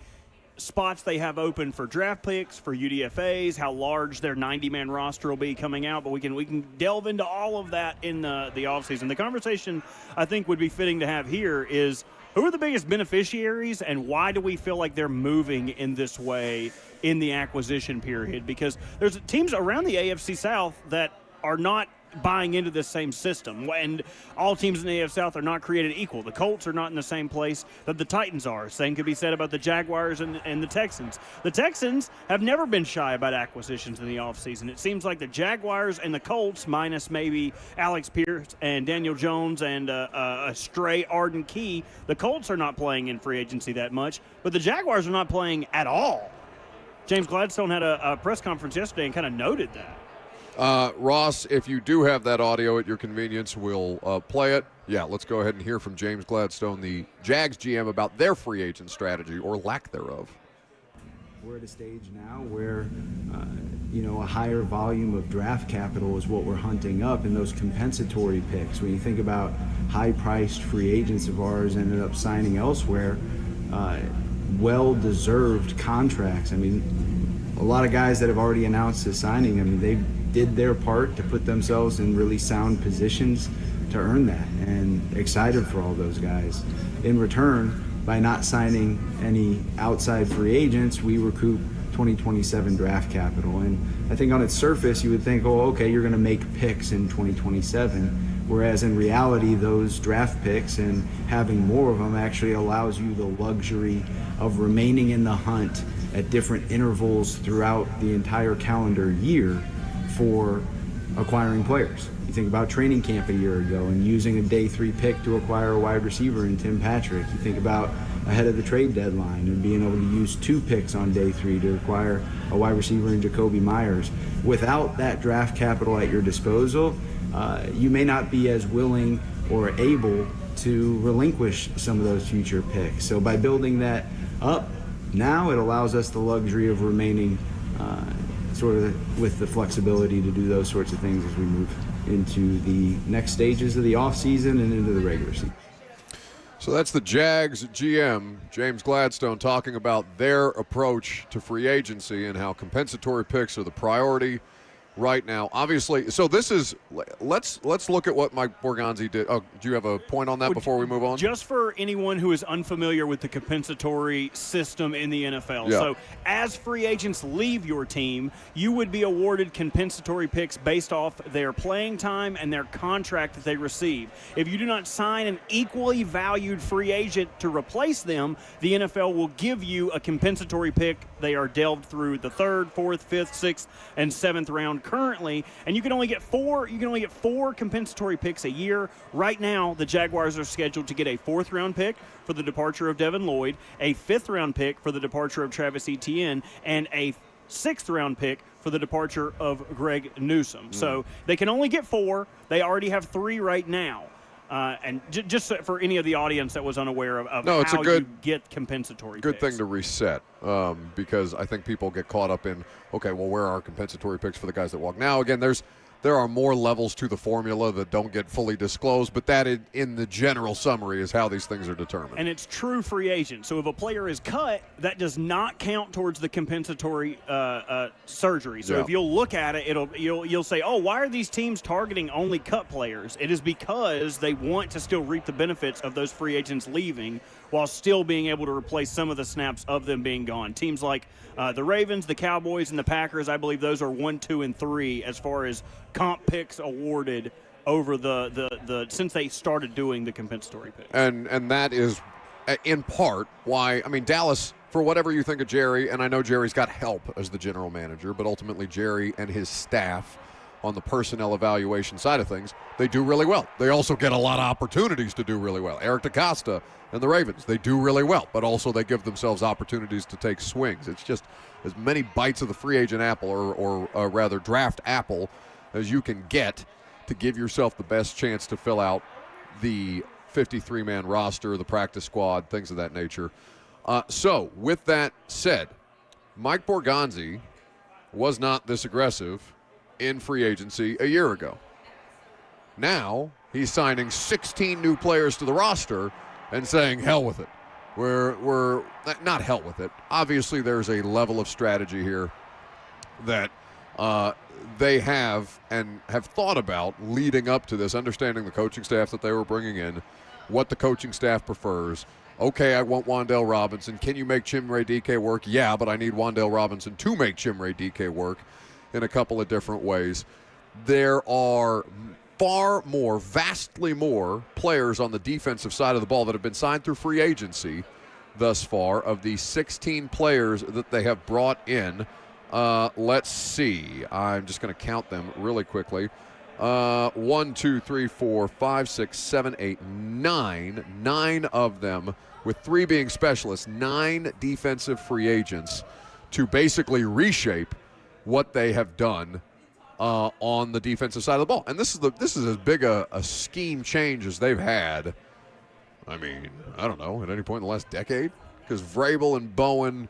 spots they have open for draft picks, for UDFAs, how large their 90-man roster will be coming out. But we can delve into all of that in the offseason. The conversation I think would be fitting to have here is, who are the biggest beneficiaries, and why do we feel like they're moving in this way in the acquisition period? Because there's teams around the AFC South that are not buying into this same system, and all teams in the AFC South are not created equal. The Colts are not in the same place that the Titans are. Same could be said about the Jaguars and the Texans. The Texans have never been shy about acquisitions in the offseason. It seems like the Jaguars and the Colts, minus maybe Alex Pierce and Daniel Jones and a stray Arden Key, the Colts are not playing in free agency that much, but the Jaguars are not playing at all. James Gladstone had a press conference yesterday and kind of noted that. Ross, if you do have that audio at your convenience, we'll play it. Yeah, let's go ahead and hear from James Gladstone, the Jags GM, about their free agent strategy, or lack thereof. We're at a stage now where, a higher volume of draft capital is what we're hunting up, and those compensatory picks. When you think about high-priced free agents of ours ended up signing elsewhere, well-deserved contracts. I mean, a lot of guys that have already announced the signing, I mean, they did their part to put themselves in really sound positions to earn that, and excited for all those guys. In return, by not signing any outside free agents, we recoup 2027 draft capital. And I think on its surface, you would think, oh, okay, you're going to make picks in 2027. Whereas in reality, those draft picks and having more of them actually allows you the luxury of remaining in the hunt at different intervals throughout the entire calendar year for acquiring players. You think about training camp a year ago and using a day 3 pick to acquire a wide receiver in Tim Patrick. You think about ahead of the trade deadline and being able to use 2 picks on day 3 to acquire a wide receiver in Jacoby Myers. Without that draft capital at your disposal, you may not be as willing or able to relinquish some of those future picks. So by building that up, now it allows us the luxury of remaining sort of with the flexibility to do those sorts of things as we move into the next stages of the offseason and into the regular season. So that's the Jags GM, James Gladstone, talking about their approach to free agency and how compensatory picks are the priority right now. Obviously, so this is, let's look at what Mike Borgonzi did. Oh, do you have a point on that before we move on? Just for anyone who is unfamiliar with the compensatory system in the NFL. Yeah. So as free agents leave your team, you would be awarded compensatory picks based off their playing time and their contract that they receive. If you do not sign an equally valued free agent to replace them, the NFL will give you a compensatory pick. They are delved through the 3rd, 4th, 5th, 6th, and 7th round currently, and you can only get 4 compensatory picks a year. Right now, the Jaguars are scheduled to get a 4th round pick for the departure of Devin Lloyd, a 5th round pick for the departure of Travis Etienne, and a 6th round pick for the departure of Greg Newsome. So they can only get 4. They already have 3 right now. And just for any of the audience that was unaware of how you get compensatory good picks. thing to reset, because I think people get caught up in, okay, well, where are compensatory picks for the guys that walk? Now, again, there are more levels to the formula that don't get fully disclosed, but that in the general summary is how these things are determined. And it's true free agent. So if a player is cut, that does not count towards the compensatory surgery. So if you'll look at it, you'll say, oh, why are these teams targeting only cut players? It is because they want to still reap the benefits of those free agents leaving while still being able to replace some of the snaps of them being gone. Teams like the Ravens, the Cowboys, and the Packers, I believe those are 1, 2, and 3 as far as comp picks awarded over the since they started doing the compensatory picks. And that is in part why, I mean, Dallas, for whatever you think of Jerry, and I know Jerry's got help as the general manager, but ultimately Jerry and his staff on the personnel evaluation side of things, they do really well. They also get a lot of opportunities to do really well. Eric DeCosta and the Ravens, they do really well, but also they give themselves opportunities to take swings. It's just as many bites of the free agent apple or rather draft apple as you can get to give yourself the best chance to fill out the 53-man roster, the practice squad, things of that nature. So with that said, Mike Borgonzi was not this aggressive in free agency a year ago. Now he's signing 16 new players to the roster and saying, hell with it. We're not hell with it. Obviously, there's a level of strategy here that they have and have thought about leading up to this, understanding the coaching staff that they were bringing in, what the coaching staff prefers. Okay, I want Wan'Dale Robinson. Can you make Chimere Dike work? Yeah, but I need Wan'Dale Robinson to make Chimere Dike work in a couple of different ways. There are vastly more players on the defensive side of the ball that have been signed through free agency thus far. Of the 16 players that they have brought in, let's see. I'm just going to count them really quickly. 1, 2, 3, 4, 5, 6, 7, 8, 9. 9 of them, with 3 being specialists, 9 defensive free agents to basically reshape what they have done on the defensive side of the ball. And this is as big a scheme change as they've had, I mean, I don't know, at any point in the last decade. Because Vrabel and Bowen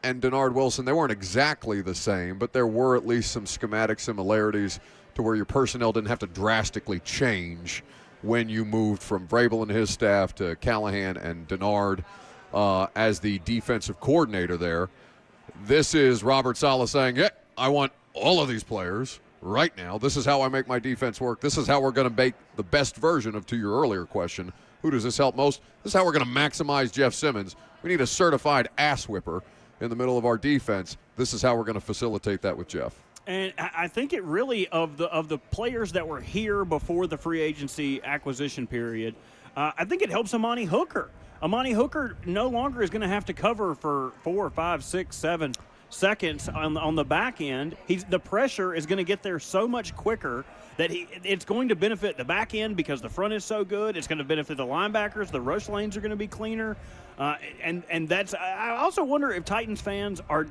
and Denard Wilson, they weren't exactly the same, but there were at least some schematic similarities to where your personnel didn't have to drastically change when you moved from Vrabel and his staff to Callahan and Denard as the defensive coordinator there. This is Robert Saleh saying, yeah, I want all of these players right now. This is how I make my defense work. This is how we're going to make the best version of, to your earlier question, who does this help most? This is how we're going to maximize Jeff Simmons. We need a certified ass whipper in the middle of our defense. This is how we're going to facilitate that with Jeff. And I think it really, of the players that were here before the free agency acquisition period, I think it helps Amani Hooker. Amani Hooker no longer is going to have to cover for 4, 5, 6, 7 seconds on the back end. The pressure is going to get there so much quicker that it's going to benefit the back end because the front is so good. It's going to benefit the linebackers. The rush lanes are going to be cleaner. And that's – I also wonder if Titans fans are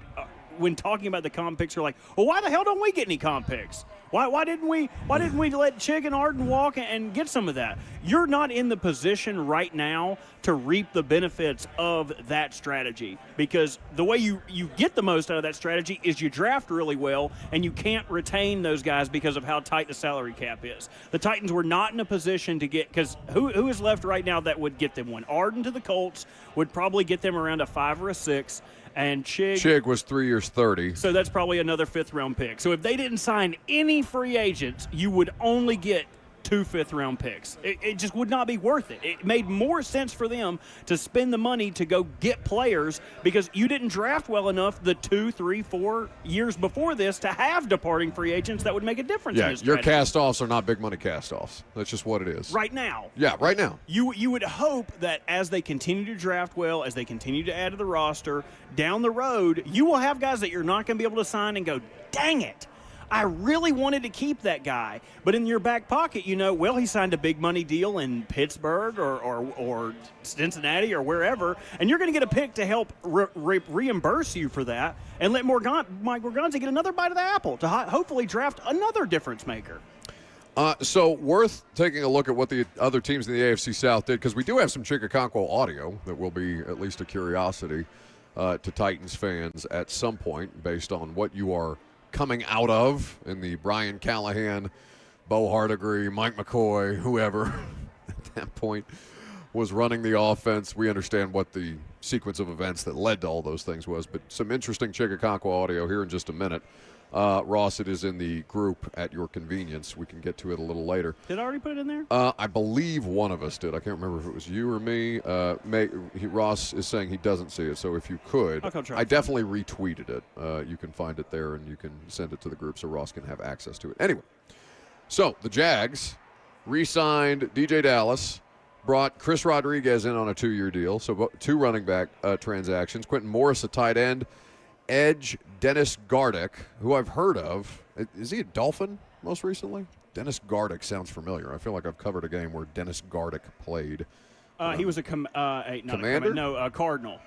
when talking about the comp picks are like, well, why the hell don't we get any comp picks? Why didn't we let Chig and Arden walk and get some of that? You're not in the position right now to reap the benefits of that strategy because the way you get the most out of that strategy is you draft really well and you can't retain those guys because of how tight the salary cap is. The Titans were not in a position to get – because who is left right now that would get them one? Arden to the Colts would probably get them around a 5 or a 6. And Chig was 3 years, 30. So that's probably another 5th-round pick. So if they didn't sign any free agents, you would only get 2 5th-round picks. It just would not be worth it. It made more sense for them to spend the money to go get players because you didn't draft well enough the 2, 3, 4 years before this to have departing free agents that would make a difference in this your strategy. cast-offs are not big money cast-offs. That's just what it is. Right now. Yeah, right now. You would hope that as they continue to draft well, as they continue to add to the roster, down the road, you will have guys that you're not going to be able to sign and go, dang it. I really wanted to keep that guy. But in your back pocket, he signed a big money deal in Pittsburgh or Cincinnati or wherever, and you're going to get a pick to help reimburse you for that and let Mike Morganzi get another bite of the apple to hopefully draft another difference maker. So worth taking a look at what the other teams in the AFC South did because we do have some Chicago audio that will be at least a curiosity to Titans fans at some point based on what you are coming out of in the Brian Callahan, Bo Hardigree, Mike McCoy, whoever at that point was running the offense. We understand what the sequence of events that led to all those things was, but some interesting Chicago audio here in just a minute. Ross, it is in the group at your convenience. We can get to it a little later. Did I already put it in there? I believe one of us did. I can't remember if it was you or me. Ross is saying he doesn't see it, so if you could. I definitely retweeted it. You can find it there, and you can send it to the group so Ross can have access to it. Anyway, so the Jags re-signed DJ Dallas, brought Chris Rodriguez in on a 2-year deal, so 2 running back transactions. Quentin Morris, a tight end. Edge Dennis Gardick, who I've heard of. Is he a Dolphin most recently? Dennis Gardick sounds familiar. I feel like I've covered a game where Dennis Gardick played. He was a Commander? A Cardinal,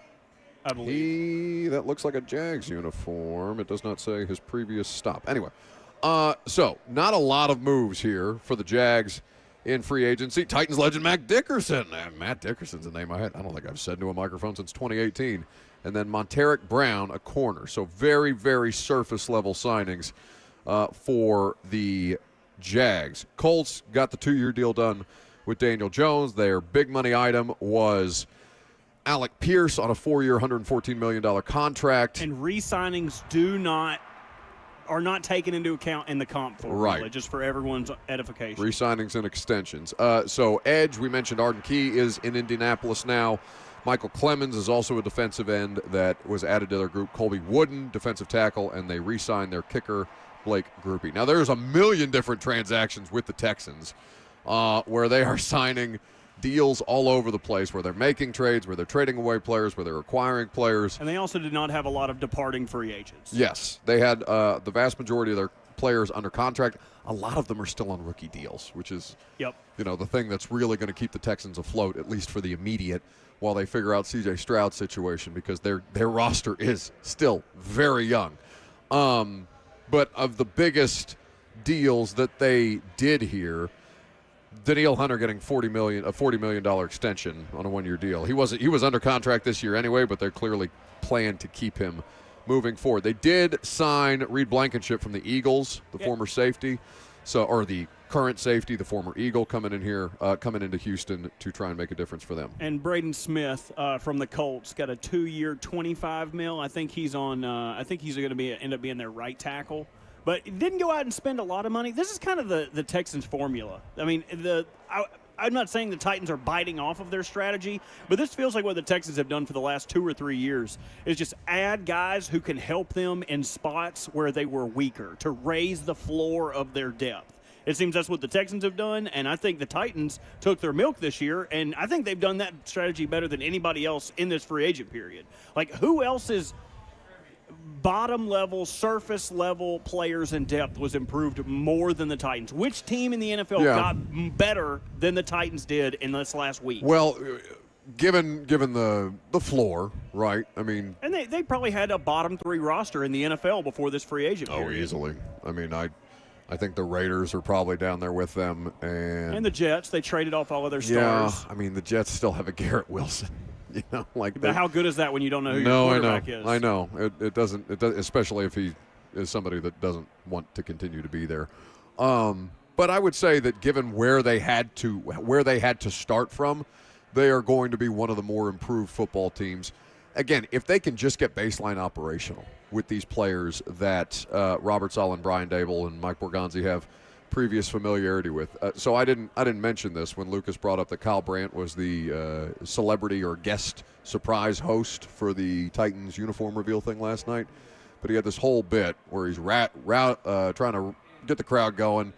I believe. That looks like a Jags uniform. It does not say his previous stop. Anyway, so not a lot of moves here for the Jags in free agency. Titans legend Matt Dickerson. Matt Dickerson's a name I don't think I've said into a microphone since 2018. And then Monteric Brown, a corner. So very, very surface-level signings for the Jags. Colts got the 2-year deal done with Daniel Jones. Their big money item was Alec Pierce on a 4-year, $114 million contract. And re-signings are not taken into account in the comp formula, right. Just for everyone's edification. Re-signings and extensions. So Edge, we mentioned Arden Key is in Indianapolis now. Michael Clemens is also a defensive end that was added to their group. Colby Wooden, defensive tackle, and they re-signed their kicker, Blake Groupie. Now, there's a million different transactions with the Texans where they are signing deals all over the place, where they're making trades, where they're trading away players, where they're acquiring players. And they also did not have a lot of departing free agents. Yes. They had the vast majority of their players under contract. A lot of them are still on rookie deals, which is the thing that's really going to keep the Texans afloat, at least for the immediate, while they figure out C.J. Stroud's situation, because their roster is still very young. But of the biggest deals that they did here, Danielle Hunter getting a $40 million extension on a 1-year deal. He was under contract this year anyway, but they're clearly plan to keep him moving forward. They did sign Reed Blankenship from the Eagles, the former safety, or the current safety, the former Eagle, coming into Houston to try and make a difference for them. And Braden Smith from the Colts got a 2-year, $25 million. I think he's on. I think he's going to end up being their right tackle. But it didn't go out and spend a lot of money. This is kind of the Texans' formula. I mean, I'm not saying the Titans are biting off of their strategy, but this feels like what the Texans have done for the last 2 or 3 years is just add guys who can help them in spots where they were weaker to raise the floor of their depth. It seems that's what the Texans have done, and I think the Titans took their milk this year, and I think they've done that strategy better than anybody else in this free agent period. Like, who else is bottom-level, surface-level players in depth was improved more than the Titans? Which team in the NFL got better than the Titans did in this last week? Well, given the floor, right? I mean, and they probably had a bottom 3 roster in the NFL before this free agent period. Oh, easily. I mean, I think the Raiders are probably down there with them, and the Jets. They traded off all of their stars. Yeah, I mean, the Jets still have a Garrett Wilson. You know, but how good is that when you don't know who your quarterback is? I know. It doesn't. Especially if he is somebody that doesn't want to continue to be there. But I would say that given where they had to start from, they are going to be one of the more improved football teams. Again, if they can just get baseline operational with these players that Robert Saleh, Brian Dable, and Mike Borgonzi have previous familiarity with. So I didn't mention this when Lucas brought up that Kyle Brandt was the celebrity or guest surprise host for the Titans uniform reveal thing last night. But he had this whole bit where he's trying to get the crowd going,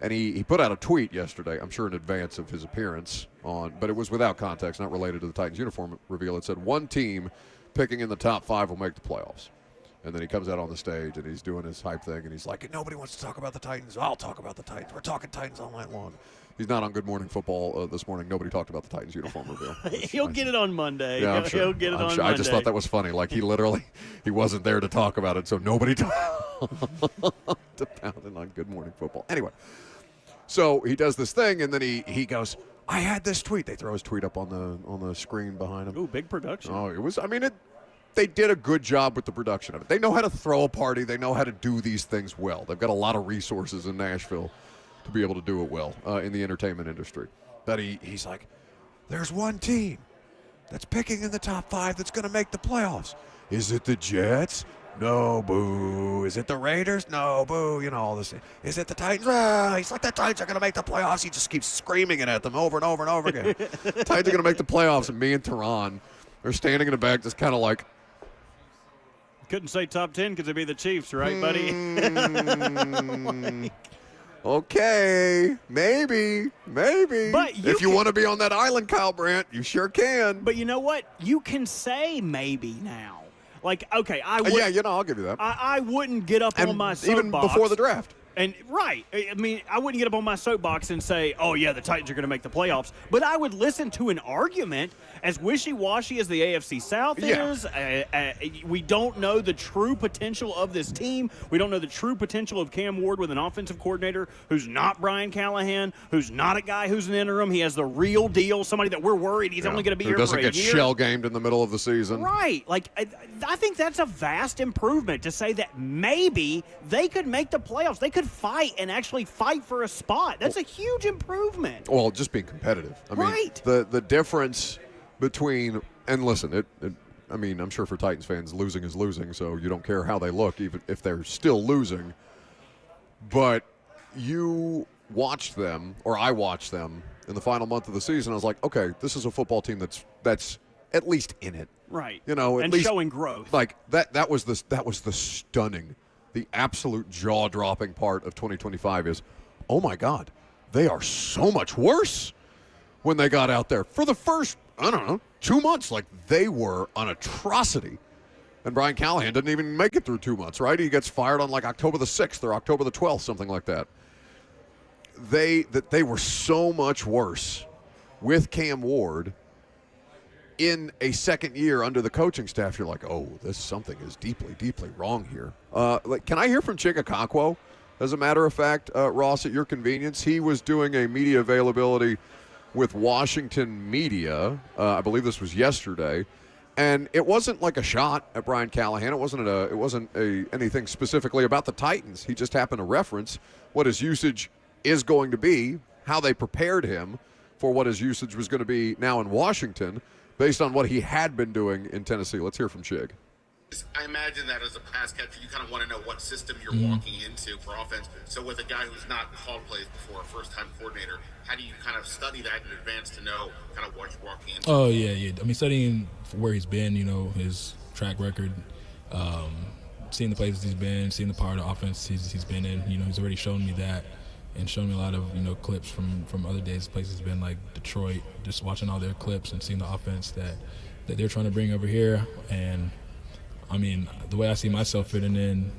and he put out a tweet yesterday, I'm sure in advance of his appearance but it was without context, not related to the Titans uniform reveal. It said, one team picking in the top 5 will make the playoffs. And then he comes out on the stage, and he's doing his hype thing, and he's like, nobody wants to talk about the Titans. I'll talk about the Titans. We're talking Titans all night long. He's not on Good Morning Football this morning. Nobody talked about the Titans uniform reveal. He'll get it on Monday. Yeah, I'm sure. He'll get it on Monday. I just thought that was funny. Like, he wasn't there to talk about it, so nobody to pound it on Good Morning Football. Anyway, so he does this thing, and then he goes, I had this tweet. They throw his tweet up on the screen behind him. Ooh, big production. Oh, it was, they did a good job with the production of it. They know how to throw a party. They know how to do these things well. They've got a lot of resources in Nashville to be able to do it well in the entertainment industry. But he's like, there's one team that's picking in the top 5 that's going to make the playoffs. Is it the Jets? No, boo. Is it the Raiders? No, boo. You know, all this. Is it the Titans? He's like, the Titans are going to make the playoffs. He just keeps screaming it at them over and over and over again. Titans are going to make the playoffs, and me and Tehran are standing in the back just kind of like, couldn't say top 10 because it'd be the Chiefs, right, buddy? Okay, maybe. But if you want to be on that island, Kyle Brandt, you sure can. But you know what? You can say maybe now. Like, okay, I would. Yeah, I'll give you that. I wouldn't get up on my soapbox. Even before the draft. And right, I mean, I wouldn't get up on my soapbox and say, oh, yeah, the Titans are going to make the playoffs. But I would listen to an argument as wishy-washy as the AFC South is. We don't know the true potential of this team. We don't know the true potential of Cam Ward with an offensive coordinator who's not Brian Callahan, who's not a guy who's an interim. He has the real deal, somebody that we're worried he's only going to be here for a year. Who doesn't get shell-gamed in the middle of the season. Right. Like, I think that's a vast improvement to say that maybe they could make the playoffs. They could fight and actually fight for a spot. That's a huge improvement. Well, just being competitive. I mean, the difference between, and listen, I'm sure for Titans fans, losing is losing, so you don't care how they look, even if they're still losing. But you watched them, or I watched them in the final month of the season. I was like, okay, this is a football team that's at least in it. Right. You know, and showing growth. Like that was the stunning, the absolute jaw-dropping part of 2025 is, oh my God, they are so much worse when they got out there. For the first, 2 months, like they were an atrocity. And Brian Callahan didn't even make it through 2 months, right? He gets fired on like October the 6th or October the 12th, something like that. They were so much worse with Cam Ward in a second year under the coaching staff. You're like, oh, something is deeply, deeply wrong here. Can I hear from Chikakakwo? As a matter of fact, Ross, at your convenience, he was doing a media availability with Washington media. I believe this was yesterday, and it wasn't like a shot at Brian Callahan. It wasn't anything specifically about the Titans. He just happened to reference what his usage is going to be, how they prepared him for what his usage was going to be now in Washington, based on what he had been doing in Tennessee. Let's hear from Chig. I imagine that as a pass catcher, you kind of want to know what system you're walking into for offense. So with a guy who's not called plays before, a first-time coordinator, how do you kind of study that in advance to know kind of what you're walking into? Oh, yeah. I mean, studying where he's been, his track record, seeing the places he's been, seeing the part of the offense he's been in. He's already shown me that and shown me a lot of, clips from other days, places been like Detroit, just watching all their clips and seeing the offense that they're trying to bring over here. And I mean, the way I see myself fitting in,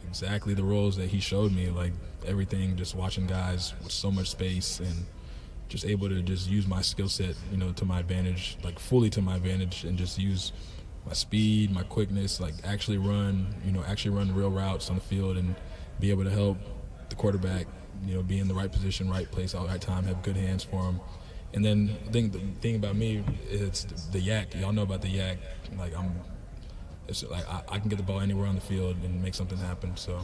exactly the roles that he showed me, like everything, just watching guys with so much space and just able to just use my skill set, to my advantage, like fully to my advantage, and just use my speed, my quickness, like actually run real routes on the field and be able to help the quarterback, be in the right position, right place, all right time, have good hands for him. And then the thing about me is the yak. Y'all know about the yak. Like I can get the ball anywhere on the field and make something happen. So.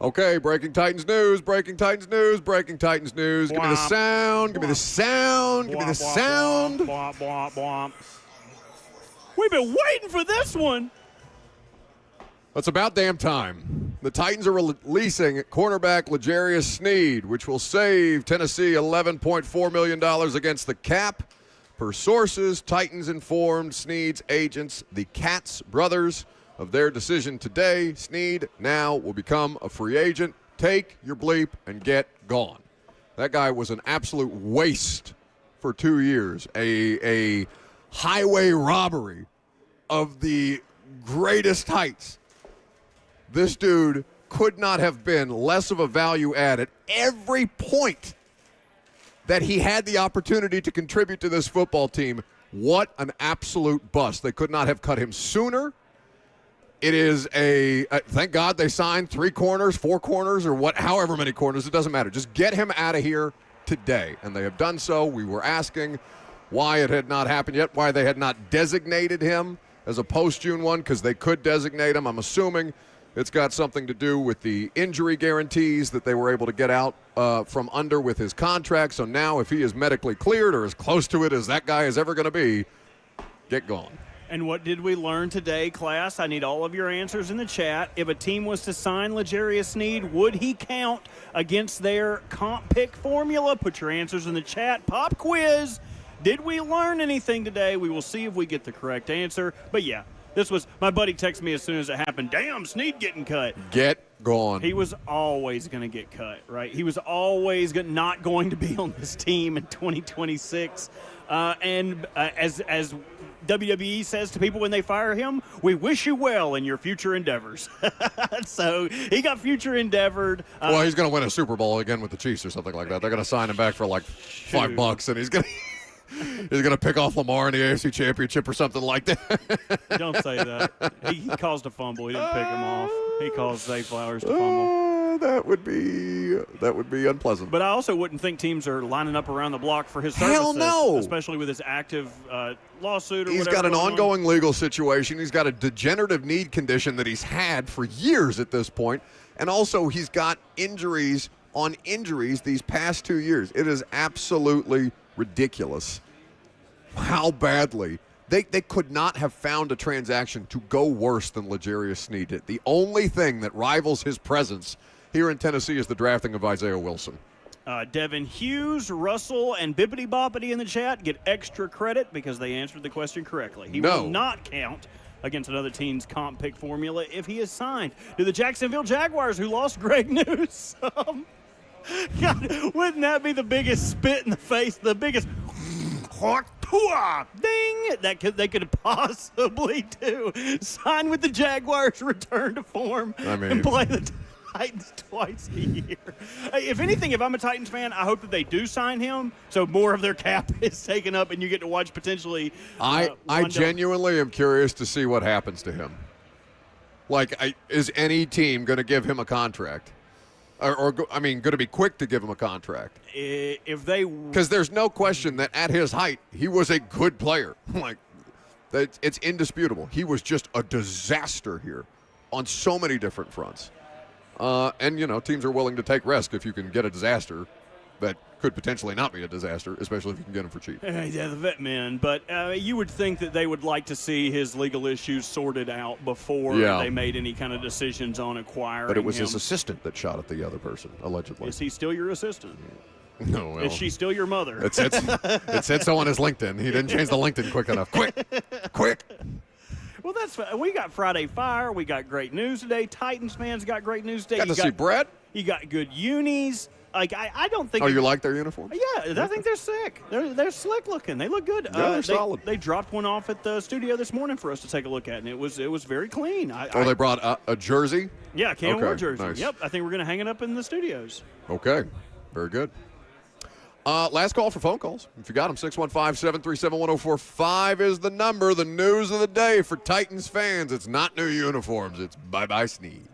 Okay, breaking Titans news, breaking Titans news, breaking Titans news. Give me the sound, give me the sound, give me the sound. We've been waiting for this one. It's about damn time. The Titans are releasing cornerback L'Jarius Sneed, which will save Tennessee $11.4 million against the cap. Per sources, Titans informed Sneed's agents, the Katz brothers, of their decision today. Sneed now will become a free agent. Take your bleep and get gone. That guy was an absolute waste for 2 years. A highway robbery of the greatest heights. This dude could not have been less of a value add at every point that he had the opportunity to contribute to this football team. What an absolute bust. They could not have cut him sooner. It is thank God they signed 3 corners, 4 corners, or however many corners. It doesn't matter. Just get him out of here today. And they have done so. We were asking why it had not happened yet, why they had not designated him as a post-June one, because they could designate him. I'm assuming it's got something to do with the injury guarantees that they were able to get out from under with his contract. So now if he is medically cleared or as close to it as that guy is ever going to be, get gone. And what did we learn today, class? I need all of your answers in the chat. If a team was to sign L'Jarius Sneed, would he count against their comp pick formula? Put your answers in the chat. Pop quiz. Did we learn anything today? We will see if we get the correct answer. But, yeah, this was – my buddy texted me as soon as it happened. Damn, Sneed getting cut. Get gone. He was always going to get cut, right? He was always not going to be on this team in 2026. As WWE says to people when they fire him, we wish you well in your future endeavors. So he got future endeavored. Well, he's going to win a Super Bowl again with the Chiefs or something like that. They're going to sign him back for like $5, and he's going to pick off Lamar in the AFC Championship or something like that. Don't say that. He caused a fumble. He didn't pick him off. He caused Zay Flowers to fumble. That would be unpleasant. But I also wouldn't think teams are lining up around the block for his services. Hell no. Especially with his active lawsuit or he's whatever. He's got an ongoing legal situation. He's got a degenerative knee condition that he's had for years at this point. And also he's got injuries on injuries these past 2 years. It is absolutely ridiculous how badly. They could not have found a transaction to go worse than L'Jarius Sneed did. The only thing that rivals his presence here in Tennessee is the drafting of Isaiah Wilson. Devin Hughes, Russell, and Bippity Boppity in the chat get extra credit because they answered the question correctly. He will not count against another team's comp pick formula if he is signed. Do the Jacksonville Jaguars, who lost Greg Newsome, God, wouldn't that be the biggest spit in the face, the biggest ding that they could possibly do? Sign with the Jaguars, return to form, and play the Titans twice a year. Hey, if anything, if I'm a Titans fan, I hope that they do sign him so more of their cap is taken up and you get to watch potentially. I genuinely am curious to see what happens to him. Is any team going to give him a contract? Going to be quick to give him a contract. Because there's no question that at his height, he was a good player. It's indisputable. He was just a disaster here on so many different fronts. Teams are willing to take risk if you can get a disaster that could potentially not be a disaster, especially if you can get him for cheap. Yeah, the vet men. But you would think that they would like to see his legal issues sorted out before they made any kind of decisions on acquiring him. But it was his assistant that shot at the other person, allegedly. Is he still your assistant? No. Well, is she still your mother? It said so on his LinkedIn. He didn't change the LinkedIn quick enough. Quick. Well, we got Friday Fire. We got great news today. Titans fans got great news today. Got to see Brett. You got good unis. Like I don't think. Oh, you like their uniforms? Yeah, I think they're sick. They're slick looking. They look good. Yeah, they're solid. They dropped one off at the studio this morning for us to take a look at, and it was very clean. They brought a jersey? Yeah, Cam Ward jersey. Nice. Yep, I think we're going to hang it up in the studios. Okay, very good. Last call for phone calls. If you got them, 615-737-1045 is the number. The news of the day for Titans fans. It's not new uniforms. It's bye-bye Snead.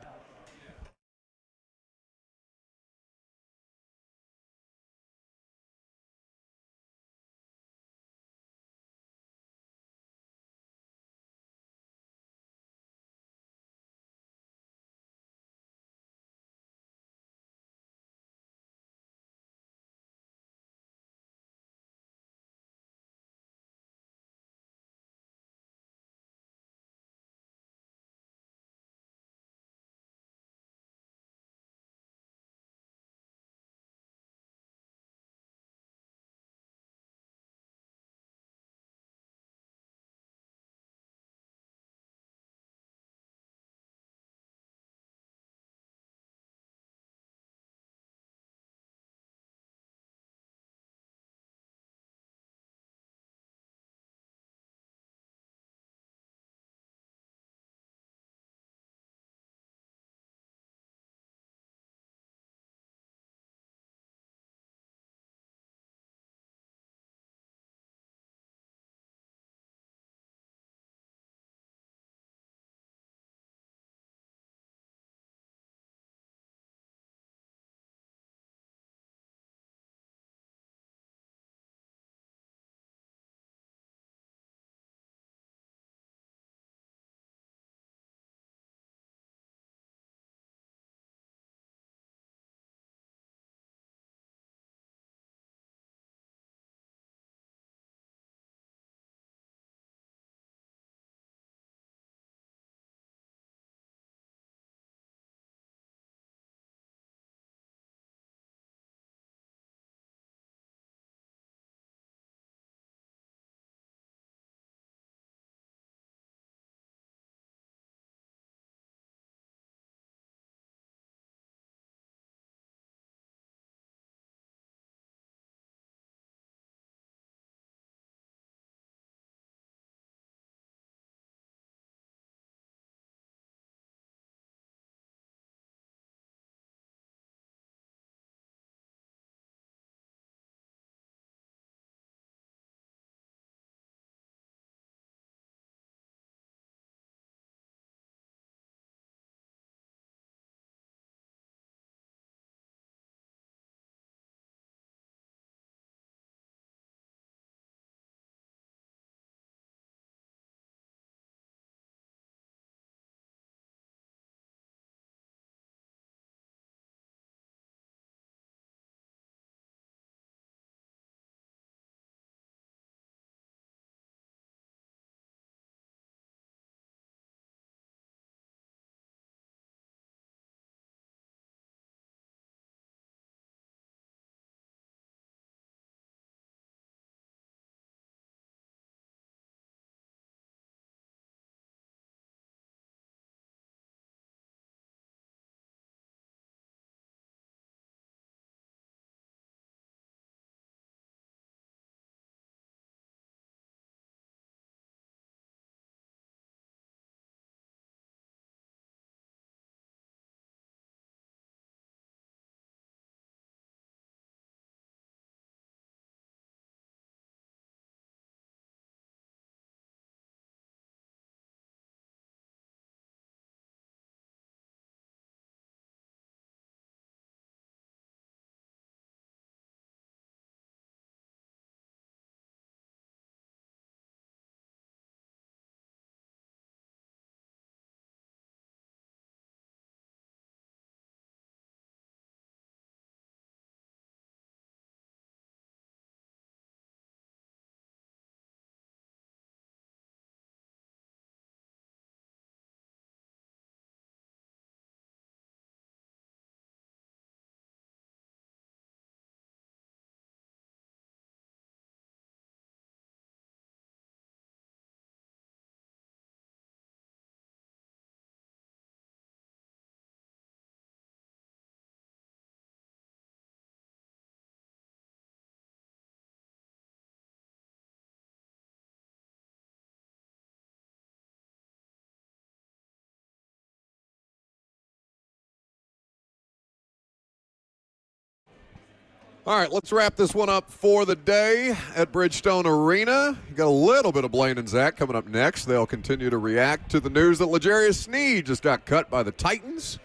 All right, let's wrap this one up for the day at Bridgestone Arena. You got a little bit of Blaine and Zach coming up next. They'll continue to react to the news that L'Jarius Sneed just got cut by the Titans.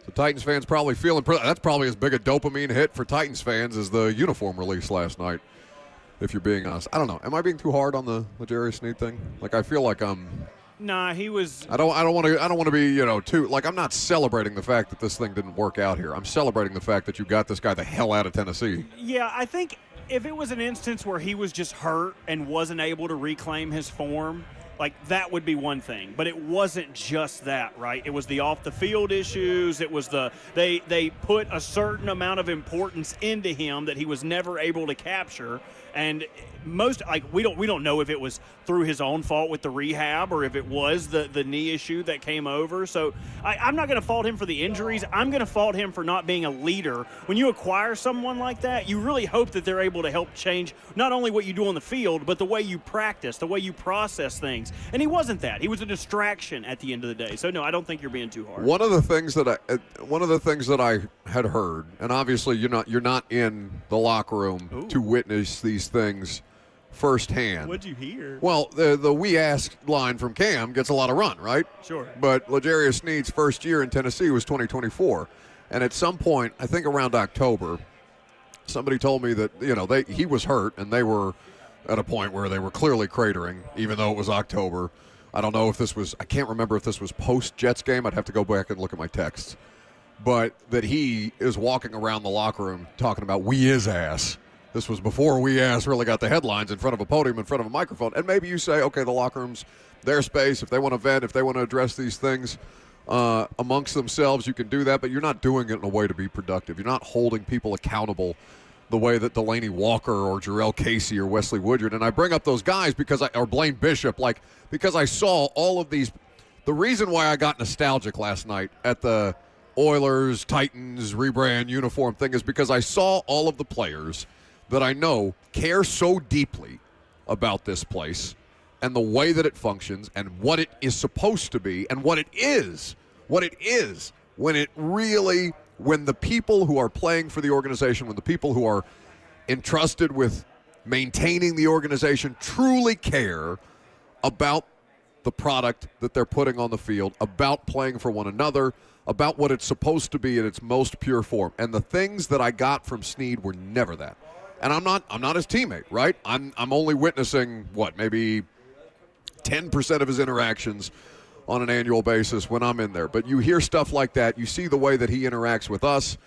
The Titans fans probably feeling that's probably as big a dopamine hit for Titans fans as the uniform release last night, if you're being honest. I don't know. Am I being too hard on the L'Jarius Sneed thing? Like, I feel like Nah, he was. I don't want to be, too, like, I'm not celebrating the fact that this thing didn't work out here. I'm celebrating the fact that you got this guy the hell out of Tennessee. Yeah, I think if it was an instance where he was just hurt and wasn't able to reclaim his form, like, that would be one thing. But it wasn't just that, right? It was the off-the-field issues. It was they put a certain amount of importance into him that he was never able to capture. And we don't know if it was through his own fault with the rehab or if it was the knee issue that came over. So I'm not going to fault him for the injuries. I'm going to fault him for not being a leader. When you acquire someone like that, you really hope that they're able to help change not only what you do on the field, but the way you practice, the way you process things. And he wasn't that. He was a distraction at the end of the day. So no, I don't think you're being too hard. One of the things that I had heard, and obviously you're not in the locker room to witness these things firsthand. What'd you hear? Well, the "we ask" line from Cam gets a lot of run, right? Sure. But L'Jarius Sneed's first year in Tennessee was 2024, and at some point, I think around October, somebody told me that he was hurt, and they were at a point where they were clearly cratering, even though it was October. I don't know if I can't remember if this was post-Jets game. I'd have to go back and look at my texts. But that he is walking around the locker room talking about "we his ass." This was before "we ass" really got the headlines in front of a podium, in front of a microphone. And maybe you say, okay, the locker room's their space. If they want to vent, if they want to address these things amongst themselves, you can do that. But you're not doing it in a way to be productive. You're not holding people accountable the way that Delaney Walker or Jarrell Casey or Wesley Woodyard. And I bring up those guys or Blaine Bishop, because I saw all of these. The reason why I got nostalgic last night at the Oilers, Titans, rebrand uniform thing is because I saw all of the players that I know care so deeply about this place and the way that it functions and what it is supposed to be and what it is when the people who are playing for the organization, when the people who are entrusted with maintaining the organization truly care about the product that they're putting on the field, about playing for one another, about what it's supposed to be in its most pure form. And the things that I got from Sneed were never that. And I'm not his teammate, right? I'm only witnessing maybe 10% of his interactions on an annual basis when I'm in there. But you hear stuff like that. You see the way that he interacts with us.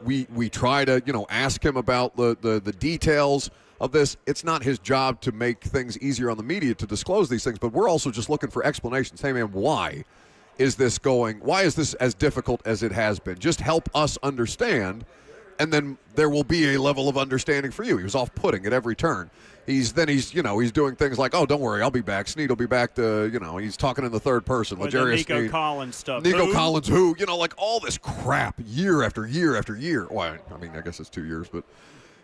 We try to ask him about the details of this. It's not his job to make things easier on the media to disclose these things, but we're also just looking for explanations. Hey, man, why is this as difficult as it has been? Just help us understand, and then there will be a level of understanding for you. He was off-putting at every turn. He's doing things like, oh, don't worry, I'll be back. Sneed will be back to, he's talking in the third person. L'Jarius Nico Collins stuff. Nico Collins, who, all this crap year after year after year. Well, I guess it's 2 years, but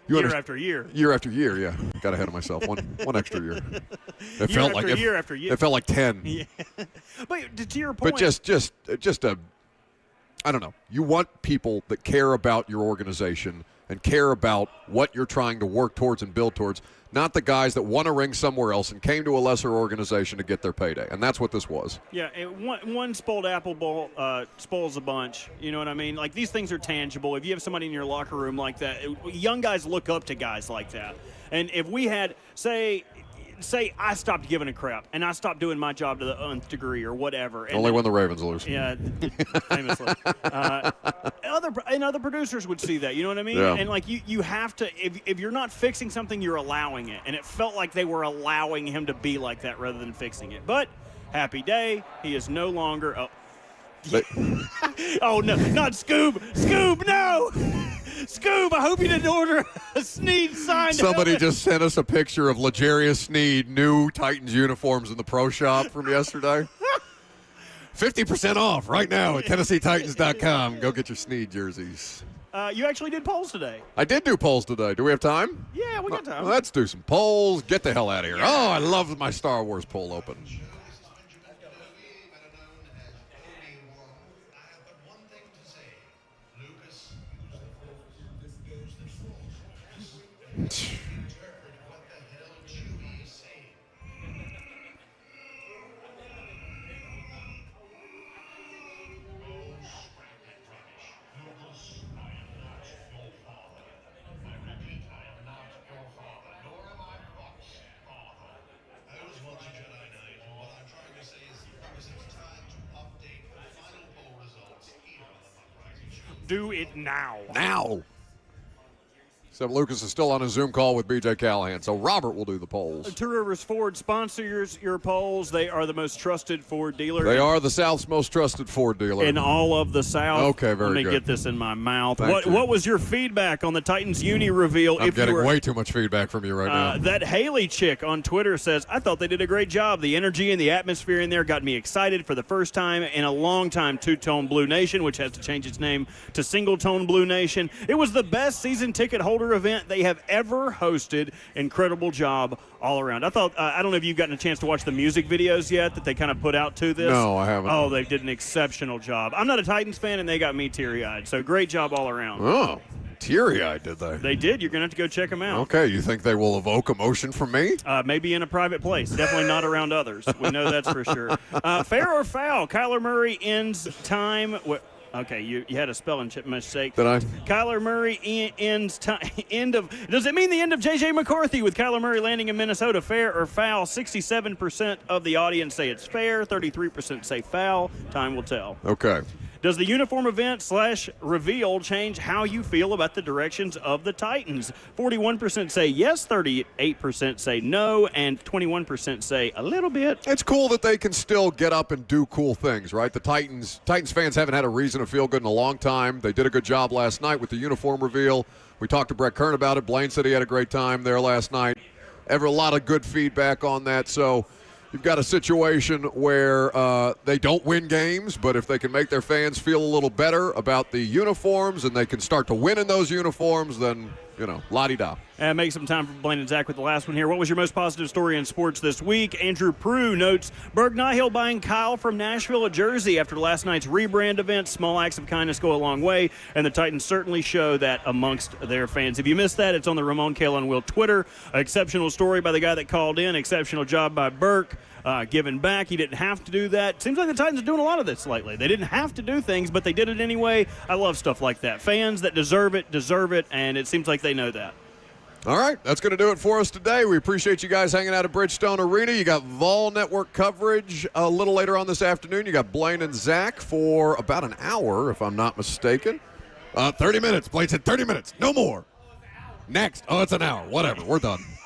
year after year. Year after year, yeah. Got ahead of myself. One extra year. It felt like year after year. It felt like 10. Yeah. But to your point. But just I don't know. You want people that care about your organization and care about what you're trying to work towards and build towards, not the guys that won a ring somewhere else and came to a lesser organization to get their payday. And that's what this was. Yeah, one spoiled apple bowl spoils a bunch. You know what I mean? Like, these things are tangible. If you have somebody in your locker room like that, young guys look up to guys like that. And if we had, say I stopped giving a crap and I stopped doing my job to the nth degree or whatever. And only when the Ravens lose. Yeah, famously. Other producers would see that, you know what I mean? Yeah. And you have to, if you're not fixing something, you're allowing it. And it felt like they were allowing him to be like that rather than fixing it. But happy day, he is no longer. Oh no, not Scoob! Scoob, no! Scoob, I hope you didn't order a Sneed signed. Somebody just sent us a picture of L'Jarius Sneed new Titans uniforms in the pro shop from yesterday. 50% off right now at TennesseeTitans.com. Go get your Sneed jerseys. You actually did polls today. I did do polls today. Do we have time? Yeah, we got time. Let's do some polls. Get the hell out of here. Yeah. Oh, I love my Star Wars poll open. do it now. Now. Except Lucas is still on a Zoom call with B.J. Callahan, so Robert will do the polls. Two Rivers Ford sponsors your polls. They are the most trusted Ford dealer. They are the South's most trusted Ford dealer. In all of the South. Okay, very good. Let me get this in my mouth. Thank you. What was your feedback on the Titans uni reveal? I'm getting way too much feedback from you right now. That Haley chick on Twitter says, I thought they did a great job. The energy and the atmosphere in there got me excited for the first time in a long time. Two-Tone Blue Nation, which has to change its name to Single-Tone Blue Nation. It was the best season ticket holder event they have ever hosted. Incredible job all around. I thought, I don't know if you've gotten a chance to watch the music videos yet that they kind of put out to this. No, I haven't. Oh, they did an exceptional job. I'm not a Titans fan, and they got me teary-eyed. So great job all around. Oh, teary-eyed, did they? They did. You're going to have to go check them out. Okay, you think they will evoke emotion from me? Maybe in a private place. Definitely not around others. We know that's for sure. Fair or foul? Kyler Murray ends time. Okay, you had a spelling mistake. Did I? Kyler Murray ends time. Does it mean the end of J.J. McCarthy with Kyler Murray landing in Minnesota? Fair or foul? 67% of the audience say it's fair. 33% say foul. Time will tell. Okay. Does the uniform event / reveal change how you feel about the directions of the Titans? 41% say yes, 38% say no, and 21% say a little bit. It's cool that they can still get up and do cool things, right? The Titans fans haven't had a reason to feel good in a long time. They did a good job last night with the uniform reveal. We talked to Brett Kern about it. Blaine said he had a great time there last night. A lot of good feedback on that. So you've got a situation where they don't win games, but if they can make their fans feel a little better about the uniforms and they can start to win in those uniforms, then, la-di-da. Make some time for Blaine and Zach with the last one here. What was your most positive story in sports this week? Andrew Prue notes Berg Nihil buying Kyle from Nashville a jersey after last night's rebrand event. Small acts of kindness go a long way, and the Titans certainly show that amongst their fans. If you missed that, it's on the Ramon Kale and Will Twitter. Exceptional story by the guy that called in. Exceptional job by Burke. Giving back. He didn't have to do that. Seems like the Titans are doing a lot of this lately. They didn't have to do things, but they did it anyway. I love stuff like that. Fans that deserve it, and it seems like they know that. All right, that's going to do it for us today. We appreciate you guys hanging out at Bridgestone Arena. You got Vol Network coverage a little later on this afternoon. You got Blaine and Zach for about an hour, if I'm not mistaken. 30 minutes. Blaine said 30 minutes. No more. Next. Oh, it's an hour. Whatever. We're done.